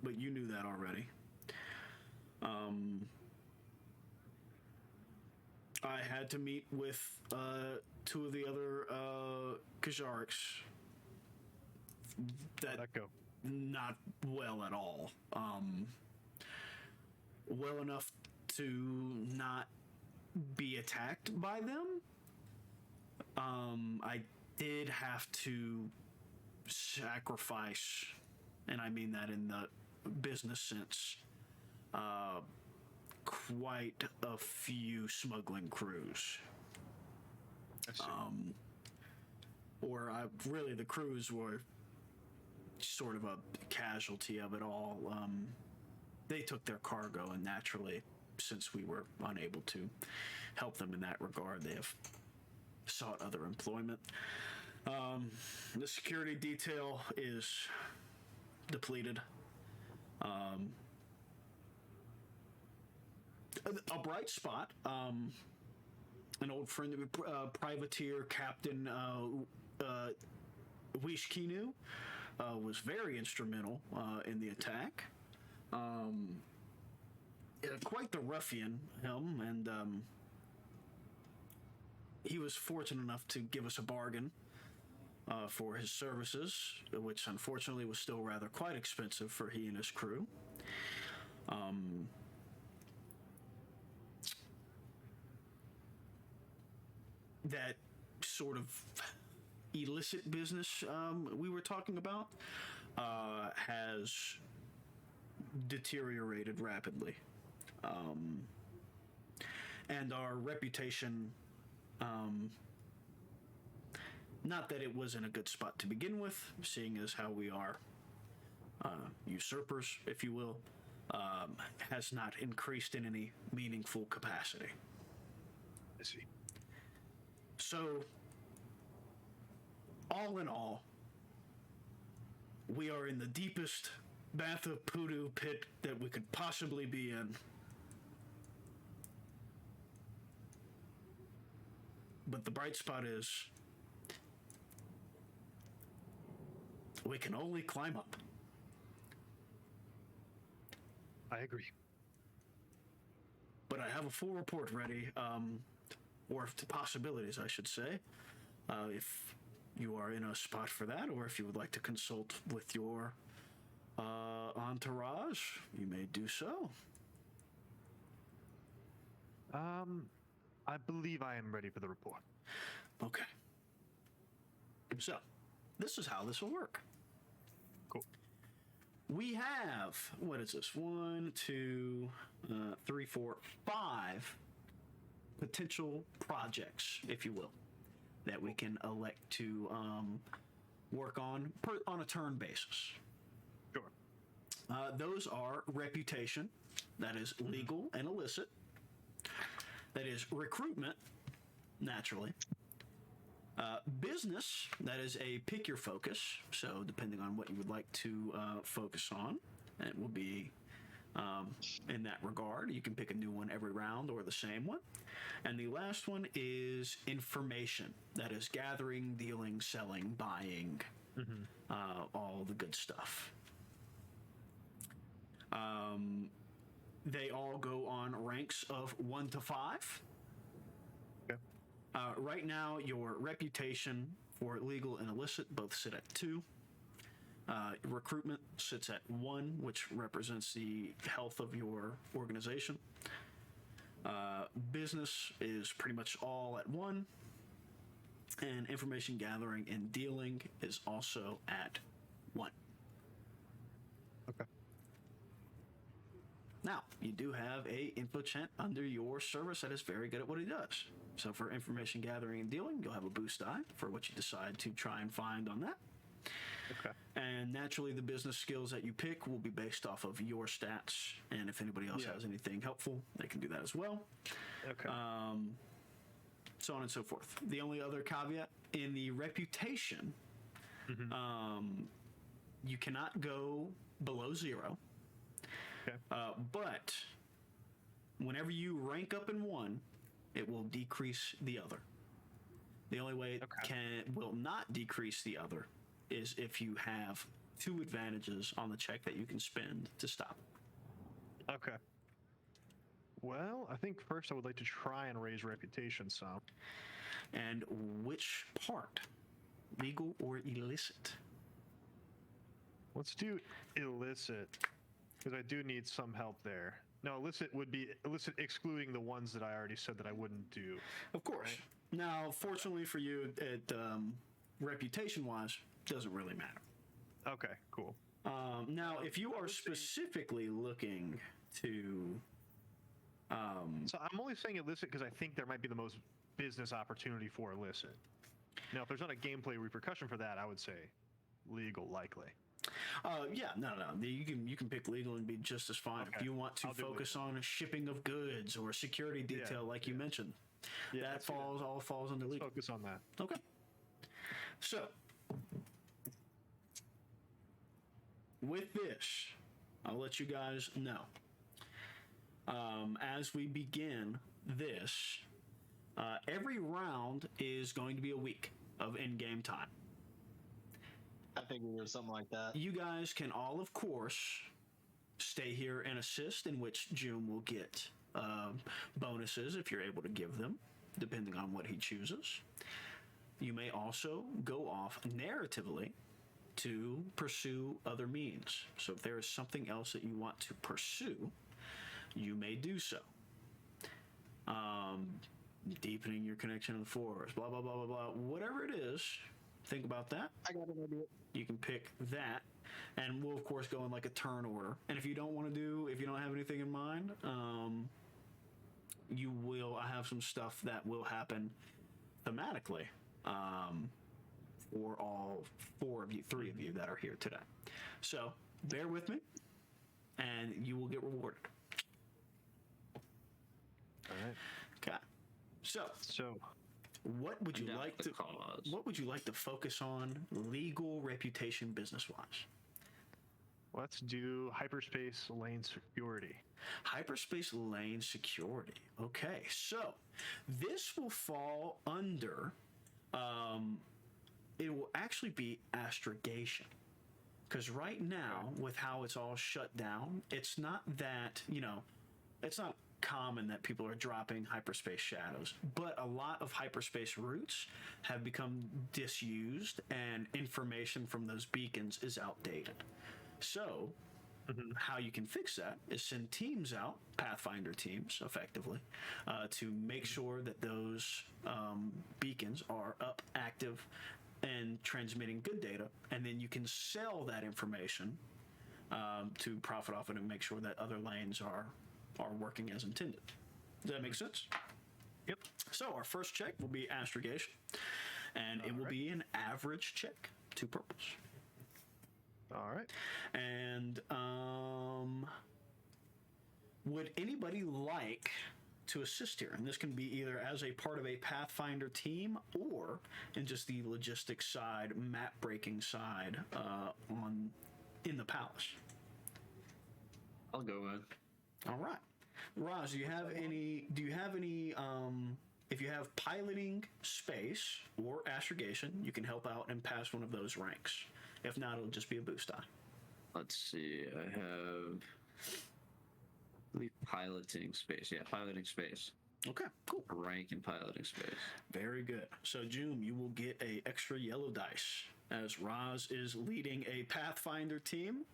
but you knew that already. I had to meet with 2 of the other Kajariks. How'd that go? Not well at all. Well enough to not be attacked by them. I did have to sacrifice, and I mean that in the business sense, quite a few smuggling crews. I see. Really the crews were sort of a casualty of it all. They took their cargo, and naturally, since we were unable to help them in that regard, they have sought other employment. The security detail is depleted. A bright spot, an old friend, privateer Captain Wishkinu, was very instrumental in the attack. Quite the ruffian, him, and he was fortunate enough to give us a bargain for his services, which unfortunately was still rather quite expensive for he and his crew. That sort of illicit business we were talking about has deteriorated rapidly. And our reputation, not that it was in a good spot to begin with, seeing as how we are usurpers, if you will, has not increased in any meaningful capacity. I see. So, all in all, we are in the deepest bath of poodoo pit that we could possibly be in. But the bright spot is we can only climb up. I agree. But I have a full report ready, or possibilities, I should say, if you are in a spot for that, or if you would like to consult with your entourage, you may do so. I believe I am ready for the report. Okay. So, this is how this will work. Cool. We have, what is this? 1, 2, 3, 4, 5 potential projects, if you will, that we can elect to work on on a turn basis. Sure. Those are reputation, that is legal and illicit. That is recruitment, naturally. Business, that is a pick your focus. So depending on what you would like to focus on, it will be in that regard. You can pick a new one every round or the same one. And the last one is information. That is gathering, dealing, selling, buying, all the good stuff. They all go on ranks of 1 to 5. Okay. Right now, your reputation for legal and illicit both sit at 2. Recruitment sits at 1, which represents the health of your organization. Business is pretty much all at 1, and information gathering and dealing is also at 1. Okay. Now, you do have a info-chant under your service that is very good at what he does. So for information gathering and dealing, you'll have a boost die for what you decide to try and find on that. Okay. And naturally, the business skills that you pick will be based off of your stats. And if anybody else has anything helpful, they can do that as well. Okay. So on and so forth. The only other caveat in the reputation, you cannot go below 0. Okay. But whenever you rank up in one, it will decrease the other. The only way it will not decrease the other is if you have 2 advantages on the check that you can spend to stop it. Okay. Well, I think first I would like to try and raise reputation some. And which part? Legal or illicit? Let's do illicit, because I do need some help there. No, illicit would be illicit excluding the ones that I already said that I wouldn't do. Of course. Right? Now, fortunately for you, it reputation-wise, doesn't really matter. Okay, cool. Now, if you are specifically looking to... so I'm only saying illicit because I think there might be the most business opportunity for illicit. Now, if there's not a gameplay repercussion for that, I would say legal, likely. Yeah, no. You can pick legal and be just as fine. If you want to focus on shipping of goods or security detail, like you mentioned, that all falls under legal. Focus on that. Okay. So, with this, I'll let you guys know. As we begin this, every round is going to be a week of in-game time. I figured it was something like that. You guys can all, of course, stay here and assist, in which June will get bonuses if you're able to give them, depending on what he chooses. You may also go off narratively to pursue other means. So if there is something else that you want to pursue, you may do so. Deepening your connection to the forest, blah, blah, blah, blah, blah. Whatever it is, think about that. I got an idea. You can pick that, and we'll, of course, go in like a turn order. And if you don't want to if you don't have anything in mind, I have some stuff that will happen thematically for all 3 of you that are here today. So bear with me, and you will get rewarded. All right. Okay. So what would you like to focus on legal, reputation, business wise? Let's do hyperspace lane security. Hyperspace lane security. Okay, so this will fall under it will actually be astrogation, because right now, with how it's all shut down, it's not that, it's not common that people are dropping hyperspace shadows, but a lot of hyperspace routes have become disused, and information from those beacons is outdated. So how you can fix that is send teams out, Pathfinder teams effectively, to make sure that those beacons are up, active, and transmitting good data, and then you can sell that information to profit off it and make sure that other lanes are working as intended. Does that make sense? Yep. So our first check will be astrogation, and it will be an average check, 2 purples. All right. And would anybody like to assist here? And this can be either as a part of a Pathfinder team or in just the logistics side, map breaking side in the palace. I'll go in. All right. Roz, do you have any if you have piloting space or astrogation, you can help out and pass one of those ranks. If not, it'll just be a boost die. Let's see. I have piloting space. Yeah, piloting space. Okay, cool. A rank in piloting space. Very good. So, June, you will get a extra yellow dice as Roz is leading a Pathfinder team.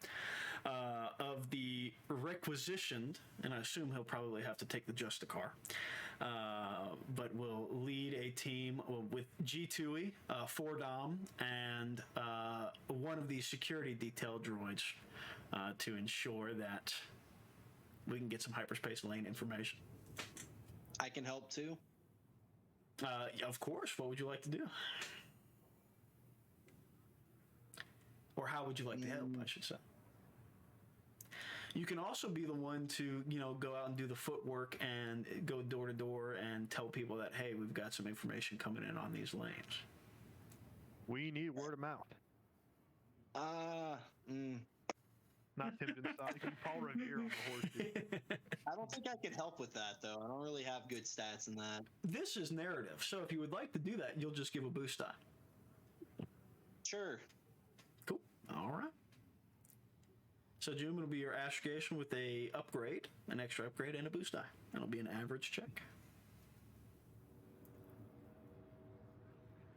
of the requisitioned, and I assume he'll probably have to take the Justicar, but will lead a team with G2E, 4-Dom, and one of these security detail droids to ensure that we can get some hyperspace lane information. I can help too. Of course. What would you like to do? Or how would you like to help, I should say. You can also be the one to, go out and do the footwork and go door to door and tell people that, hey, we've got some information coming in on these lanes. We need word of mouth. Not Tim Inside. You Paul Revere on the horse. Dude. I don't think I could help with that though. I don't really have good stats in that. This is narrative, so if you would like to do that, you'll just give a boost die. Sure. Cool. All right. So June will be your astrogation with an extra upgrade, and a boost die. That'll be an average check.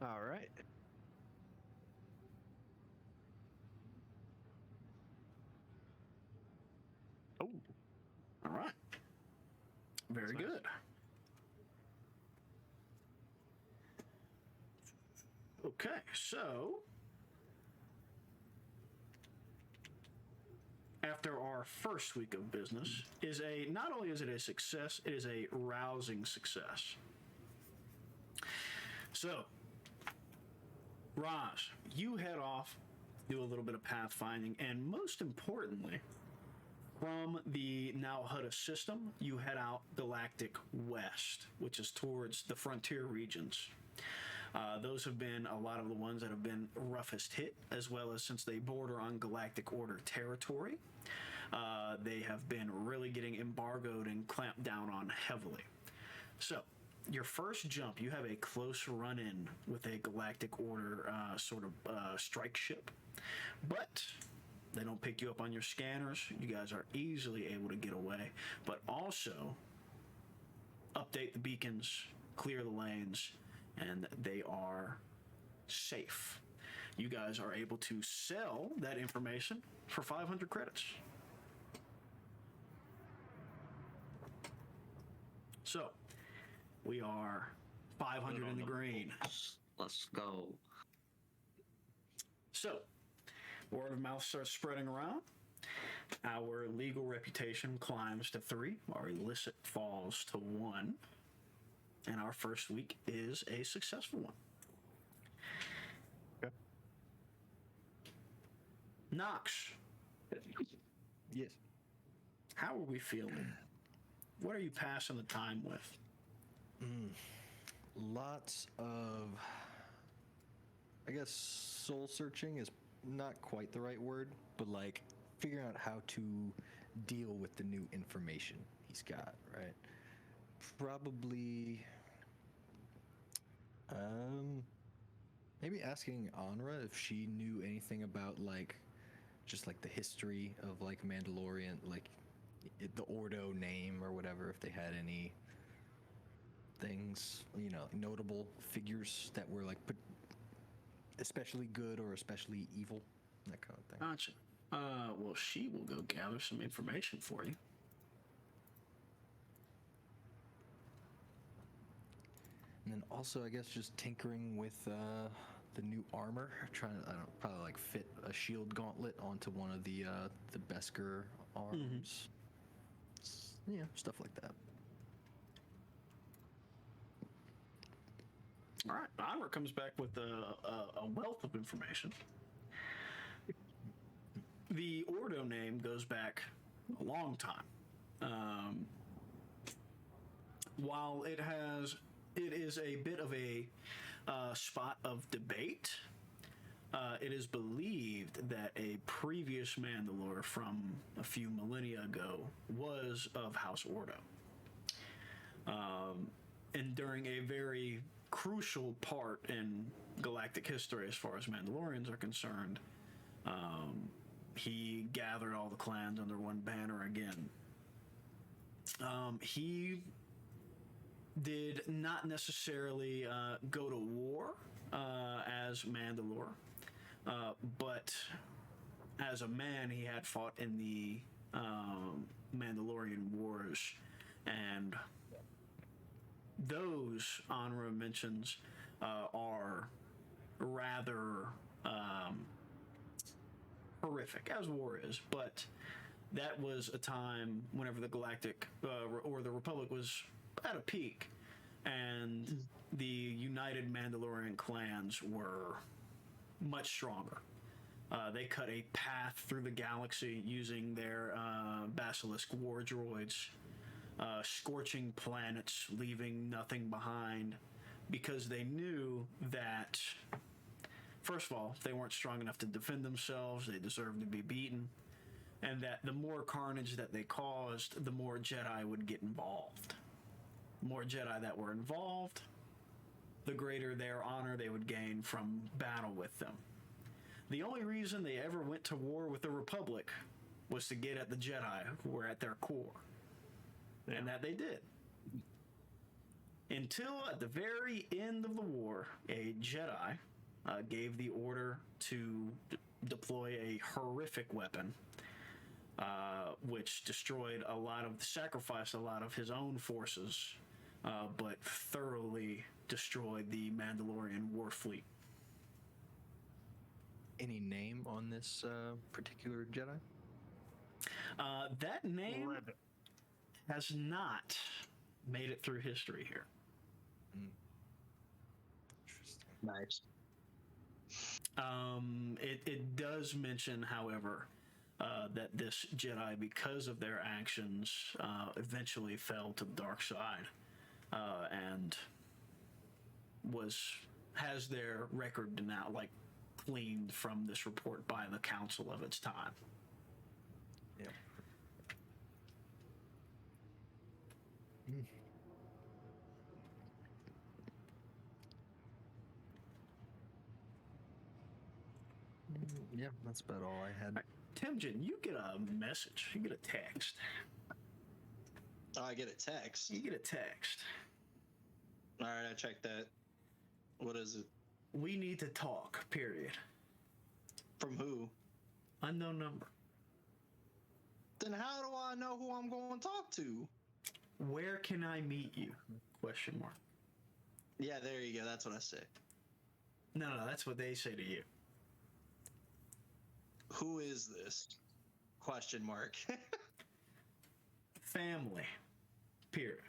All right. Oh. All right. Very That's nice. good. Okay, so after our first week of business not only is it a success, it is a rousing success. So, Raj, you head off, do a little bit of pathfinding, and most importantly, from the now Hutta system, you head out Galactic West, which is towards the frontier regions. Those have been a lot of the ones that have been roughest hit, as well as since they border on Galactic Order territory, they have been really getting embargoed and clamped down on heavily. So, your first jump, you have a close run-in with a Galactic Order strike ship, but they don't pick you up on your scanners. You guys are easily able to get away, but also update the beacons, clear the lanes, and they are safe. You guys are able to sell that information for 500 credits. So, we are 500 in the green. Let's go. So, word of mouth starts spreading around. Our legal reputation climbs to 3. Our illicit falls to 1. And our first week is a successful one. Okay. Nox, Yes. how are we feeling? What are you passing the time with? Lots of, I guess, soul searching is not quite the right word, but like figuring out how to deal with the new information he's got, right? Probably, maybe asking Anra if she knew anything about just the history of Mandalorian, the Ordo name or whatever, if they had any things, notable figures that were especially good or especially evil, that kind of thing. Gotcha. Well, she will go gather some information for you. And then also, I guess, just tinkering with the new armor, trying to, probably fit a shield gauntlet onto one of the Beskar arms. Yeah, stuff like that. All right, Onward comes back with a wealth of information. The Ordo name goes back a long time. While it is a bit of a spot of debate, it is believed that a previous Mandalore from a few millennia ago was of House Ordo. And during a very crucial part in galactic history as far as Mandalorians are concerned, he gathered all the clans under one banner again. He did not necessarily go to war as Mandalore, but as a man, he had fought in the Mandalorian Wars, and those honorable mentions are rather horrific, as war is. But that was a time whenever the Galactic or the Republic was at a peak, and the United Mandalorian clans were much stronger. They cut a path through the galaxy using their basilisk war droids, scorching planets, leaving nothing behind, because they knew that, first of all, they weren't strong enough to defend themselves, they deserved to be beaten, and that the more carnage that they caused, the more Jedi would get involved. The more Jedi that were involved, the greater their honor they would gain from battle with them. The only reason they ever went to war with the Republic was to get at the Jedi, who were at their core. And that they did. Until at the very end of the war, a Jedi gave the order to deploy a horrific weapon, which sacrificed a lot of his own forces, but thoroughly destroyed the Mandalorian war fleet. Any name on this particular Jedi? That name has not made it through history here. Nice. It does mention, however, that this Jedi, because of their actions, eventually fell to the dark side, and has their record now cleaned from this report by the council of its time. Yep. Yeah, that's about all I had. Timjen, you get a message. You get a text. Oh, I get a text. You get a text. All right, I checked that. What is it? We need to talk, period. From who? Unknown number. Then how do I know who I'm going to talk to? Where can I meet you? Question mark. Yeah, there you go. That's what I say. No, that's what they say to you. Who is this? Question mark. Family. Period.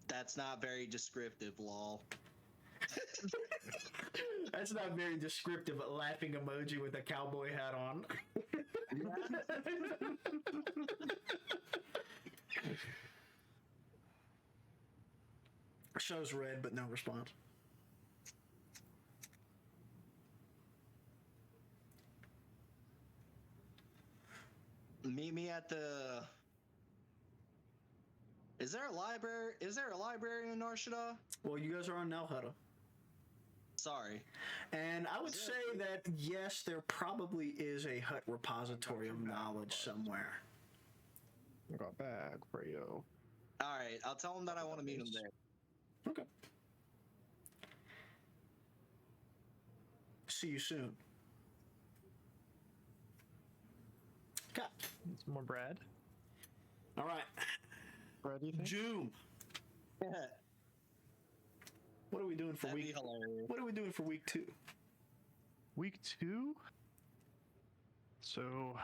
That's not very descriptive, lol. That's not very descriptive. A laughing emoji with a cowboy hat on. Shows red, but no response. Meet me at the. Is there a library? Is there a library in Nar Shaddaa? Well, you guys are on Nelhutta. Sorry. And I would say that, yes, there probably is a hut repository of knowledge somewhere. I got a bag for you. All right, I'll tell him that I want to meet him there. Okay. See you soon. Okay. Some more bread. All right. Bread, you think? June. What are we doing for That'd be week? hilarious. What are we doing for week 2? Week 2? So,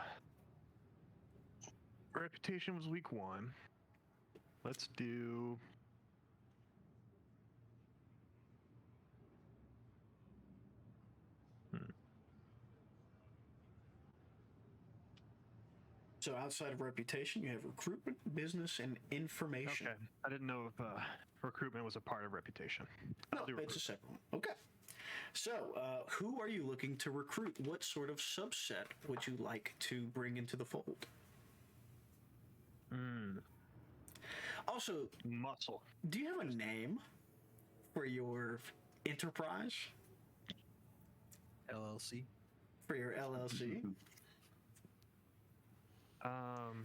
Reputation was week 1. Let's do... So outside of reputation, you have recruitment, business, and information. Okay. I didn't know if recruitment was a part of Reputation. No, I'll do it's a separate one. Okay. So, who are you looking to recruit? What sort of subset would you like to bring into the fold? Also, Muscle. do you have a name for your enterprise? LLC. For your LLC?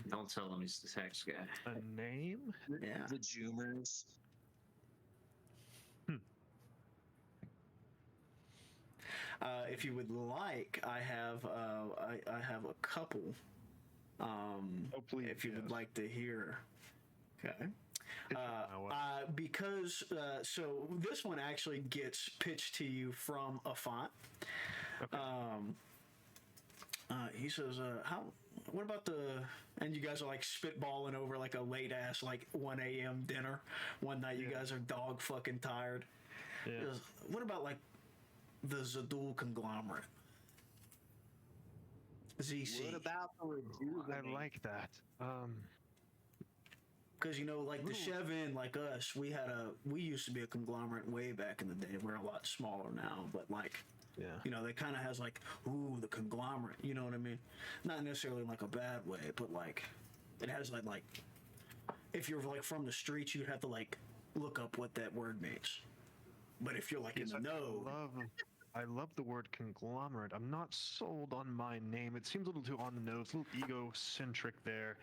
Don't tell him he's the tax guy. A name? Yeah. The Joomers. If you would like, I have a couple. Oh, please, if you would yes. like to hear. Okay. Pitch it my way. Because so this one actually gets pitched to you from a font. Okay. He says, "How? What about the?" And you guys are like spitballing over like a late ass like 1 a.m. dinner one night. You guys are dog fucking tired. Yeah. He goes, what about like the Zadul conglomerate? ZC. What about the rejuvenate? I like that. Because you know, like the Chevin, like us, we used to be a conglomerate way back in the day. We're a lot smaller now, but like, Yeah. you know, they kind of has like, ooh, the conglomerate. You know what I mean? Not necessarily in like a bad way, but like, it has like, if you're like from the streets, you'd have to like look up what that word means. But if you're like in the know, I love the word conglomerate. I'm not sold on my name. It seems a little too on the nose, a little egocentric there.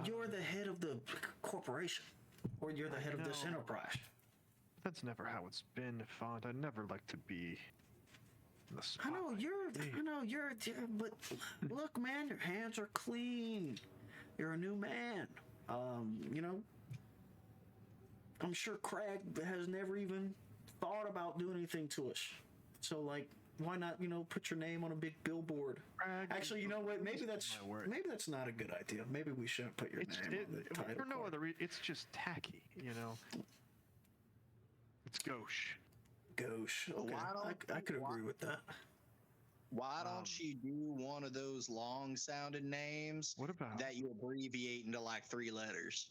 you're the head of the corporation, or you're the head of this know. enterprise. That's never how it's been, Font. I'd never like to be in the I know spotlight. you're, but look, man, your hands are clean. You're a new man. You know, I'm sure Craig has never even thought about doing anything to us. So, like, why not, you know, put your name on a big billboard? Craig, Actually, you know what? Maybe that's my word. not a good idea. Maybe we shouldn't put your name on the title. For no card. other reason, it's just tacky, you know. It's gauche. Gauche. Okay, Why don't- I could agree with that. Why don't you do one of those long-sounded names What about? that you abbreviate into like 3 letters?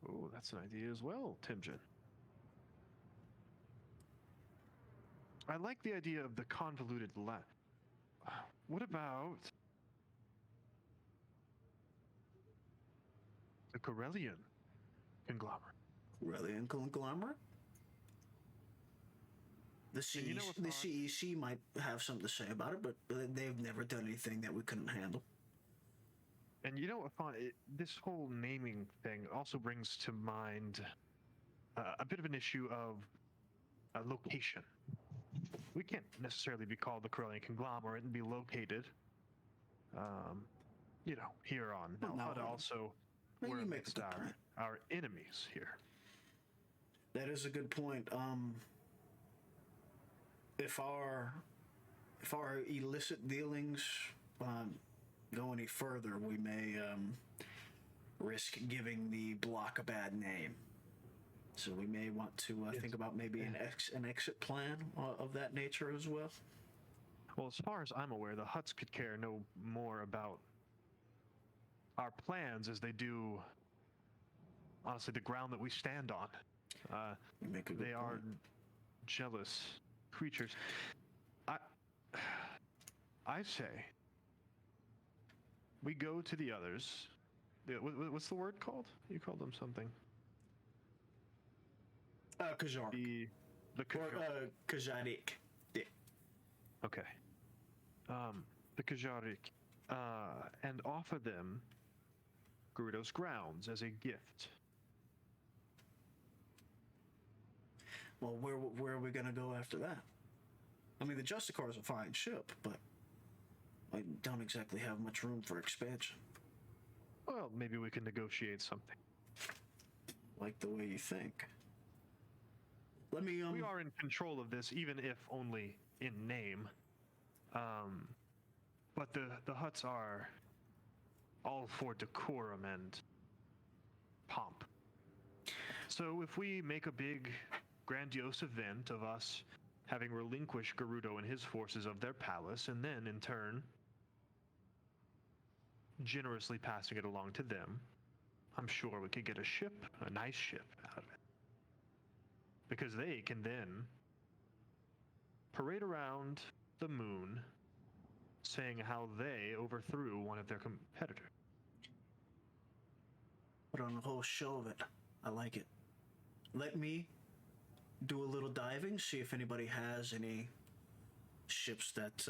Oh, that's an idea as well, Timjin. I like the idea of the convoluted What about the Corellian conglomerate? Really, in conglomerate? The And you know what, Font? CEC might have something to say about it, but they've never done anything that we couldn't handle. And you know what, Font? This whole naming thing also brings to mind a bit of an issue of location. We can't necessarily be called the Corellian conglomerate and be located, you know, here on. Well, Now, no, but also, maybe we're you make a amidst good point. our enemies here. That is a good point. If our illicit dealings go any further, we may risk giving the block a bad name. So we may want to think about maybe an exit plan of that nature as well. Well, as far as I'm aware, the Hutts could care no more about our plans as they do, honestly, the ground that we stand on. You make a good They are point. jealous creatures. I say we go to the others. What's the word called? You called them something. Kajar. The Or Kajarik. Yeah. Okay. The Kajarik, and offer them Gerudo's grounds as a gift. Well, where are we going to go after that? I mean, the Justicar is a fine ship, but I don't exactly have much room for expansion. Well, maybe we can negotiate something. Like the way you think. Let me We are in control of this, even if only in name. But the Hutts are all for decorum and pomp. So if we make a big, grandiose event of us having relinquished Gerudo and his forces of their palace, and then in turn generously passing it along to them, I'm sure we could get a ship, a nice ship, out of it. Because they can then parade around the moon saying how they overthrew one of their competitors. put on a whole show of it. I like it. Let me do a little diving, see if anybody has any ships that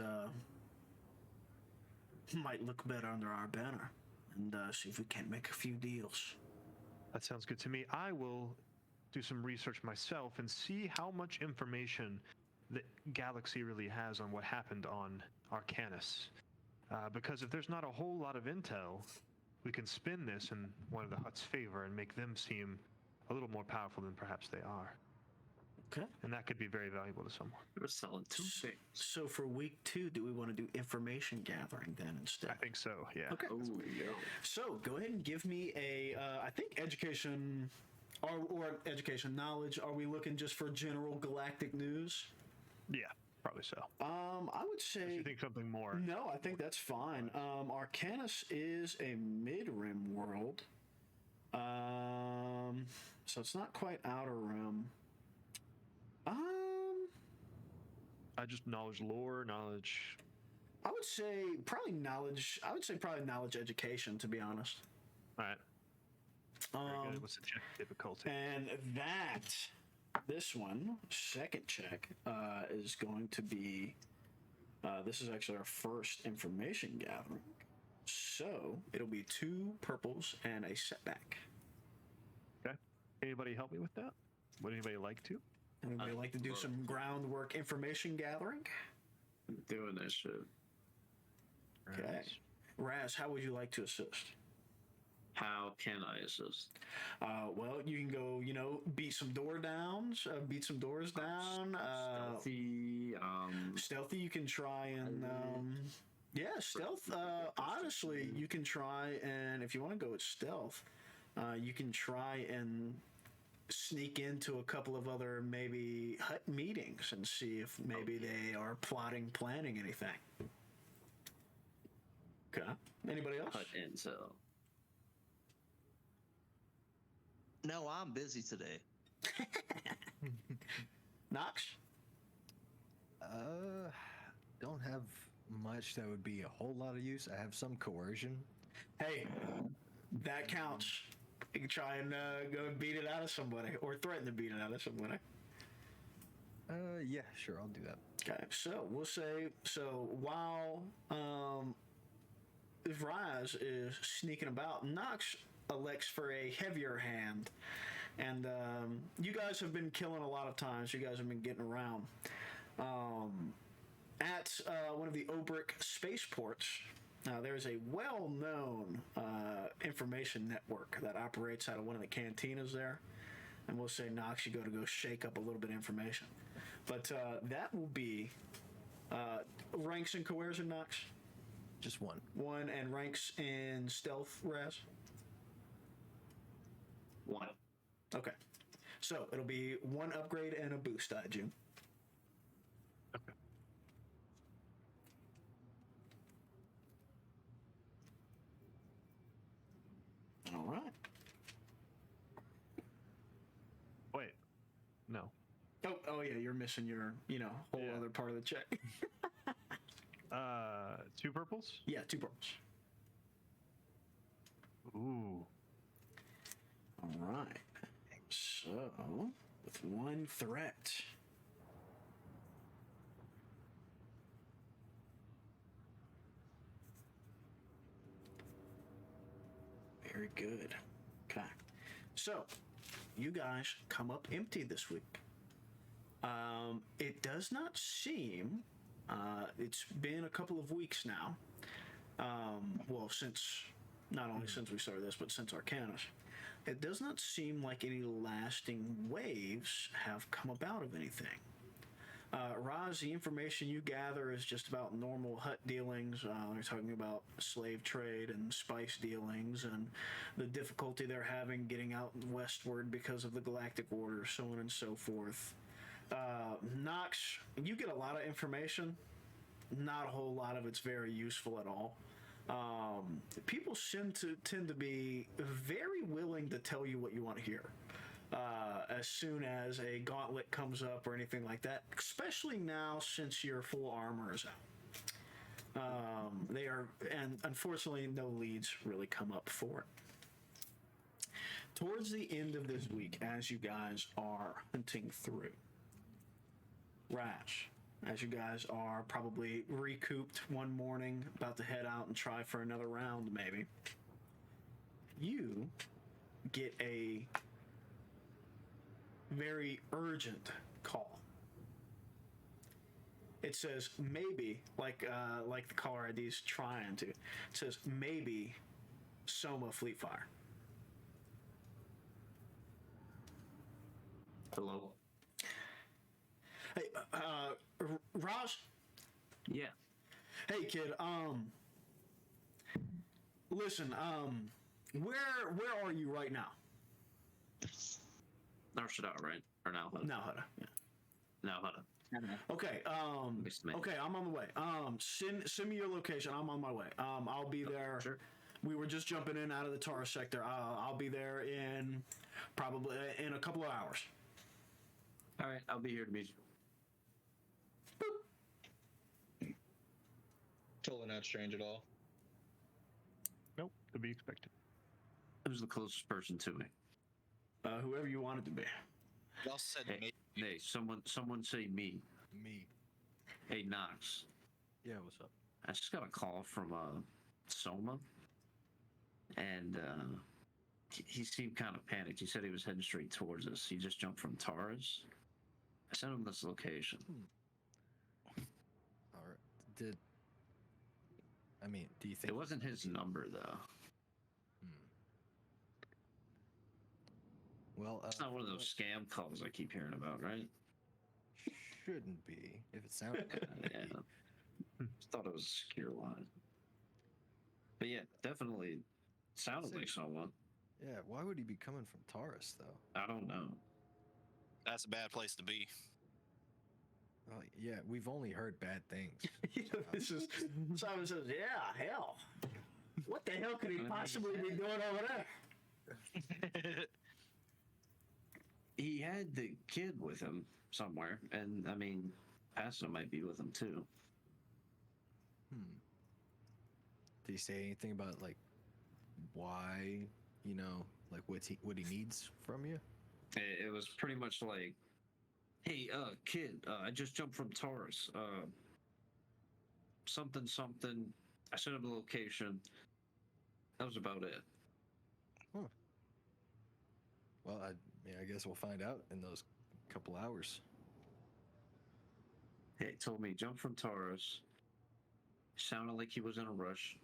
might look better under our banner, and see if we can't make a few deals. That sounds good to me. I will do some research myself and see how much information the galaxy really has on what happened on Arcanus. Because if there's not a whole lot of intel, we can spin this in one of the Hutt's favor and make them seem a little more powerful than perhaps they are. Okay. And that could be very valuable to someone. We're selling two things. So for week 2, do we want to do information gathering then instead? I think so, yeah. Okay. Oh, yeah. So go ahead and give me a, I think education, or education knowledge. Are we looking just for general galactic news? Yeah, probably so. I would say. You think something more? No, I think that's fine. Arcanus is a mid-rim world. So it's not quite outer rim. Just knowledge lore, knowledge. I would say probably knowledge. I would say probably knowledge education, to be honest. All right. Very good. What's the check difficulty? And this one, second check, is going to be. This is actually our first information gathering. So it'll be 2 purples and a setback. Okay. Anybody help me with that? Would anybody like to? Anybody like to do some groundwork information gathering? I'm doing that shit. Okay. Raz, how would you like to assist? How can I assist? Well, you can go, beat some doors down. Stealthy. Stealthy, you can try and, stealth. Honestly, you can try and, if you want to go with stealth, you can try and sneak into a couple of other maybe hut meetings and see if maybe they are planning anything. Okay. Anybody else? Hut intel. No, I'm busy today. Knox? Don't have much that would be a whole lot of use. I have some coercion. Hey, that counts. You can try and go and beat it out of somebody, or threaten to beat it out of somebody. Yeah, sure, I'll do that. Okay, so we'll say, while Rise is sneaking about, Nox elects for a heavier hand. And you guys have been killing a lot of times. You guys have been getting around. At one of the Obrick spaceports, there's a well-known information network that operates out of one of the cantinas there. And we'll say, Nox, you go shake up a little bit of information. But that will be ranks in coercion, Nox? Just one. One, and ranks in stealth, Raz? 1. Okay. So it'll be 1 upgrade and a boost, I June. Okay. All right. Wait. No. Oh yeah, you're missing your, whole Yeah. other part of the check. 2 purples? Yeah, 2 purples. Ooh. All right. So, with 1 threat. Very good. Okay. So, you guys come up empty this week. It does not seem, it's been a couple of weeks now. Well, not only since we started this, but since Arcanus. It does not seem like any lasting waves have come about of anything. Raz, the information you gather is just about normal hut dealings. They're talking about slave trade and spice dealings and the difficulty they're having getting out westward because of the Galactic Order, so on and so forth. Nox, you get a lot of information. Not a whole lot of it's very useful at all. People tend to be very willing to tell you what you want to hear. As soon as a gauntlet comes up or anything like that, especially now since your full armor is out. They are, and unfortunately, no leads really come up for it. Towards the end of this week, as you guys are hunting through, Rash, as you guys are probably recouped one morning, about to head out and try for another round, maybe, you get a very urgent call. it says maybe, like the caller ID is trying to. It says maybe Soma Fleetfire. Hello. Hey, Raj. Yeah. Hey, kid. Listen. Where are you right now? Or Shaddaa, right? Or now Hudda? Now, Hudda. Yeah. Now Hudda. Okay. Okay. I'm on the way. Send me your location. I'm on my way. I'll be there. Sure. We were just jumping in out of the Taurus sector. I'll be there in probably in a couple of hours. All right, I'll be here to meet you. Totally not strange at all. Nope, to be expected. Who's the closest person to me? Whoever you want it to be. Y'all said Hey, hey, someone say me. Me. Hey, Knox. Yeah, what's up? I just got a call from Soma, and he seemed kind of panicked. He said he was heading straight towards us. He just jumped from Taurus. I sent him this location. All right. Do you think It wasn't his number though. Well, It's not one of those scam calls I keep hearing about, right? shouldn't be if it sounded like it. Yeah. Just thought it was a secure line. But yeah, definitely sounded like someone. Yeah, why would he be coming from Taurus though? I don't know. that's a bad place to be. Well, yeah, we've only heard bad things. This is Simon says, "Yeah, hell. What the hell could he possibly be doing over there?" He had the kid with him somewhere, and I mean, Pastor might be with him too. Did he say anything about like why, like what he needs from you? It was pretty much like, hey, kid, I just jumped from Taurus. Something. I sent him the location. That was about it. Well, I guess we'll find out in those couple hours. He told me he jumped from Taurus. Sounded like he was in a rush.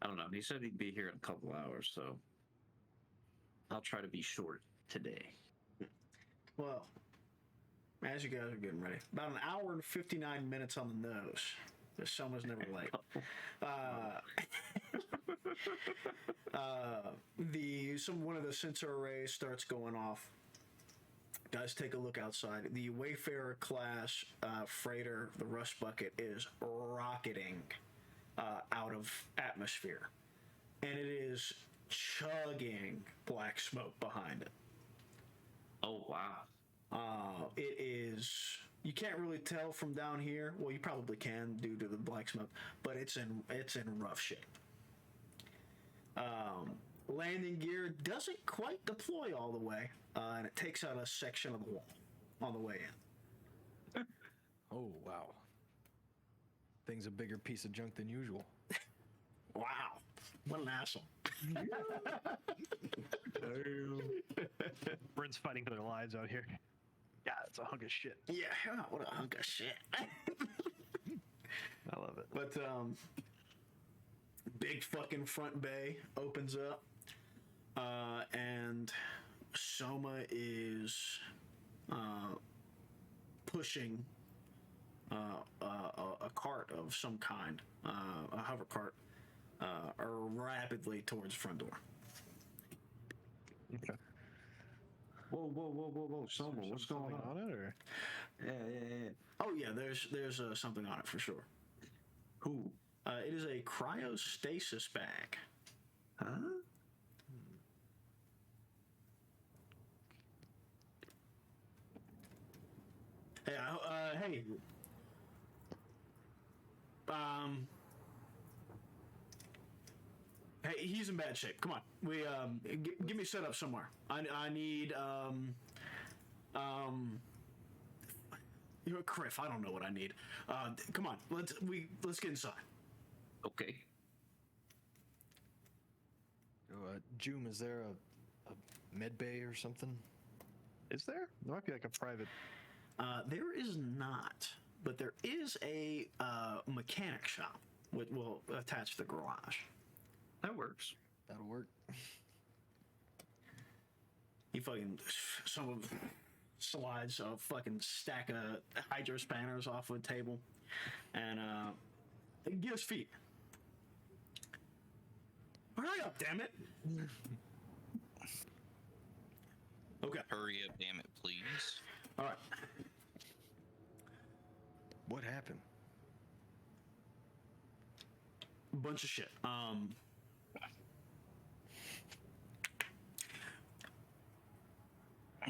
I don't know. He said he'd be here in a couple hours, so I'll try to be short today. Well, as you guys are getting ready, about an hour and 59 minutes on the nose. The summer's never late. One of the sensor arrays starts going off. Guys, take a look outside. The Wayfarer class freighter, the Rust Bucket, is rocketing out of atmosphere, and it is chugging black smoke behind it. Oh wow! It is. You can't really tell from down here. Well, you probably can due to the black smoke, but it's in rough shape. Landing gear doesn't quite deploy all the way, and it takes out a section of the wall on the way in. Oh wow! Thing's a bigger piece of junk than usual. Wow, what an asshole! Brent's fighting for their lives out here. Yeah, it's a hunk of shit. Yeah, what a hunk of shit. I love it. But big fucking front bay opens up, and Soma is pushing a cart of some kind, a hover cart, rapidly towards the front door. Okay. Whoa! Soma, what's going on? it, or? Yeah. Oh yeah, there's something on it for sure. Who? It is a cryostasis bag. Huh? Hey, hey. Hey, he's in bad shape. Come on, we give me a setup somewhere. I need you're a Criff. I don't know what I need. Come on, let's get inside. Okay. Joom, is there a med bay or something? Is there? There might be like a private. There is not, but there is a mechanic shop which will attach the garage. That works. That'll work. He fucking slides a fucking stack of hydro spanners off of a table and gives feet. Hurry up, damn it! Okay. Hurry up, damn it, please. All right. What happened? Bunch of shit.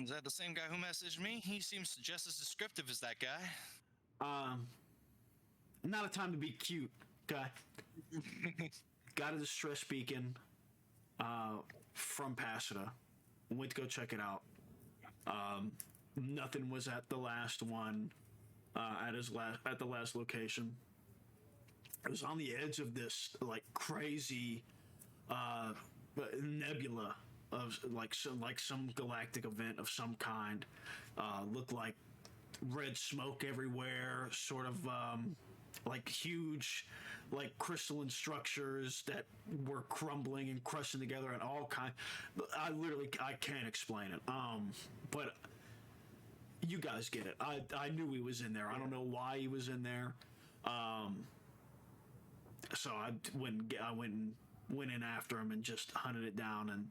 Is that the same guy who messaged me? He seems just as descriptive as that guy. Not a time to be cute, guy. Got a distress beacon from Pasadena. Went to go check it out. Nothing was at the last one, at the last location. It was on the edge of this like crazy nebula of some galactic event of some kind. Looked like red smoke everywhere, sort of like huge, like crystalline structures that were crumbling and crushing together and all kind. I can't explain it. But you guys get it. I knew he was in there. I don't know why he was in there. So I went in after him and just hunted it down, and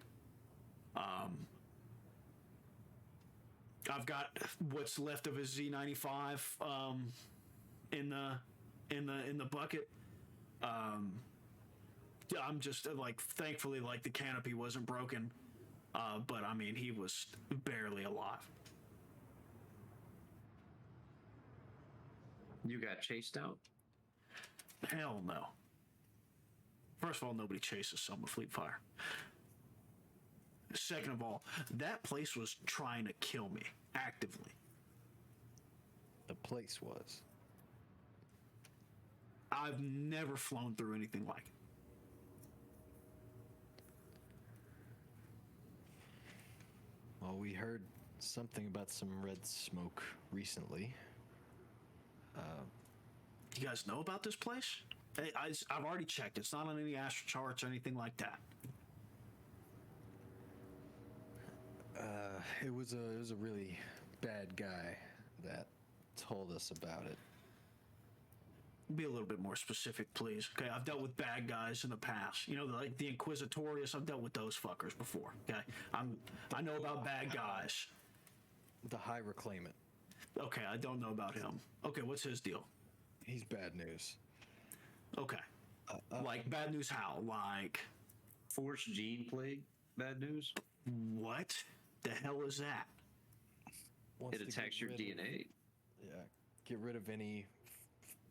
I've got what's left of his Z95 in the bucket. I'm just like, thankfully, like the canopy wasn't broken, but I mean he was barely alive. You got chased out? Hell no. First of all, nobody chases someone with fleet fire. Second of all, that place was trying to kill me actively. The place was. I've never flown through anything like it. Well, we heard something about some red smoke recently. You guys know about this place? I've already checked. It's not on any astral charts or anything like that. It was a really bad guy that told us about it. Be a little bit more specific, please. Okay, I've dealt with bad guys in the past. You know, like the Inquisitorius. I've dealt with those fuckers before. Okay, I know about bad guys. The High Reclaimant. Okay, I don't know about him. Okay, what's his deal? He's bad news. Okay, like bad news how? Like Force gene plague? Bad news? what the hell is that? Wants It to attacks get your rid of- DNA. Yeah, get rid of any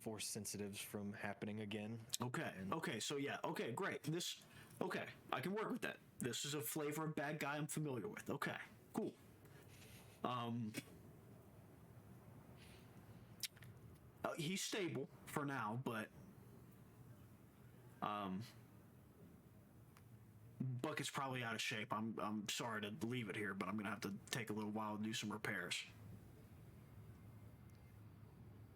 force sensitives from happening again. Okay. Okay. So yeah. Okay. Great. Okay. I can work with that. This is a flavor of bad guy I'm familiar with. Okay. Cool. He's stable for now, but Bucket's probably out of shape. I'm sorry to leave it here, but I'm gonna have to take a little while to do some repairs.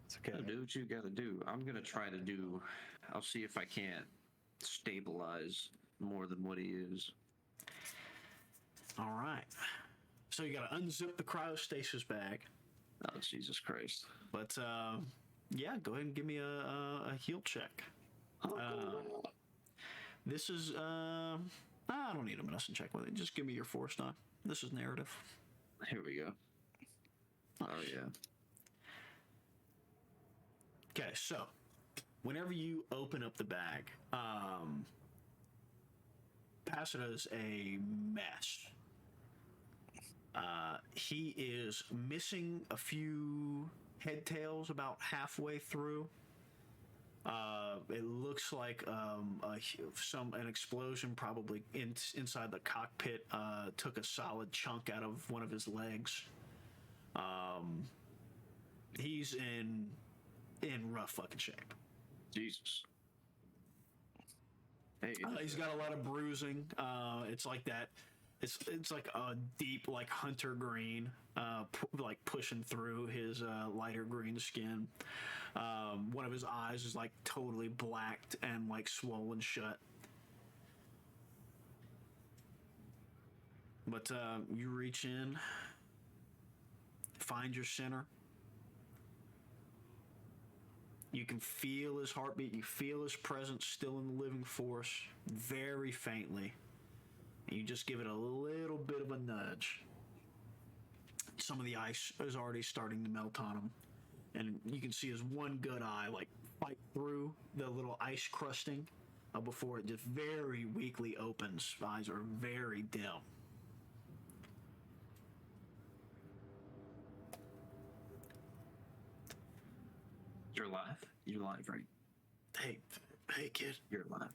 It's okay. Do what you gotta do. I'm gonna try to do. I'll see if I can't stabilize more than what he is. All right. So you gotta unzip the cryostasis bag, Oh, Jesus Christ. but yeah, go ahead and give me a heal check. This is I don't need a medicine check with it. Just give me your force die. This is narrative. Here we go. Oh, yeah. Okay, so whenever you open up the bag, Pasadena's a mess. He is missing a few head tails about halfway through. It looks like an explosion probably inside the cockpit took a solid chunk out of one of his legs. He's in rough fucking shape. Jesus. Hey. He's got a lot of bruising. It's like that It's like a deep like hunter green, like pushing through his lighter green skin. One of his eyes is like totally blacked and like swollen shut. But you reach in, find your center. You can feel his heartbeat. You feel his presence still in the living force, very faintly. And you just give it a little bit of a nudge. Some of the ice is already starting to melt on him. And you can see his one good eye like fight through the little ice crusting before it just very weakly opens. Eyes are very dim. You're alive. You're alive, right? Hey, kid. You're alive.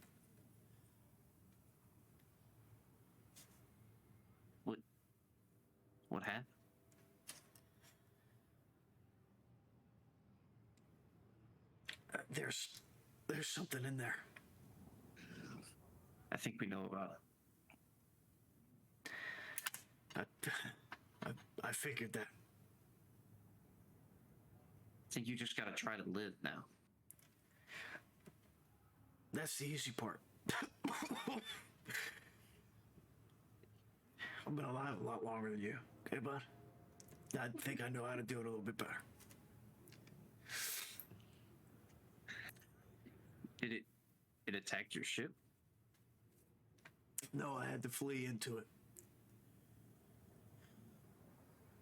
What happened? There's something in there. I think we know about it. I figured that. I think you just gotta try to live now. That's the easy part. I've been alive a lot longer than you, okay, bud? I think I know how to do it a little bit better. Did it attack your ship? No, I had to flee into it.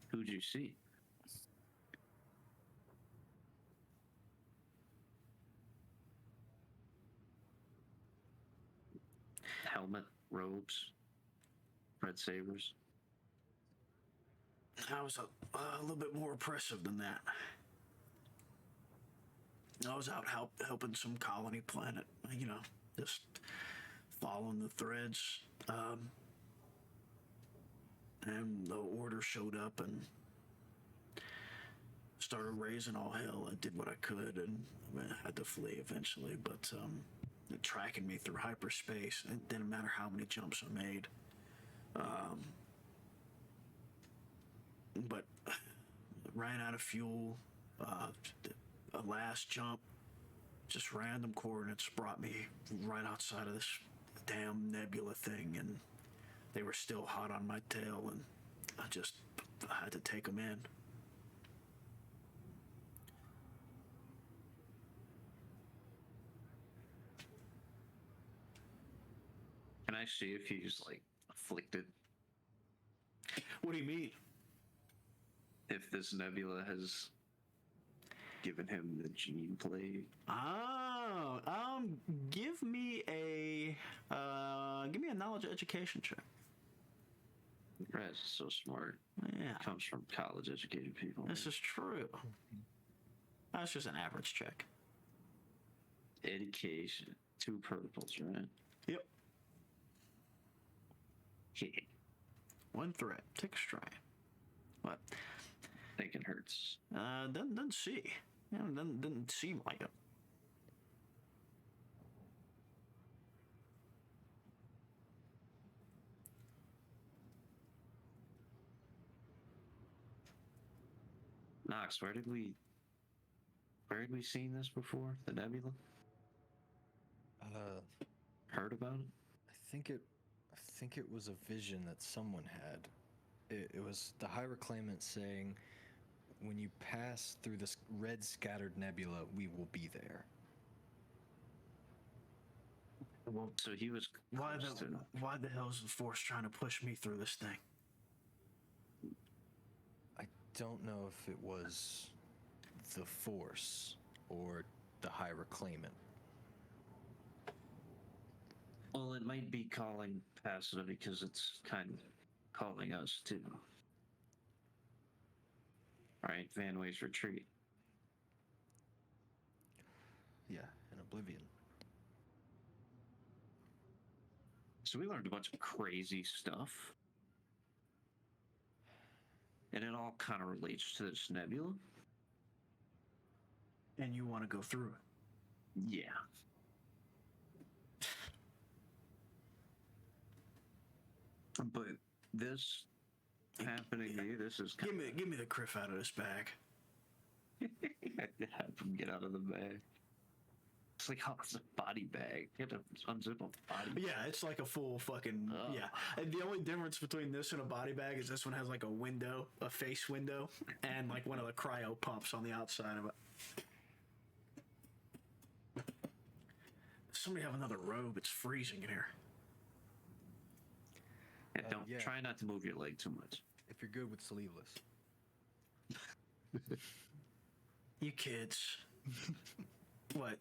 Who'd you see? Helmet, robes, red sabers. I was a little bit more oppressive than that. I was out helping some colony planet, you know, just following the threads. And the order showed up and started raising all hell. I did what I could, and I had to flee eventually, but it tracking me through hyperspace. It didn't matter how many jumps I made. But ran out of fuel. A last jump, just random coordinates brought me right outside of this damn nebula thing, and they were still hot on my tail, and I had to take them in. Can I see if he's like afflicted? What do you mean? If this nebula has given him the gene plague? Oh, give me a knowledge education check. Raz is so smart. Yeah, Comes from college educated people. this is true. That's just an average check. Education. 2 purples, right? Yep. Yeah. 1 threat. Take a stride. What? Thinking hurts. Doesn't see. Yeah, doesn't seem like it. Knox, where did we seen this before? The nebula? Heard about it? I think it was a vision that someone had. It was the High Reclaimant saying, when you pass through this red scattered nebula, we will be there. Well, So he was why close to- the hell is the Force trying to push me through this thing? I don't know if it was the Force or the High Reclaimant. Well, it might be calling Pasadena because it's kind of calling us too. Right, Van Way's retreat. Yeah, in Oblivion. So we learned a bunch of crazy stuff. And it all kind of relates to this nebula. And you want to go through it? Yeah. But this happening to you, this is Give me the criff out of this bag. have him get out of the bag. It's like, oh, it's a body bag. You have to unzip a body bag. Yeah, it's like a full fucking yeah. And the only difference between this and a body bag is this one has like a window, a face window, and like one of the cryo pumps on the outside of it. Somebody have another robe. It's freezing in here. And don't yeah. try not to move your leg too much. If you're good with sleeveless. You kids. What?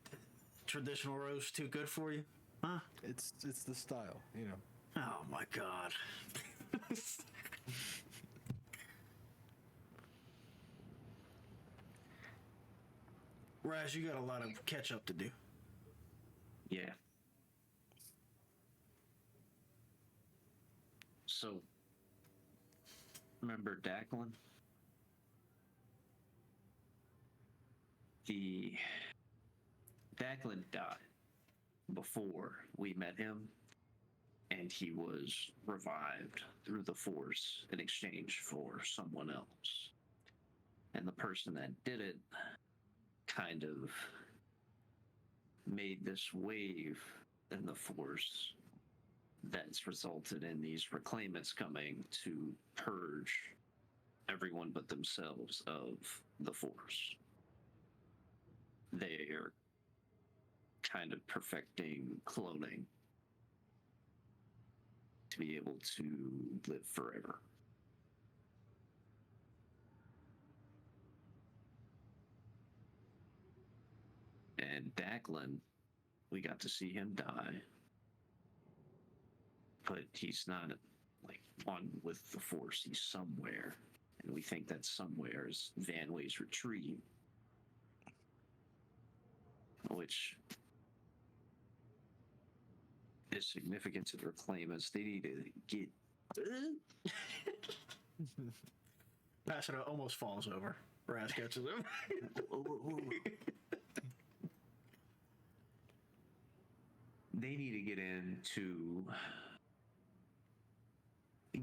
Traditional robes too good for you? Huh? It's the style, you know. Oh my god. Raz, you got a lot of catch up to do. Yeah. So, remember Declan? Declan died before we met him, and he was revived through the Force in exchange for someone else. And the person that did it kind of made this wave in the Force that's resulted in these reclaimants coming to purge everyone but themselves of the Force. They are kind of perfecting cloning to be able to live forever. And Declan, we got to see him die, but he's not like one with the Force. He's somewhere, and we think that somewhere is Vanway's retreat, which is significant to the reclaimants. They need to get. Passida almost falls over. Raz catches him. They need to get in to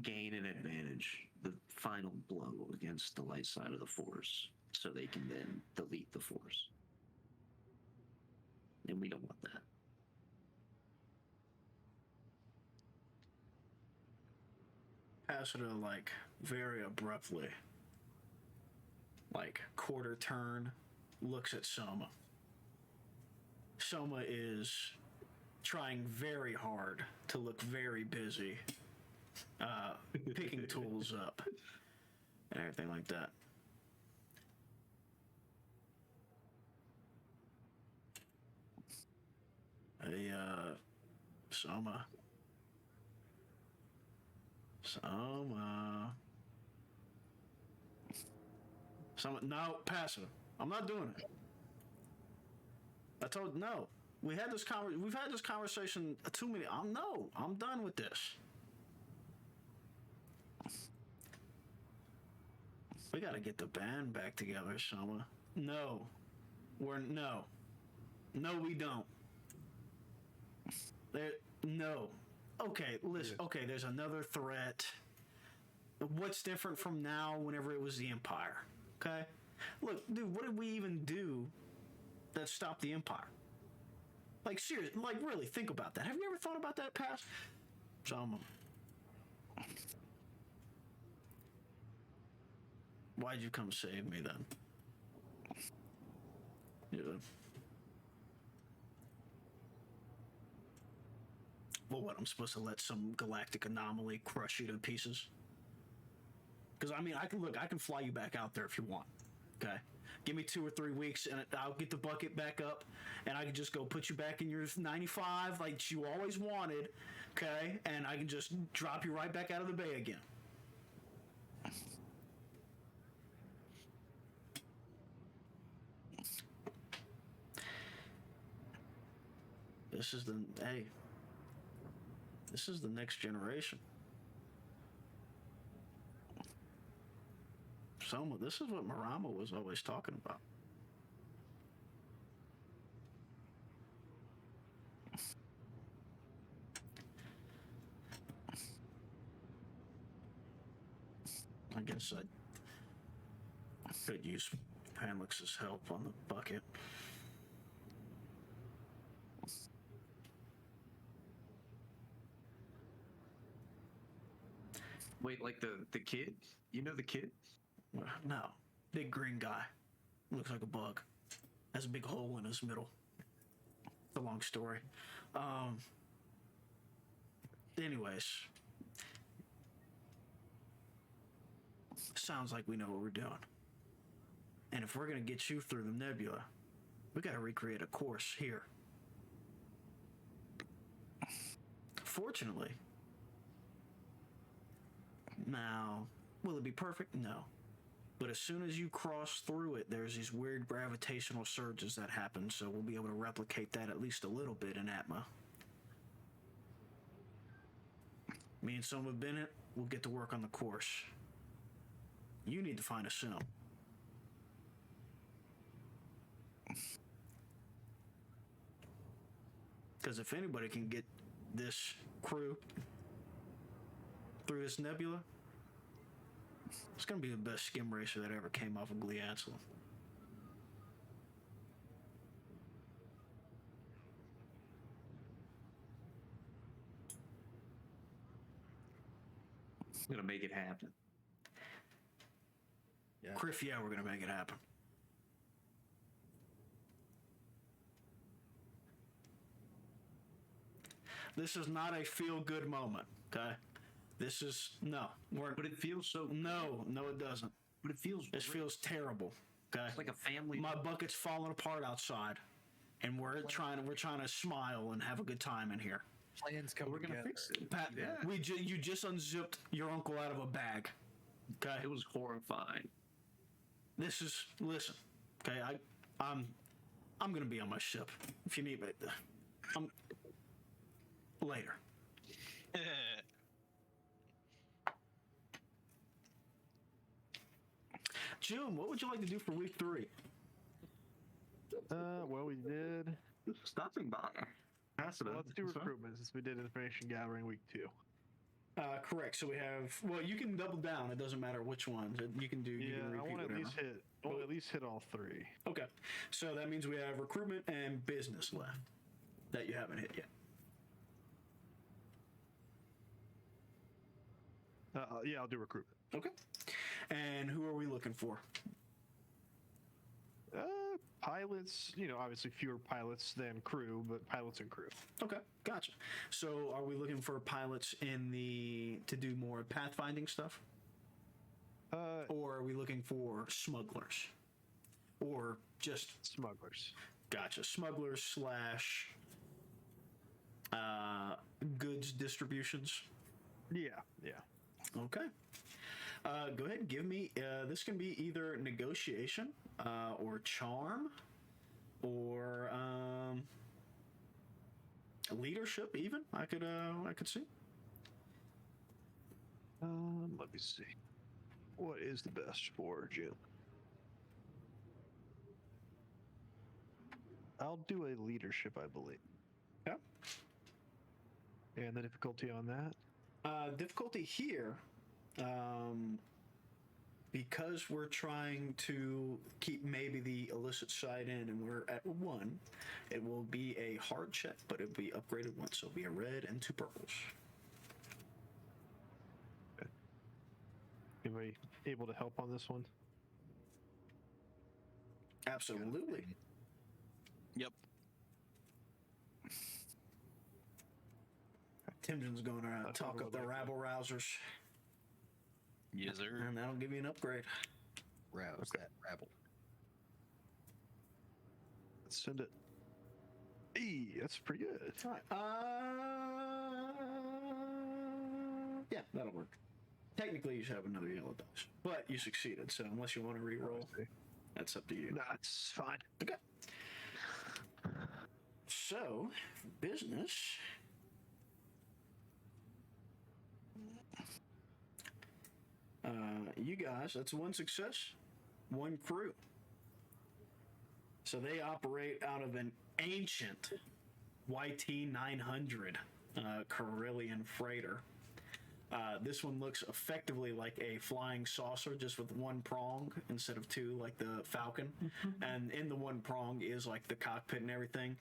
gain an advantage, the final blow against the light side of the Force, so they can then delete the Force. And we don't want that. Passida, like, very abruptly, like, quarter turn, looks at Soma. Soma is trying very hard to look very busy, picking tools up and everything like that. Hey, Soma. No, passive. I'm not doing it. I told no. We've had this conversation too many. I'm done with this. We gotta get the band back together, Soma. No, we don't. No. Okay, listen. Okay, there's another threat. What's different from now? Whenever it was the Empire. Okay, look, dude. What did we even do that stopped the Empire? Like, seriously, like, really, think about that. Have you ever thought about that, past? Why'd you come save me then? Yeah. Well, what, I'm supposed to let some galactic anomaly crush you to pieces? Because, I mean, I can fly you back out there if you want, okay? Give me 2 or 3 weeks, and I'll get the bucket back up, and I can just go put you back in your 95 like you always wanted, okay? And I can just drop you right back out of the bay again. This is the next generation. This is what Marama was always talking about. I guess I could use Panlix's help on the bucket. Wait, like the kid? You know the kid? No, big green guy. Looks like a bug. Has a big hole in his middle. It's a long story. Anyways, sounds like we know what we're doing. And if we're gonna get you through the nebula, we gotta recreate a course here. Fortunately, now, will it be perfect? No. But as soon as you cross through it, there's these weird gravitational surges that happen, so we'll be able to replicate that at least a little bit in Atma. Me and Soma Bennett will get to work on the course. You need to find a sim. Because if anybody can get this crew through this nebula, it's going to be the best skim racer that ever came off of Gliansel. I'm gonna make it happen. Yeah. Criff, yeah, we're going to make it happen. This is not a feel-good moment, okay? This is, no. But it feels so. No, it doesn't. But it feels. This feels terrible, okay? It's like a family. My bucket's falling apart outside, and we're trying to smile and have a good time in here. Plans come We're gonna together. fix it. Pat, Yeah. you just unzipped your uncle out of a bag. Okay, It was horrifying. this is listen. Okay, I'm gonna be on my ship if you need me. I'm later. June, what would you like to do for week 3? Well, we did. Stopping by. Pass it Well, up. let's do It's fine. recruitment since we did information gathering week 2. Correct. So we have. Well, you can double down. It doesn't matter which ones. You can do. You Yeah, can I repeat want to whatever. at least hit all 3. Okay. So that means we have recruitment and business left that you haven't hit yet. Yeah, I'll do recruitment. Okay. And who are we looking for? Pilots, obviously fewer pilots than crew, but pilots and crew. Okay, gotcha. So are we looking for pilots to do more pathfinding stuff? Or are we looking for smugglers? Or just Smugglers. gotcha, smugglers slash goods distributions? Yeah. Okay. Go ahead and give me, this can be either negotiation or charm or leadership even. I could see. Let me see. What is the best for June? I'll do a leadership, I believe. Yeah. And the difficulty on that? Difficulty here, because we're trying to keep maybe the illicit side in and we're at 1, it will be a hard check, but it'll be upgraded once. So it'll be a red and 2 purples. Anybody able to help on this one? Absolutely. Yep. Timjen's going to That's talk what up the we'd like to- rabble rousers, Yes, sir. and that'll give you an upgrade. Rouse that rabble. Let's send it. Hey, that's pretty good. All right. Yeah, that'll work. Technically, you should have another yellow dice, but you succeeded. So unless you want to re-roll, that's up to you. Nah, it's fine. Okay. So, business. You guys, that's 1 success, 1 crew. So they operate out of an ancient YT 900 Carillion freighter. This one looks effectively like a flying saucer, just with one prong instead of two, like the Falcon. And in the one prong is like the cockpit and everything.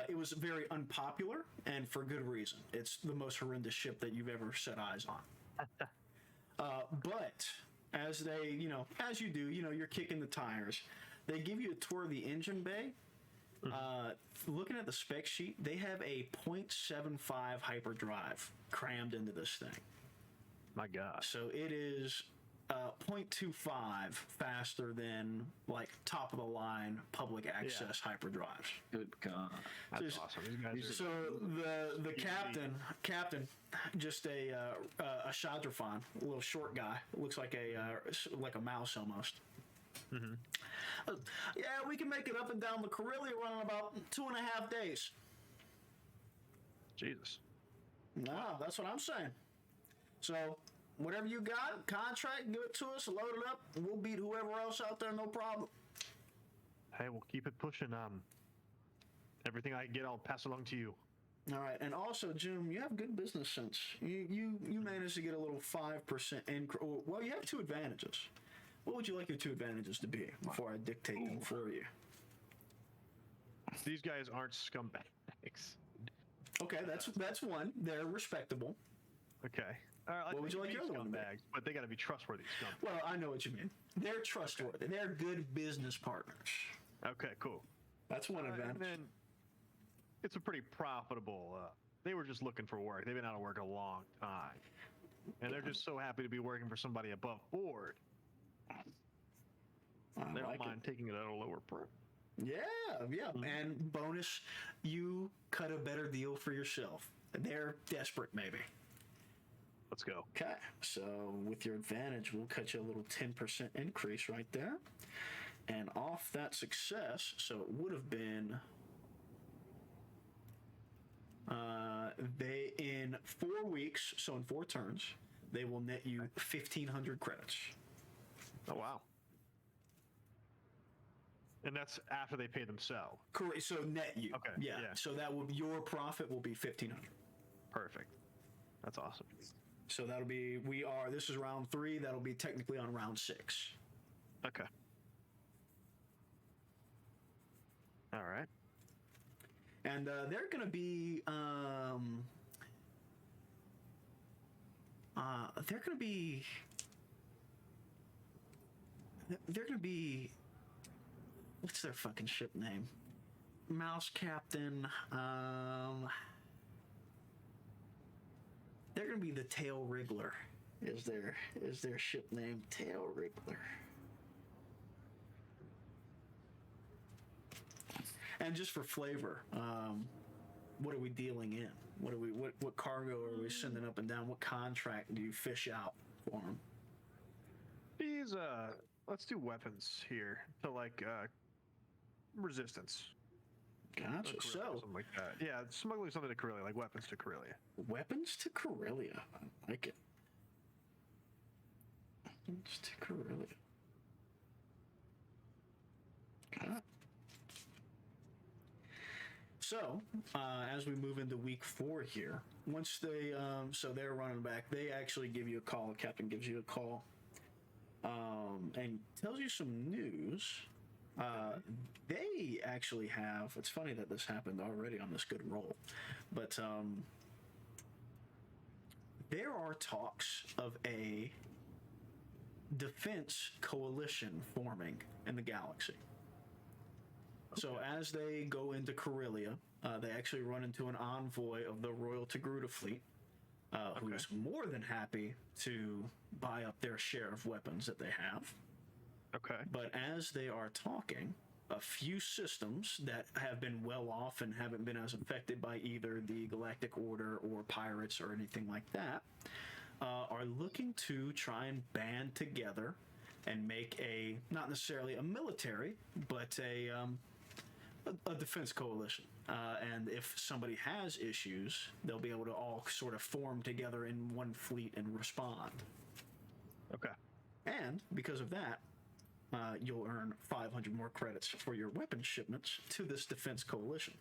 It was very unpopular, and for good reason. It's the most horrendous ship that you've ever set eyes on. But as they, as you do, you're kicking the tires. They give you a tour of the engine bay. Looking at the spec sheet, they have a 0.75 hyperdrive crammed into this thing. My God. So it is 0.25 faster than like top of the line public access hyperdrives. Good God. That's awesome. These guys are So the captain, just a Shaddaa, a little short guy, looks like a mouse almost. Yeah, we can make it up and down the Corellia run in about 2.5 days. Jesus. No, that's what I'm saying. So, whatever you got, contract, give it to us, load it up, and we'll beat whoever else out there, no problem. Hey, we'll keep it pushing. Everything I get, I'll pass along to you. All right, and also, Jim, you have good business sense. You managed to get a little 5% increase. Well, you have 2 advantages. What would you like your 2 advantages to be before I dictate them for you? These guys aren't scumbags. Okay, that's one. They're respectable. Okay. All right. What would you like your other one to be? Scumbags, but they got to be trustworthy scumbags. Well, I know what you mean. They're trustworthy. They're good business partners. Okay, cool. That's one advantage. And then it's a pretty profitable. They were just looking for work. They've been out of work a long time, and they're just so happy to be working for somebody above board. They don't mind taking it at a lower price. Yeah. And bonus, you cut a better deal for yourself. They're desperate, maybe. Let's go. Okay, so with your advantage, we'll cut you a little 10% increase right there. And off that success, so it would have been they in 4 weeks, so in 4 turns, they will net you 1,500 credits. Oh, wow. And that's after they pay themselves. Correct. So net you. Okay. Yeah. So that will your profit will be 1,500. Perfect. That's awesome. So that'll be this is round 3. That'll be technically on round 6. Okay. All right. And they're gonna be what's their fucking ship name? Mouse Captain. They're gonna be the Tail Wriggler. Is their ship name Tail Wriggler? And just for flavor, what are we dealing in? What cargo are we sending up and down? What contract do you fish out for them? These let's do weapons here to like resistance. Gotcha. So Something like that. Yeah, smuggling something to Corellia, like weapons to Corellia. weapons to Corellia. I like it. Weapons to Corellia. Okay. So, as we move into week 4 here, once they, so they're running back, they actually give you a call. The captain gives you a call, and tells you some news. They actually have, it's funny that this happened already on this good roll, but there are talks of a defense coalition forming in the galaxy. So as they go into Corellia, they actually run into an envoy of the Royal Togruta fleet, who is more than happy to buy up their share of weapons that they have. Okay. But as they are talking, a few systems that have been well off and haven't been as affected by either the Galactic Order or pirates or anything like that, are looking to try and band together and make a, not necessarily a military, but a defense coalition. And if somebody has issues, they'll be able to all sort of form together in one fleet and respond. Okay. And because of that, you'll earn 500 more credits for your weapons shipments to this defense coalition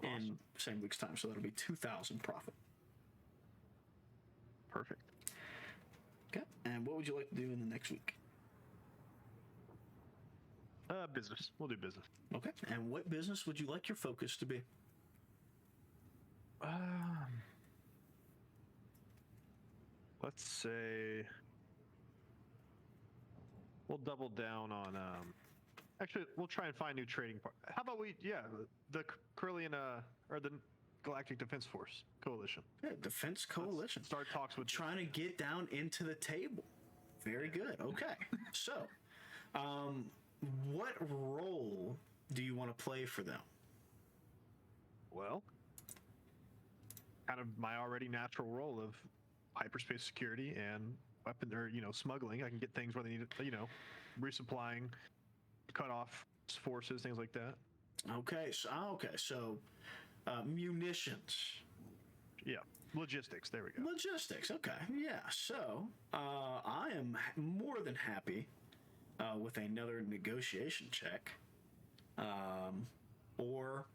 in same week's time. So that'll be 2,000 profit. Perfect. And what would you like to do in the next week? Business. We'll do business. Okay. And what business would you like your focus to be? Let's say we'll double down on. Actually, we'll try and find new trading part. How about the Carillion or the Galactic Defense Force Coalition. Yeah, Defense Coalition. Let's start talks with trying to get down into the table. Very good. Okay. So, what role do you want to play for them? Well, kind of my already natural role of hyperspace security and weapon or smuggling. I can get things where they need it, resupplying, cut off forces, things like that. Okay. So munitions. Yeah, logistics. There we go. Logistics. Okay. Yeah. So I am more than happy with another negotiation check, or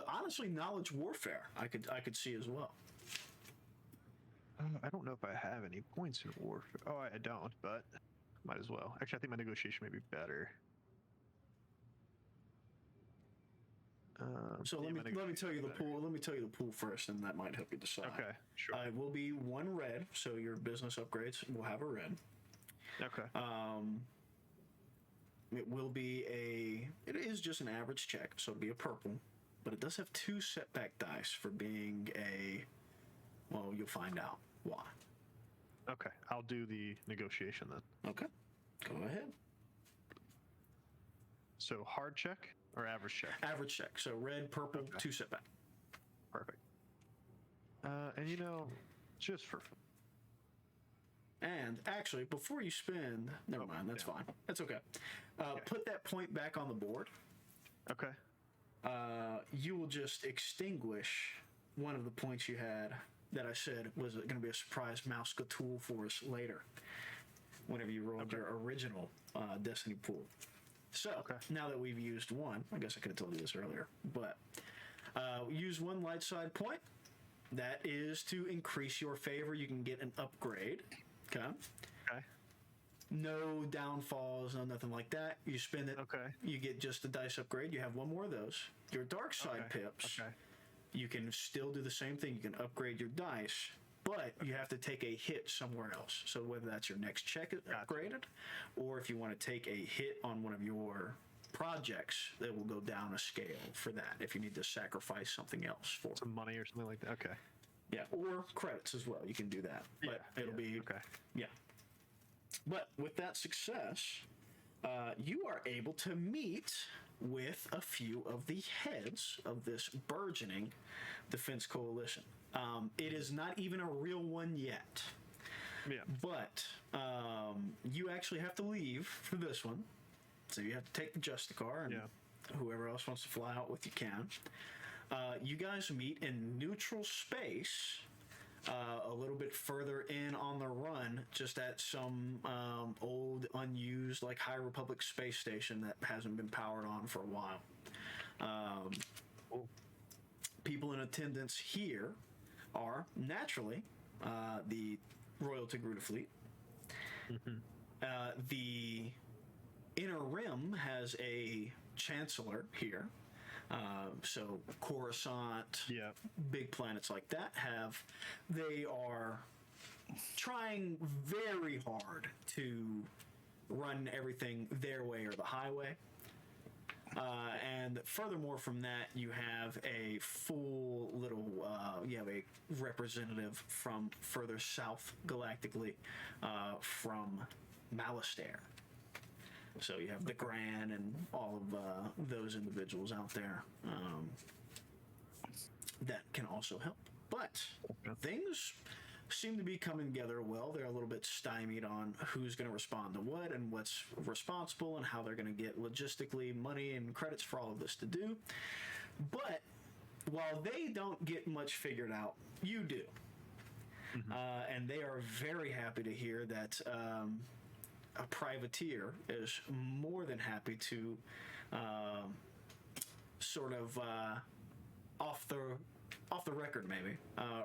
honestly, knowledge warfare. I could see as well. I don't know if I have any points in warfare. Oh, I don't, but might as well. Actually, I think my negotiation may be better. So let me tell you the pool. Let me tell you the pool first, and that might help you decide. Okay, sure. It will be one red, so your business upgrades will have a red. Okay. It will be it is just an average check, so it'll be a purple, but it does have 2 setback dice for being well, you'll find out why. Okay, I'll do the negotiation then. Okay, go ahead. So hard check or average check? Average check, so red, purple, Okay. 2 setback. Perfect. And just for fun. And actually, before you spend, never mind, that's fine. That's okay. Put that point back on the board. Okay. You will just extinguish one of the points you had that I said was going to be a surprise mouse tool for us later, whenever you rolled your original Destiny pool. So, now that we've used one, I guess I could have told you this earlier, but use one light side point. That is to increase your favor. You can get an upgrade. Okay. Okay. No downfalls, no nothing like that. You spend it. Okay. You get just a dice upgrade. You have one more of those. Your dark side pips. Okay. You can still do the same thing. You can upgrade your dice, but you have to take a hit somewhere else. So whether that's your next check is upgraded, or if you want to take a hit on one of your projects, that will go down a scale for that. If you need to sacrifice something else for some money or something like that. Okay. Yeah, or credits as well. You can do that, but it'll be okay. Yeah. But with that success, you are able to meet with a few of the heads of this burgeoning defense coalition. It is not even a real one yet. Yeah. But you actually have to leave for this one. So you have to take the Justicar, and whoever else wants to fly out with you can. You guys meet in neutral space, a little bit further in on the run, just at some old, unused, High Republic space station that hasn't been powered on for a while. People in attendance here are, naturally, the Royal Togruta Fleet. The Inner Rim has a Chancellor here. So Coruscant, big planets like that they are trying very hard to run everything their way or the highway. And furthermore from that, you have a full little, you have a representative from further south galactically, from Malastare. So you have the Gran and all of those individuals out there that can also help. But things seem to be coming together well. They're a little bit stymied on who's going to respond to what and what's responsible and how they're going to get logistically money and credits for all of this to do. But while they don't get much figured out, you do. And they are very happy to hear that a privateer is more than happy to sort of off the off the record maybe,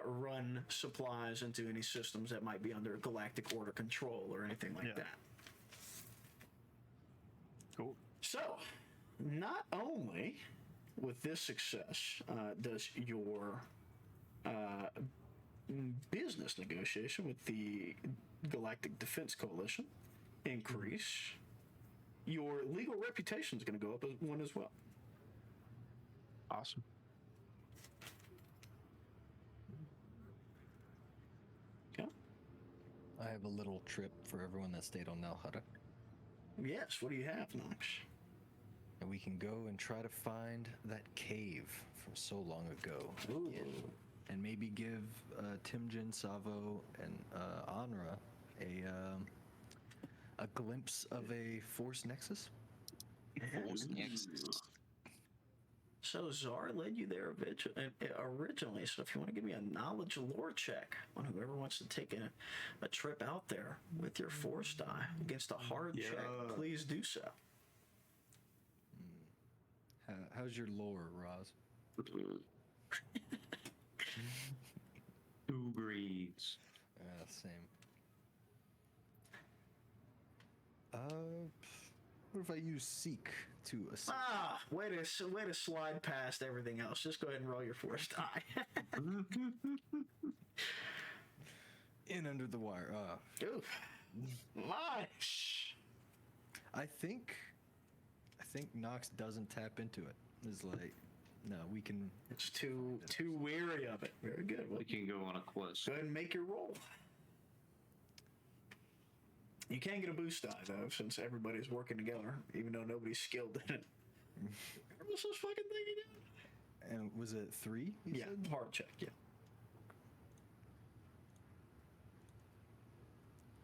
run supplies into any systems that might be under galactic order control or anything like that. Cool. So, not only with this success does your business negotiation with the Galactic Defense Coalition increase, your legal reputation is going to go up one as well. Awesome. Yeah. I have a little trip for everyone that stayed on Nalhutta. Yes. What do you have, Knox? And we can go and try to find that cave from so long ago. again. And maybe give Timjin, Savo, and Anra a glimpse of a Force Nexus. So Zar led you there originally, so if you want to give me a knowledge lore check on whoever wants to take a trip out there with your force die against a hard check, please do so. How's your lore, Roz? 2 greeds. Same. What if I use Seek to assist? Way to slide past everything else. Just go ahead and roll your force die. In under the wire. Oof. Nice. I think Nox doesn't tap into it. It's like, no, we can. It's too weary of it. Very good. Well, We can go on a quest. go ahead and make your roll. You can get a boost die though, since everybody's working together, even though nobody's skilled in it. What's this fucking thing again? And was it 3? you Yeah, said? hard check. Yeah.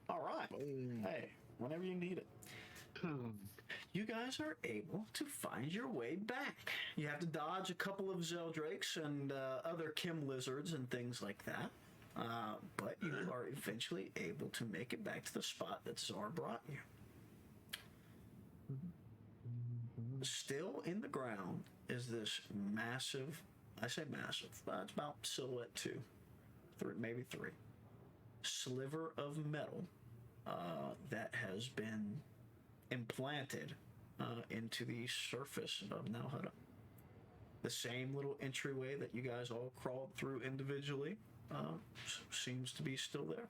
All right. Hey, whenever you need it. You guys are able to find your way back. You have to dodge a couple of Zeldrakes and other Kim lizards and things like that. But you are eventually able to make it back to the spot that Zar brought you. Still in the ground is this massive, I say massive, it's about silhouette 2, maybe 3, sliver of metal that has been implanted into the surface of Nalhutta. The same little entryway that you guys all crawled through individually seems to be still there.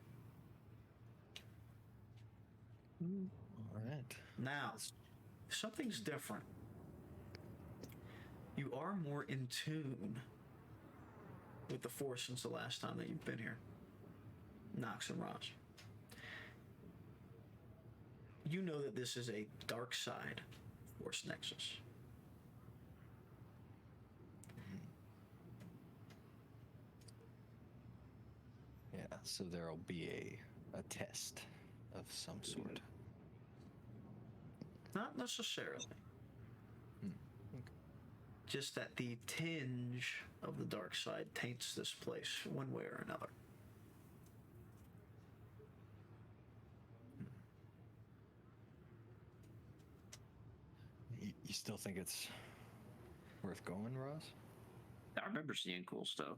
All right. Now, something's different. You are more in tune with the Force since the last time that you've been here. Nox and Roz. You know that this is a dark side Force Nexus. Yeah, so there'll be a test of some sort. Not necessarily. Just that the tinge of the dark side taints this place one way or another. You still think it's worth going, Roz? I remember seeing cool stuff.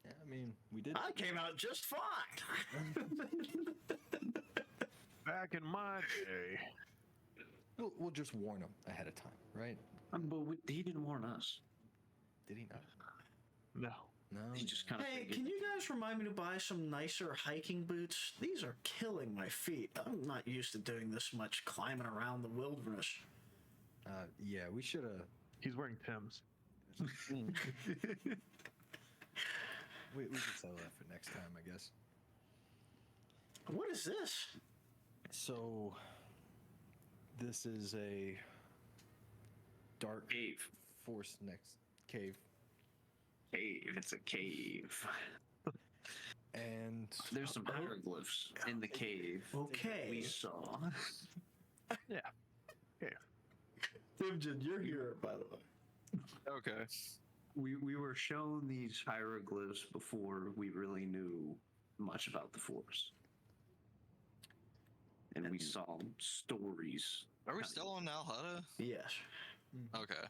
Yeah, I mean, we did. I came out just fine. Back in my day. We'll just warn him ahead of time, right? But he didn't warn us. Did he not? No. No. He just kind of. Hey, can you guys remind me to buy some nicer hiking boots? These are killing my feet. I'm not used to doing this much climbing around the wilderness. Yeah, we should have. He's wearing Tim's. We could settle that for next time, I guess. What is this? So, this is a dark Cave. Force next cave, Cave. It's a cave. and There's some hieroglyphs in the cave. Okay. We saw. Yeah. Timjin, you're here, by the way. Okay. We were shown these hieroglyphs before we really knew much about the Force. And we saw stories. Are we still on Nalhutta? Yes. Okay.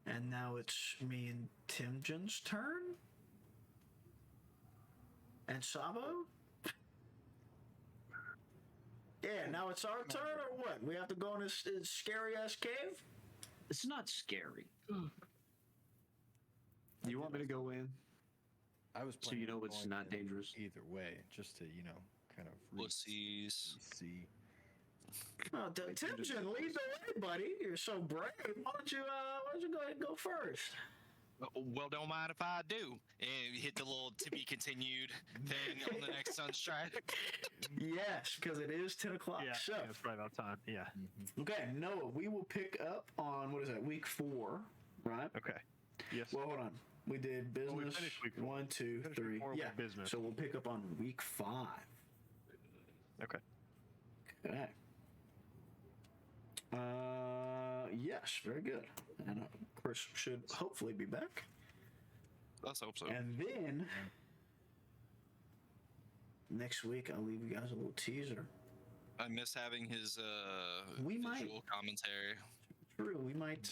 And now it's me and Timjan's turn? And Sabo? Yeah, now it's our turn or what? We have to go in this scary ass cave? It's not scary. You want me to go in? I was So planning you know on it's going not in dangerous? either way, just to kind of Pussies. see. Oh, Timjan, lead the way, buddy. You're so brave. Why don't you go ahead and go first? Well, don't mind if I do. And you hit the little to be continued thing on the next Sunstrider. Yes, because it is 10 o'clock. Yeah, So, it's right about time. Yeah. okay, Noah, we will pick up on, what is that, week 4, right? Okay. Yes. Well, hold on. We did business. we finished week 4. 1, 2, Finished week 3. 4 with Yeah. business. So we'll pick up on week 5. Okay. Okay. Yes, very good. And Chris should hopefully be back. Let's hope so. And then next week, I'll leave you guys a little teaser. I miss having his We might- visual commentary. True, we might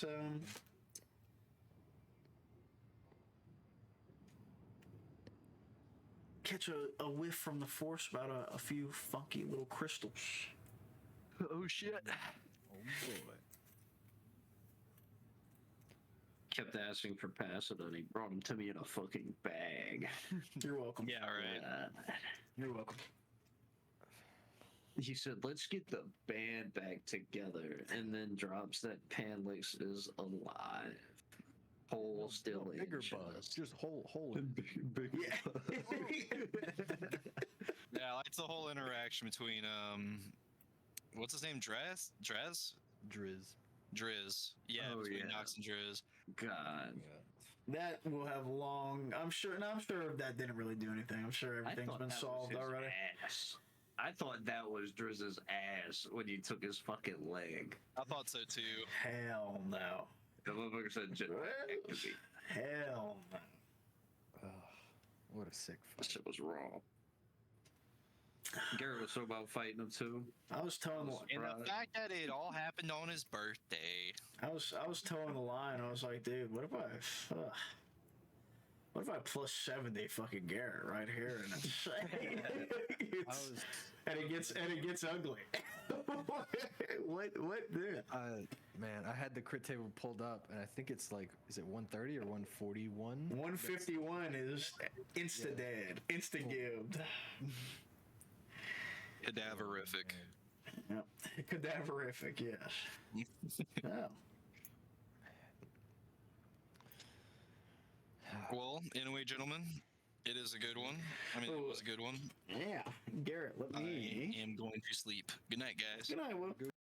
catch a whiff from the force about a few funky little crystals. Oh shit. Oh boy. Kept asking for Pasadena, and he brought them to me in a fucking bag. You're welcome. Yeah, right. You're welcome. He said, let's get the band back together, and then drops that Panlix is alive. Hole still in. Bigger buzz. Just hole in. Big Yeah. Yeah, I liked the whole interaction between what's his name? Drizz? Drizz. Yeah, Oh, between yeah. Nox and Drizz. God. That will have long. I'm sure that didn't really do anything. I'm sure I everything's thought been that was solved his already. ass. I thought that was Drizz's ass when he took his fucking leg. I thought so too. Hell no. The motherfucker said, activate. Hell no. Ugh, what a sick That fight. shit was wrong. Garrett was so about fighting him too. I was towing And Right. the fact that it all happened on his birthday. I was towing the line. I was like, dude, what if I plus 70 fucking Garrett right here and it gets ugly. what dude? Man, I had the crit table pulled up, and I think it's like, is it 130 or 141? 151 is insta dead, insta gibbed. Cadaverific. Yep. Cadaverific, yes. Oh. Well, anyway, gentlemen, it is a good one. I mean, it was a good one. Yeah. Garrett, let I me. am going to sleep. Good night, guys. Good night, Will.